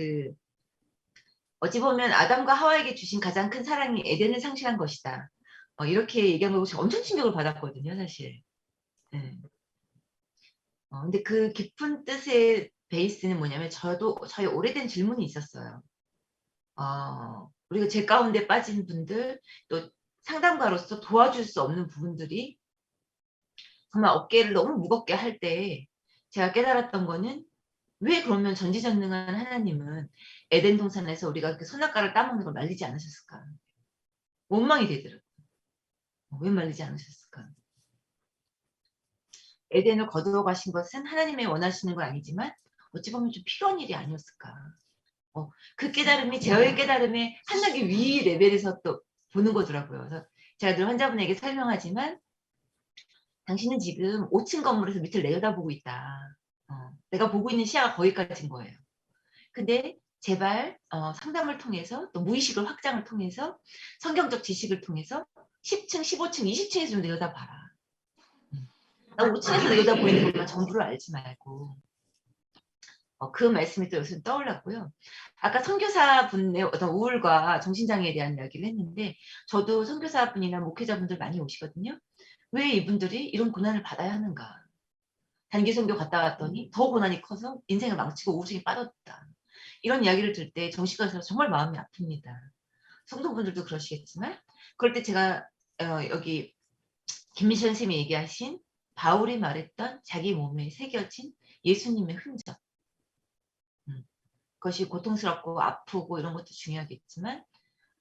어찌 보면 아담과 하와에게 주신 가장 큰 사랑이 에덴을 상실한 것이다. 이렇게 얘기한 거 제가 엄청 충격을 받았거든요, 사실. 네. 근데 그 깊은 뜻의 베이스는 뭐냐면 저희 오래된 질문이 있었어요. 우리가 죄 가운데 빠진 분들, 또 상담가로서 도와줄 수 없는 부분들이 정말 어깨를 너무 무겁게 할 때 제가 깨달았던 거는 왜 그러면 전지전능한 하나님은 에덴 동산에서 우리가 그 선악과를 따먹는 걸 말리지 않으셨을까? 원망이 되더라고요. 왜 말리지 않으셨을까? 에덴을 거두어 가신 것은 하나님의 원하시는 건 아니지만 어찌 보면 좀 필요한 일이 아니었을까? 그 깨달음이 제어의 깨달음의 한 단계 위 레벨에서 또 보는 거더라고요. 그래서 제가 늘 환자분에게 설명하지만 당신은 지금 5층 건물에서 밑을 내려다보고 있다. 내가 보고 있는 시야가 거기까지인 거예요. 근데 제발 상담을 통해서 또 무의식을 확장을 통해서 성경적 지식을 통해서 10층, 15층, 20층에서 좀 내려다봐라. 나 5층에서 내려다보이는 것만 전부를 알지 말고. 그 말씀이 또 요즘 떠올랐고요. 아까 선교사분의 어떤 우울과 정신장애에 대한 이야기를 했는데 저도 선교사분이나 목회자분들 많이 오시거든요. 왜 이분들이 이런 고난을 받아야 하는가. 단기 선교 갔다 왔더니 더 고난이 커서 인생을 망치고 우울증에 빠졌다. 이런 이야기를 들을 때 정신과에서 정말 마음이 아픕니다. 성도분들도 그러시겠지만 그럴 때 제가 여기 김미션 선생님이 얘기하신 바울이 말했던 자기 몸에 새겨진 예수님의 흔적. 그것이 고통스럽고 아프고 이런 것도 중요하겠지만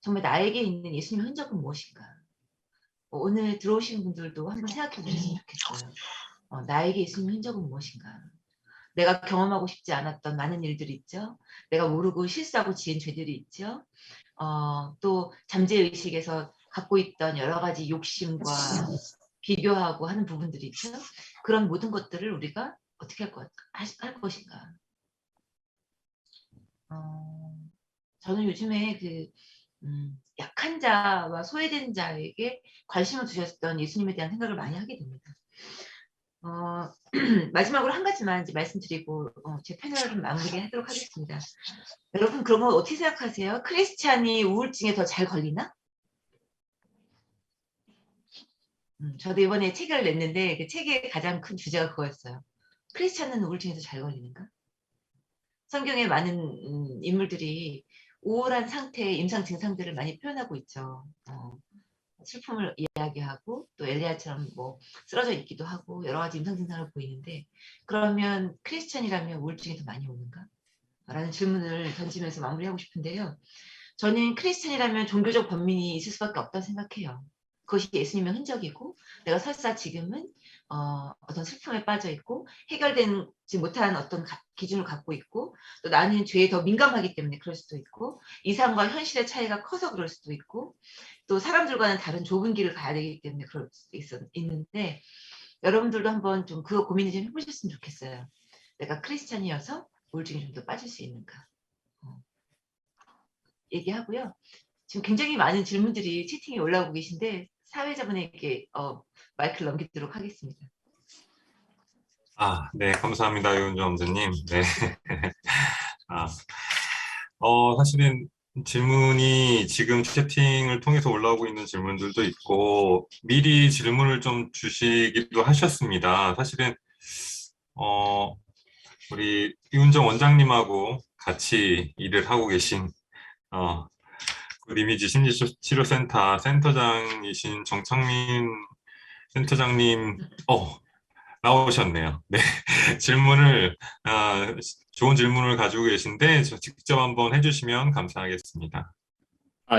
정말 나에게 있는 예수님의 흔적은 무엇인가. 오늘 들어오신 분들도 한번 생각해 보셨으면 좋겠어요. 나에게 예수님의 흔적은 무엇인가. 내가 경험하고 싶지 않았던 많은 일들이 있죠. 내가 모르고 실수하고 지은 죄들이 있죠. 또 잠재의식에서 갖고 있던 여러 가지 욕심과 비교하고 하는 부분들이 있죠. 그런 모든 것들을 우리가 어떻게 할 것인가. 저는 요즘에 약한 자와 소외된 자에게 관심을 두셨던 예수님에 대한 생각을 많이 하게 됩니다. 마지막으로 한 가지만 이제 말씀드리고 제 패널을 마무리하도록 하겠습니다. 여러분 그런 거 어떻게 생각하세요? 크리스찬이 우울증에 더 잘 걸리나? 저도 이번에 책을 냈는데 그 책의 가장 큰 주제가 그거였어요. 크리스찬은 우울증에 더 잘 걸리는가? 성경에 많은 인물들이 우울한 상태의 임상 증상들을 많이 표현하고 있죠. 슬픔을 이야기하고 또 엘리야처럼 뭐 쓰러져 있기도 하고 여러 가지 임상 증상을 보이는데 그러면 크리스찬이라면 우울증이 더 많이 오는가? 라는 질문을 던지면서 마무리하고 싶은데요. 저는 크리스찬이라면 종교적 번민이 있을 수밖에 없다고 생각해요. 그것이 예수님의 흔적이고 내가 설사 지금은 어떤 슬픔에 빠져 있고 해결되지 못한 어떤 기준을 갖고 있고 또 나는 죄에 더 민감하기 때문에 그럴 수도 있고 이상과 현실의 차이가 커서 그럴 수도 있고 또 사람들과는 다른 좁은 길을 가야 되기 때문에 그럴 수도 있는데 여러분들도 한번 좀 그거 고민을 좀 해보셨으면 좋겠어요. 내가 크리스찬이어서 우울증이 좀 더 빠질 수 있는가 얘기하고요. 지금 굉장히 많은 질문들이 채팅에 올라오고 계신데 사회자분에게 마이크를 넘기도록 하겠습니다. 네, 감사합니다, 윤정원님. 네. 사실은 질문이 지금 채팅을 통해서 올라오고 있는 질문들도 있고, 미리 질문을 좀 주시기도 하셨습니다. 사실은, 우리 이훈정 원장님하고 같이 일을 하고 계신, 리미지 심리치료센터 센터장이신 정창민 센터장님, 나오셨네요. 네. 좋은 질문을 가지고 계신데, 직접 한번 해주시면 감사하겠습니다.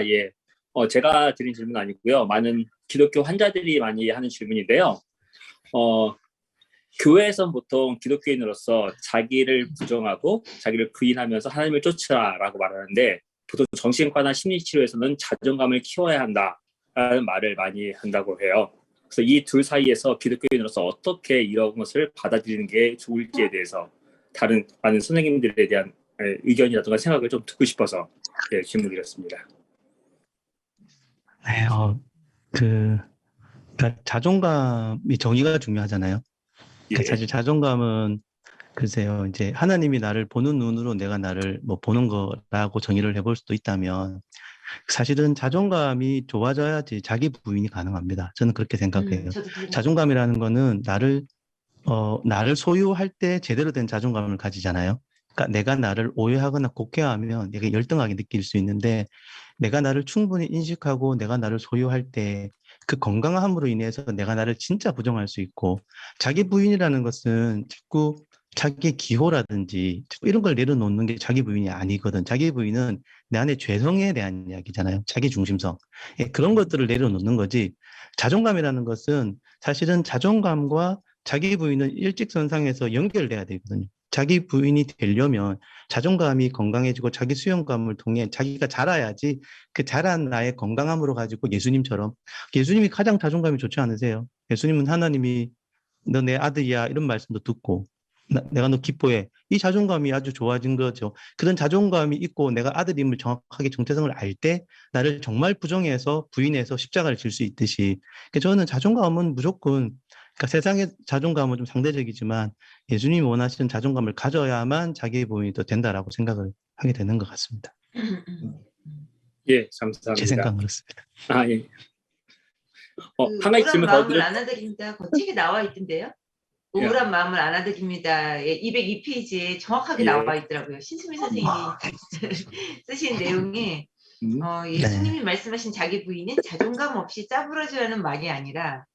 예. 제가 드린 질문 아니고요. 많은 기독교 환자들이 많이 하는 질문인데요. 교회에선 보통 기독교인으로서 자기를 부정하고 자기를 부인하면서 하나님을 쫓으라라고 말하는데 보통 정신과나 심리치료에서는 자존감을 키워야 한다라는 말을 많이 한다고 해요. 그래서 이 둘 사이에서 기독교인으로서 어떻게 이런 것을 받아들이는 게 좋을지에 대해서 다른 많은 선생님들에 대한 의견이라든가 생각을 좀 듣고 싶어서 질문드렸습니다. 네, 그러니까 자존감이 정의가 중요하잖아요. 그러니까 예. 사실 자존감은 글쎄요, 이제 하나님이 나를 보는 눈으로 내가 나를 뭐 보는 거라고 정의를 해볼 수도 있다면 사실은 자존감이 좋아져야지 자기 부인이 가능합니다. 저는 그렇게 생각해요. 저도 그런 자존감이라는 거는 나를 소유할 때 제대로 된 자존감을 가지잖아요. 그러니까 내가 나를 오해하거나 곡해하면 내가 열등하게 느낄 수 있는데 내가 나를 충분히 인식하고 내가 나를 소유할 때 그 건강함으로 인해서 내가 나를 진짜 부정할 수 있고 자기 부인이라는 것은 자꾸 자기 기호라든지 자꾸 이런 걸 내려놓는 게 자기 부인이 아니거든. 자기 부인은 내 안에 죄성에 대한 이야기잖아요. 자기 중심성. 예, 그런 것들을 내려놓는 거지. 자존감이라는 것은 사실은 자존감과 자기 부인은 일직선상에서 연결돼야 되거든요. 자기 부인이 되려면 자존감이 건강해지고 자기 수용감을 통해 자기가 자라야지 그 자란 나의 건강함으로 가지고 예수님이 가장 자존감이 좋지 않으세요? 예수님은 하나님이 너 내 아들이야 이런 말씀도 듣고 내가 너 기뻐해. 이 자존감이 아주 좋아진 거죠. 그런 자존감이 있고 내가 아들임을 정확하게 정체성을 알 때 나를 정말 부정해서 부인해서 십자가를 질 수 있듯이 저는 자존감은 무조건 그러니까 세상의 자존감은 좀 상대적이지만 예수님이 원하시는 자존감을 가져야만 자기 부인이 더 된다라고 생각을 하게 되는 것 같습니다. 예, 제 감사합니다. 생각은 그렇습니다. 예. 그 한 가지 우울한 질문 더 마음을 안아드립니다. 그 책에 나와 있던데요. 우울한 마음을 안아드립니다. 202페이지에 정확하게 예. 나와 있더라고요. 신수미 선생님이 쓰신 내용에 예수님이 말씀하신 자기 부인은 자존감 없이 짜부러지라는 말이 아니라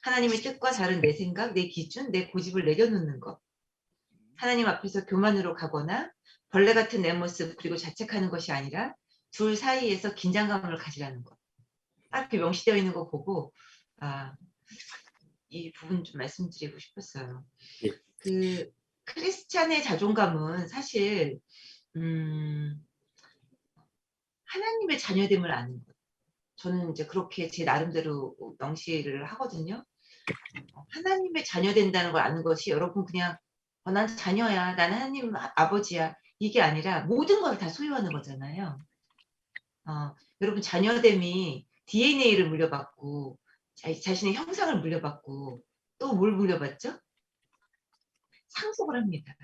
하나님의 뜻과 다른 내 생각, 내 기준, 내 고집을 내려놓는 것. 하나님 앞에서 교만으로 가거나 벌레 같은 내 모습 그리고 자책하는 것이 아니라 둘 사이에서 긴장감을 가지라는 것. 딱 이렇게 명시되어 있는 거 보고 이 부분 좀 말씀드리고 싶었어요. 예. 그 크리스찬의 자존감은 사실 하나님의 자녀됨을 아는 것. 저는 이제 그렇게 제 나름대로 명시를 하거든요. 하나님의 자녀된다는 걸 아는 것이 여러분 그냥 난 자녀야, 나는 하나님 아버지야 이게 아니라 모든 걸 다 소유하는 거잖아요. 여러분 자녀됨이 DNA를 물려받고 자신의 형상을 물려받고 또 뭘 물려받죠? 상속을 합니다.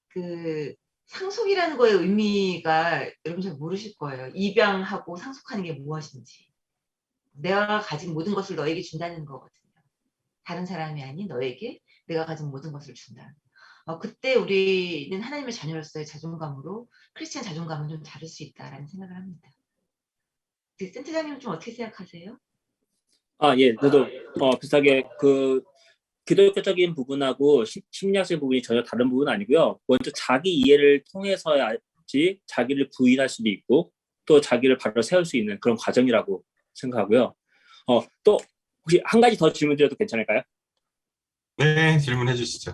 그 상속이라는 거의 의미가 여러분 잘 모르실 거예요. 입양하고 상속하는 게 무엇인지. 내가 가진 모든 것을 너에게 준다는 거거든요. 다른 사람이 아닌 너에게 내가 가진 모든 것을 준다. 그때 우리는 하나님의 자녀로서의 자존감으로 크리스찬 자존감은 좀 다를 수 있다라는 생각을 합니다. 센터장님은 좀 어떻게 생각하세요? 예, 저도 비슷하게 그 기독교적인 부분하고 심리학적인 부분이 전혀 다른 부분은 아니고요. 먼저 자기 이해를 통해서야지 자기를 부인할 수도 있고 또 자기를 바로 세울 수 있는 그런 과정이라고 생각하고요. 또 혹시 한 가지 더 질문드려도 괜찮을까요? 네, 질문해 주시죠.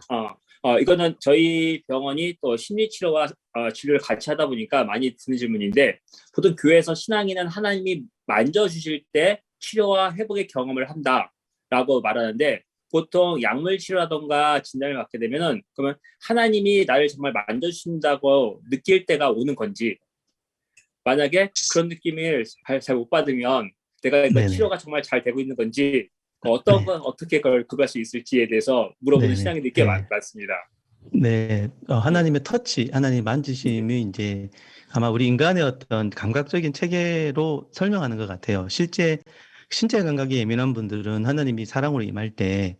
이거는 저희 병원이 또 심리치료와 치료를 같이 하다 보니까 많이 드는 질문인데 보통 교회에서 신앙인은 하나님이 만져주실 때 치료와 회복의 경험을 한다라고 말하는데 보통 약물 치료라던가 진단을 받게 되면은 그러면 하나님이 나를 정말 만져주신다고 느낄 때가 오는 건지 만약에 그런 느낌을 잘 못 받으면 내가 이거 치료가 정말 잘 되고 있는 건지 어떤 건 어떻게 그걸 구할 수 있을지에 대해서 물어보는 신앙인들이 꽤 많습니다. 네, 하나님의 터치, 하나님 만지심이 이제 아마 우리 인간의 어떤 감각적인 체계로 설명하는 것 같아요. 실제 신체 감각이 예민한 분들은 하나님이 사랑으로 임할 때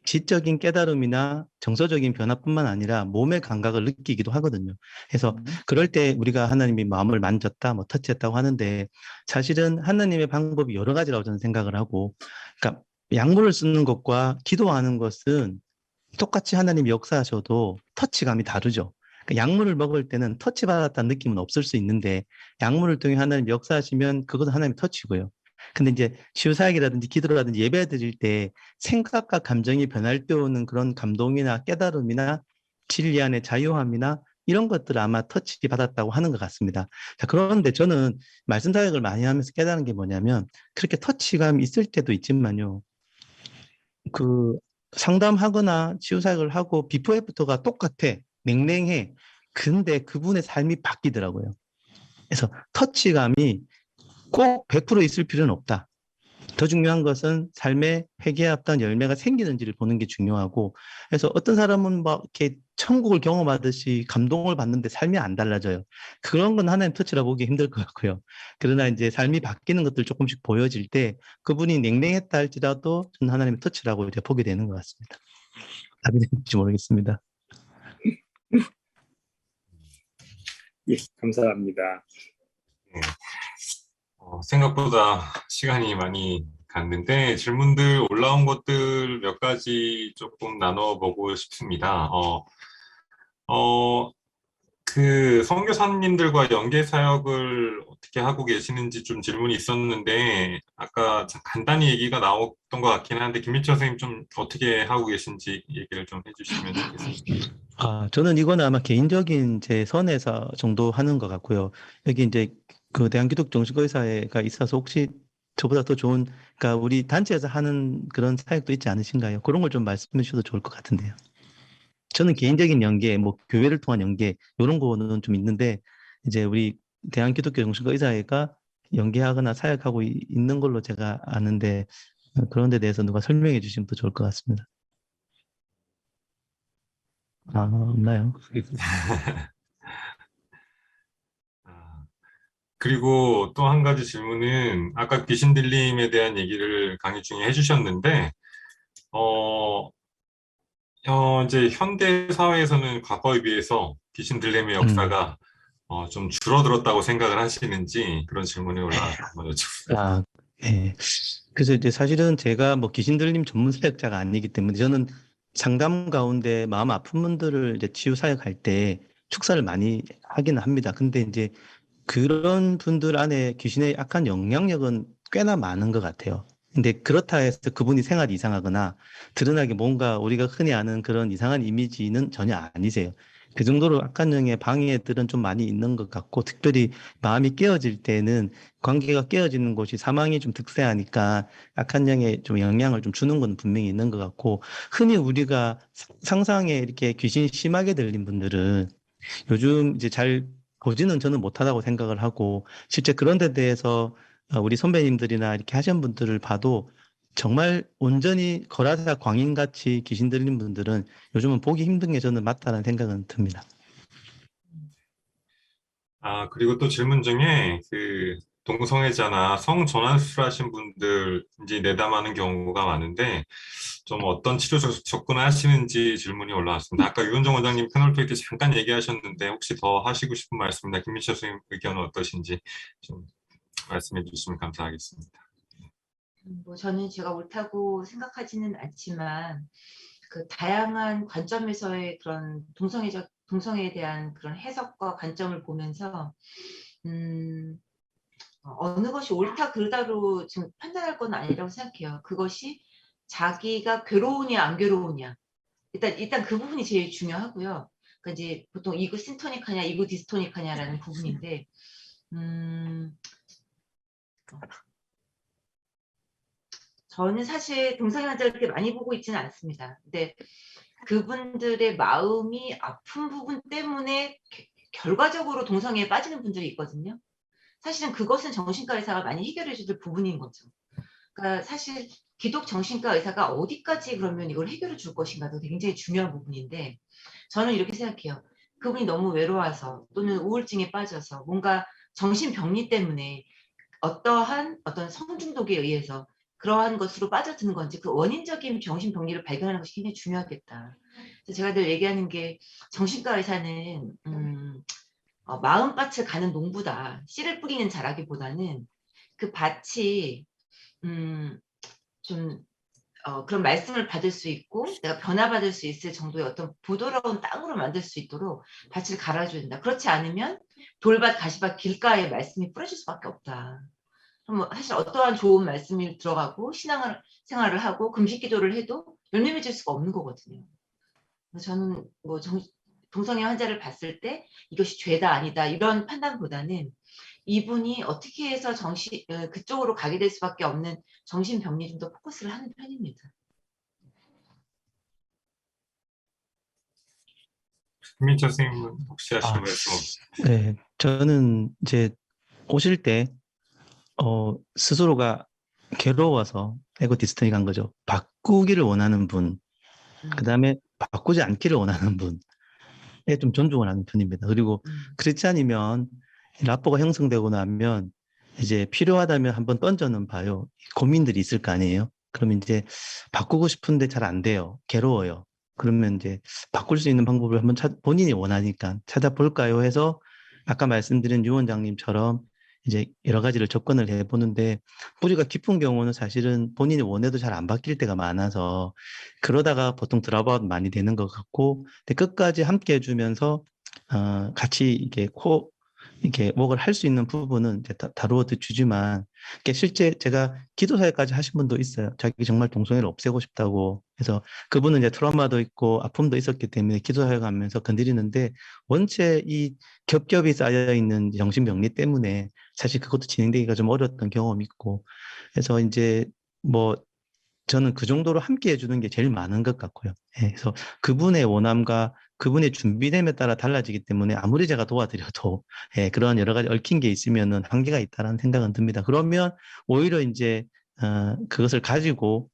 지적인 깨달음이나 정서적인 변화뿐만 아니라 몸의 감각을 느끼기도 하거든요. 그래서 그럴 때 우리가 하나님이 마음을 만졌다, 뭐 터치했다고 하는데 사실은 하나님의 방법이 여러 가지라고 저는 생각을 하고, 그러니까 약물을 쓰는 것과 기도하는 것은 똑같이 하나님이 역사하셔도 터치감이 다르죠. 그러니까 약물을 먹을 때는 터치받았다는 느낌은 없을 수 있는데 약물을 통해 하나님 역사하시면 그것은 하나님의 터치고요. 근데 이제 치유사역이라든지 기도라든지 예배 드릴 때 생각과 감정이 변할 때 오는 그런 감동이나 깨달음이나 진리 안의 자유함이나 이런 것들을 아마 터치 받았다고 하는 것 같습니다. 자, 그런데 저는 말씀 사역을 많이 하면서 깨달은 게 뭐냐면 그렇게 터치감이 있을 때도 있지만요. 그 상담하거나 치유 사역을 하고 비포 애프터가 똑같아. 냉랭해. 근데 그분의 삶이 바뀌더라고요. 그래서 터치감이 꼭 100% 있을 필요는 없다. 더 중요한 것은 삶에 회개에 합당한 열매가 생기는지를 보는 게 중요하고, 그래서 어떤 사람은 막 이렇게 천국을 경험하듯이 감동을 받는데 삶이 안 달라져요. 그런 건 하나님 터치라 보기 힘들 것 같고요. 그러나 이제 삶이 바뀌는 것들 조금씩 보여질 때 그분이 냉랭했다 할지라도 저는 하나님의 터치라고 이제 보게 되는 것 같습니다. 답이 될지 모르겠습니다. 예, 감사합니다. 네. 생각보다 시간이 많이 갔는데 질문들 올라온 것들 몇 가지 조금 나눠보고 싶습니다. 그 선교사님들과 연계 사역을 어떻게 하고 계시는지 좀 질문이 있었는데 아까 간단히 얘기가 나왔던 것 같긴 한데 김민철 선생님 좀 어떻게 하고 계신지 얘기를 좀 해주시면 좋겠습니다. 저는 이거는 아마 개인적인 제 선에서 정도 하는 것 같고요. 여기 이제 그 대한기독정신의사회가 있어서 혹시 저보다 더 좋은, 그러니까 우리 단체에서 하는 그런 사역도 있지 않으신가요? 그런 걸 좀 말씀해 주셔도 좋을 것 같은데요. 저는 개인적인 연계, 뭐 교회를 통한 연계 이런 거는 좀 있는데 이제 우리 대한기독교정신의사회가 연계하거나 사역하고 있는 걸로 제가 아는데 그런 데 대해서 누가 설명해 주시면 더 좋을 것 같습니다. 없나요? 아, 그리고 또 한 가지 질문은 아까 귀신 들림에 대한 얘기를 강의 중에 해주셨는데 이제 현대 사회에서는 과거에 비해서 귀신 들림의 역사가 좀 줄어들었다고 생각을 하시는지 그런 질문이 올라와서 한번 여쭤보겠습니다. 예. 그래서 이제 사실은 제가 뭐 귀신 들림 전문 사역자가 아니기 때문에 저는 상담 가운데 마음 아픈 분들을 이제 치유 사역할 때 축사를 많이 하기는 합니다. 근데 이제 그런 분들 안에 귀신의 악한 영향력은 꽤나 많은 것 같아요. 근데 그렇다 해서 그분이 생활이 이상하거나 드러나게 뭔가 우리가 흔히 아는 그런 이상한 이미지는 전혀 아니세요. 그 정도로 악한 영의 방해들은 좀 많이 있는 것 같고, 특별히 마음이 깨어질 때는 관계가 깨어지는 곳이 사망이 좀 득세하니까 악한 영에 좀 영향을 좀 주는 건 분명히 있는 것 같고, 흔히 우리가 상상에 이렇게 귀신이 심하게 들린 분들은 요즘 이제 잘 보지는 저는 못하다고 생각을 하고, 실제 그런 데 대해서 우리 선배님들이나 이렇게 하신 분들을 봐도 정말 온전히 거라사 광인같이 귀신 들린 분들은 요즘은 보기 힘든 게 저는 맞다는 생각은 듭니다. 그리고 또 질문 중에 그 동성애자나 성전환수술 하신 분들 이제 내담하는 경우가 많은데 좀 어떤 치료 접근을 하시는지 질문이 올라왔습니다. 아까 유은정 원장님 패널 토익 때 잠깐 얘기하셨는데 혹시 더 하시고 싶은 말씀이나 김민철 선생님 의견은 어떠신지 좀 말씀해 주시면 감사하겠습니다. 뭐 저는 제가 옳다고 생각하지는 않지만 그 다양한 관점에서의 그런 동성애에 대한 그런 해석과 관점을 보면서 어느 것이 옳다 그르다로 지금 판단할 건 아니라고 생각해요. 그것이 자기가 괴로우냐 안 괴로우냐, 일단 그 부분이 제일 중요하고요. 그러니까 이제 보통 이구 신토닉하냐 이구 디스토닉하냐라는 부분인데 저는 사실 동성애 환자를 그렇게 많이 보고 있지는 않습니다. 근데 그분들의 마음이 아픈 부분 때문에 결과적으로 동성애에 빠지는 분들이 있거든요. 사실은 그것은 정신과 의사가 많이 해결해 줄 부분인 거죠. 그러니까 사실 기독 정신과 의사가 어디까지 그러면 이걸 해결해 줄 것인가도 굉장히 중요한 부분인데, 저는 이렇게 생각해요. 그분이 너무 외로워서 또는 우울증에 빠져서 뭔가 정신병리 때문에 어떠한 어떤 성중독에 의해서 그러한 것으로 빠져드는 건지 그 원인적인 정신병리를 발견하는 것이 굉장히 중요하겠다. 그래서 제가 늘 얘기하는 게 정신과 의사는 마음밭을 가는 농부다. 씨를 뿌리는 자라기보다는 그 밭이 좀 그런 말씀을 받을 수 있고 내가 변화받을 수 있을 정도의 어떤 부드러운 땅으로 만들 수 있도록 밭을 갈아줘야 된다. 그렇지 않으면 돌밭, 가시밭, 길가에 말씀이 뿌려질 수밖에 없다. 그럼 사실 어떠한 좋은 말씀이 들어가고 신앙을 생활을 하고 금식 기도를 해도 열매 맺을 수가 없는 거거든요. 저는 뭐 동성애 환자를 봤을 때 이것이 죄다 아니다 이런 판단보다는 이분이 어떻게 해서 그쪽으로 가게 될 수밖에 없는 정신병리에 좀 더 포커스를 하는 편입니다. 김민철 선생님은 혹시 하실 아, 말씀 없으세요? 네, 저는 이제 오실 때 스스로가 괴로워서 에고 디스턴이 간 거죠. 바꾸기를 원하는 분, 그 다음에 바꾸지 않기를 원하는 분에 좀 존중을 하는 편입니다. 그리고 그렇지 않으면 라포가 형성되고 나면 이제 필요하다면 한번 던져는 봐요. 고민들이 있을 거 아니에요. 그러면 이제 바꾸고 싶은데 잘 안 돼요. 괴로워요. 그러면 이제 바꿀 수 있는 방법을 한번 본인이 원하니까 찾아볼까요 해서 아까 말씀드린 유 원장님처럼 이제 여러 가지를 접근을 해보는데 뿌리가 깊은 경우는 사실은 본인이 원해도 잘 안 바뀔 때가 많아서 그러다가 보통 드랍아웃 많이 되는 것 같고 근데 끝까지 함께 해주면서 같이 이렇게 웍을 할 수 있는 부분은 이제 다루어 주지만 실제 제가 기도사역까지 하신 분도 있어요. 자기 정말 동성애를 없애고 싶다고 해서 그분은 이제 트라우마도 있고 아픔도 있었기 때문에 기도사역하면서 건드리는데 원체 이 겹겹이 쌓여 있는 정신병리 때문에 사실 그것도 진행되기가 좀 어려웠던 경험이 있고 그래서 이제 뭐 저는 그 정도로 함께 해주는 게 제일 많은 것 같고요. 예, 그래서 그분의 원함과 그분의 준비됨에 따라 달라지기 때문에 아무리 제가 도와드려도 예, 그런 여러 가지 얽힌 게 있으면은 한계가 있다는 생각은 듭니다. 그러면 오히려 이제 그것을 가지고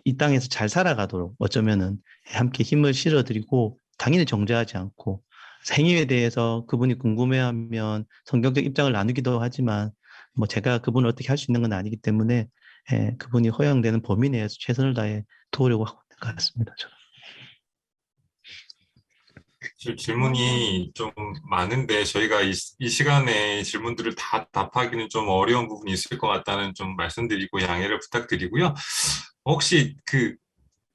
이 땅에서 잘 살아가도록 어쩌면은 함께 힘을 실어드리고 당연히 정죄하지 않고 행위에 대해서 그분이 궁금해하면 성경적 입장을 나누기도 하지만 뭐 제가 그분을 어떻게 할 수 있는 건 아니기 때문에 예, 그분이 허용되는 범위 내에서 최선을 다해 도우려고 하고 있는 것 같습니다. 저는. 사실 질문이 좀 많은데 저희가 이 시간에 질문들을 다 답하기는 좀 어려운 부분이 있을 것 같다는 좀 말씀드리고 양해를 부탁드리고요. 혹시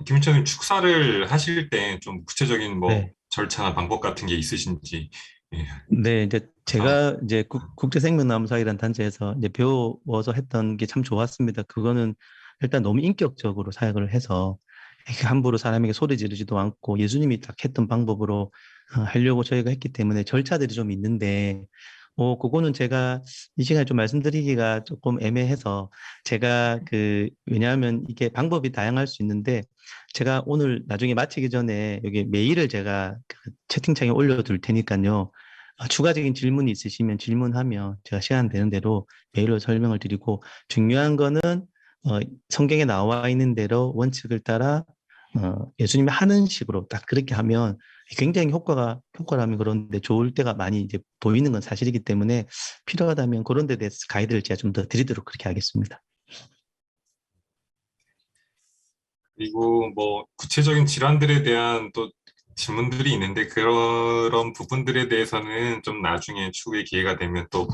김민철님 축사를 하실 때 좀 구체적인 뭐 네. 절차나 방법 같은 게 있으신지. 예. 네, 이제 아, 제가 이제 국제생명나무사이라는 단체에서 이제 배워서 했던 게 참 좋았습니다. 그거는 일단 너무 인격적으로 사역을 해서 이렇게 함부로 사람에게 소리 지르지도 않고 예수님이 딱 했던 방법으로 하려고 저희가 했기 때문에 절차들이 좀 있는데, 그거는 제가 이 시간에 좀 말씀드리기가 조금 애매해서 제가 왜냐하면 이게 방법이 다양할 수 있는데 제가 오늘 나중에 마치기 전에 여기 메일을 제가 채팅창에 올려둘 테니까요. 추가적인 질문이 있으시면 질문하면 제가 시간 되는 대로 메일로 설명을 드리고 중요한 거는 성경에 나와 있는 대로 원칙을 따라 예수님이 하는 식으로 딱 그렇게 하면 굉장히 효과라면 그런데 좋을 때가 많이 이제 보이는 건 사실이기 때문에 필요하다면 그런 데 대해서 가이드를 제가 좀 더 드리도록 그렇게 하겠습니다. 그리고 뭐 구체적인 질환들에 대한 또 질문들이 있는데 그런 부분들에 대해서는 좀 나중에 추후에 기회가 되면 또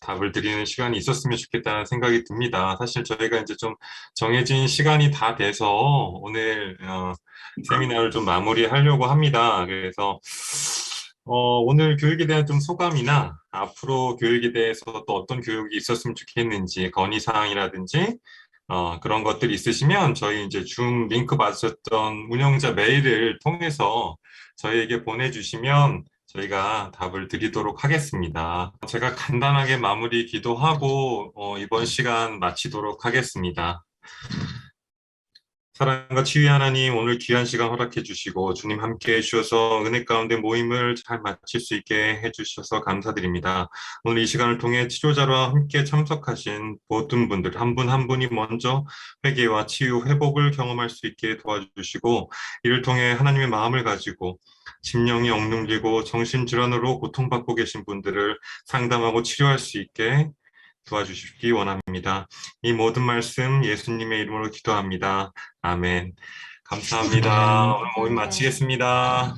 답을 드리는 시간이 있었으면 좋겠다는 생각이 듭니다. 사실 저희가 이제 좀 정해진 시간이 다 돼서 오늘 세미나를 좀 마무리하려고 합니다. 그래서 오늘 교육에 대한 좀 소감이나 앞으로 교육에 대해서 또 어떤 교육이 있었으면 좋겠는지 건의사항이라든지 그런 것들이 있으시면 저희 이제 줌 링크 받으셨던 운영자 메일을 통해서 저희에게 보내주시면 저희가 답을 드리도록 하겠습니다. 제가 간단하게 마무리 기도하고 이번 시간 마치도록 하겠습니다. 사랑과 치유의 하나님, 오늘 귀한 시간 허락해 주시고 주님 함께 해주셔서 은혜 가운데 모임을 잘 마칠 수 있게 해주셔서 감사드립니다. 오늘 이 시간을 통해 치료자로 함께 참석하신 모든 분들 한 분 한 분이 먼저 회개와 치유, 회복을 경험할 수 있게 도와주시고 이를 통해 하나님의 마음을 가지고 심령이 억눌리고 정신질환으로 고통받고 계신 분들을 상담하고 치료할 수 있게 도와주시기 원합니다. 이 모든 말씀 예수님의 이름으로 기도합니다. 아멘. 감사합니다. 오늘 모임 마치겠습니다.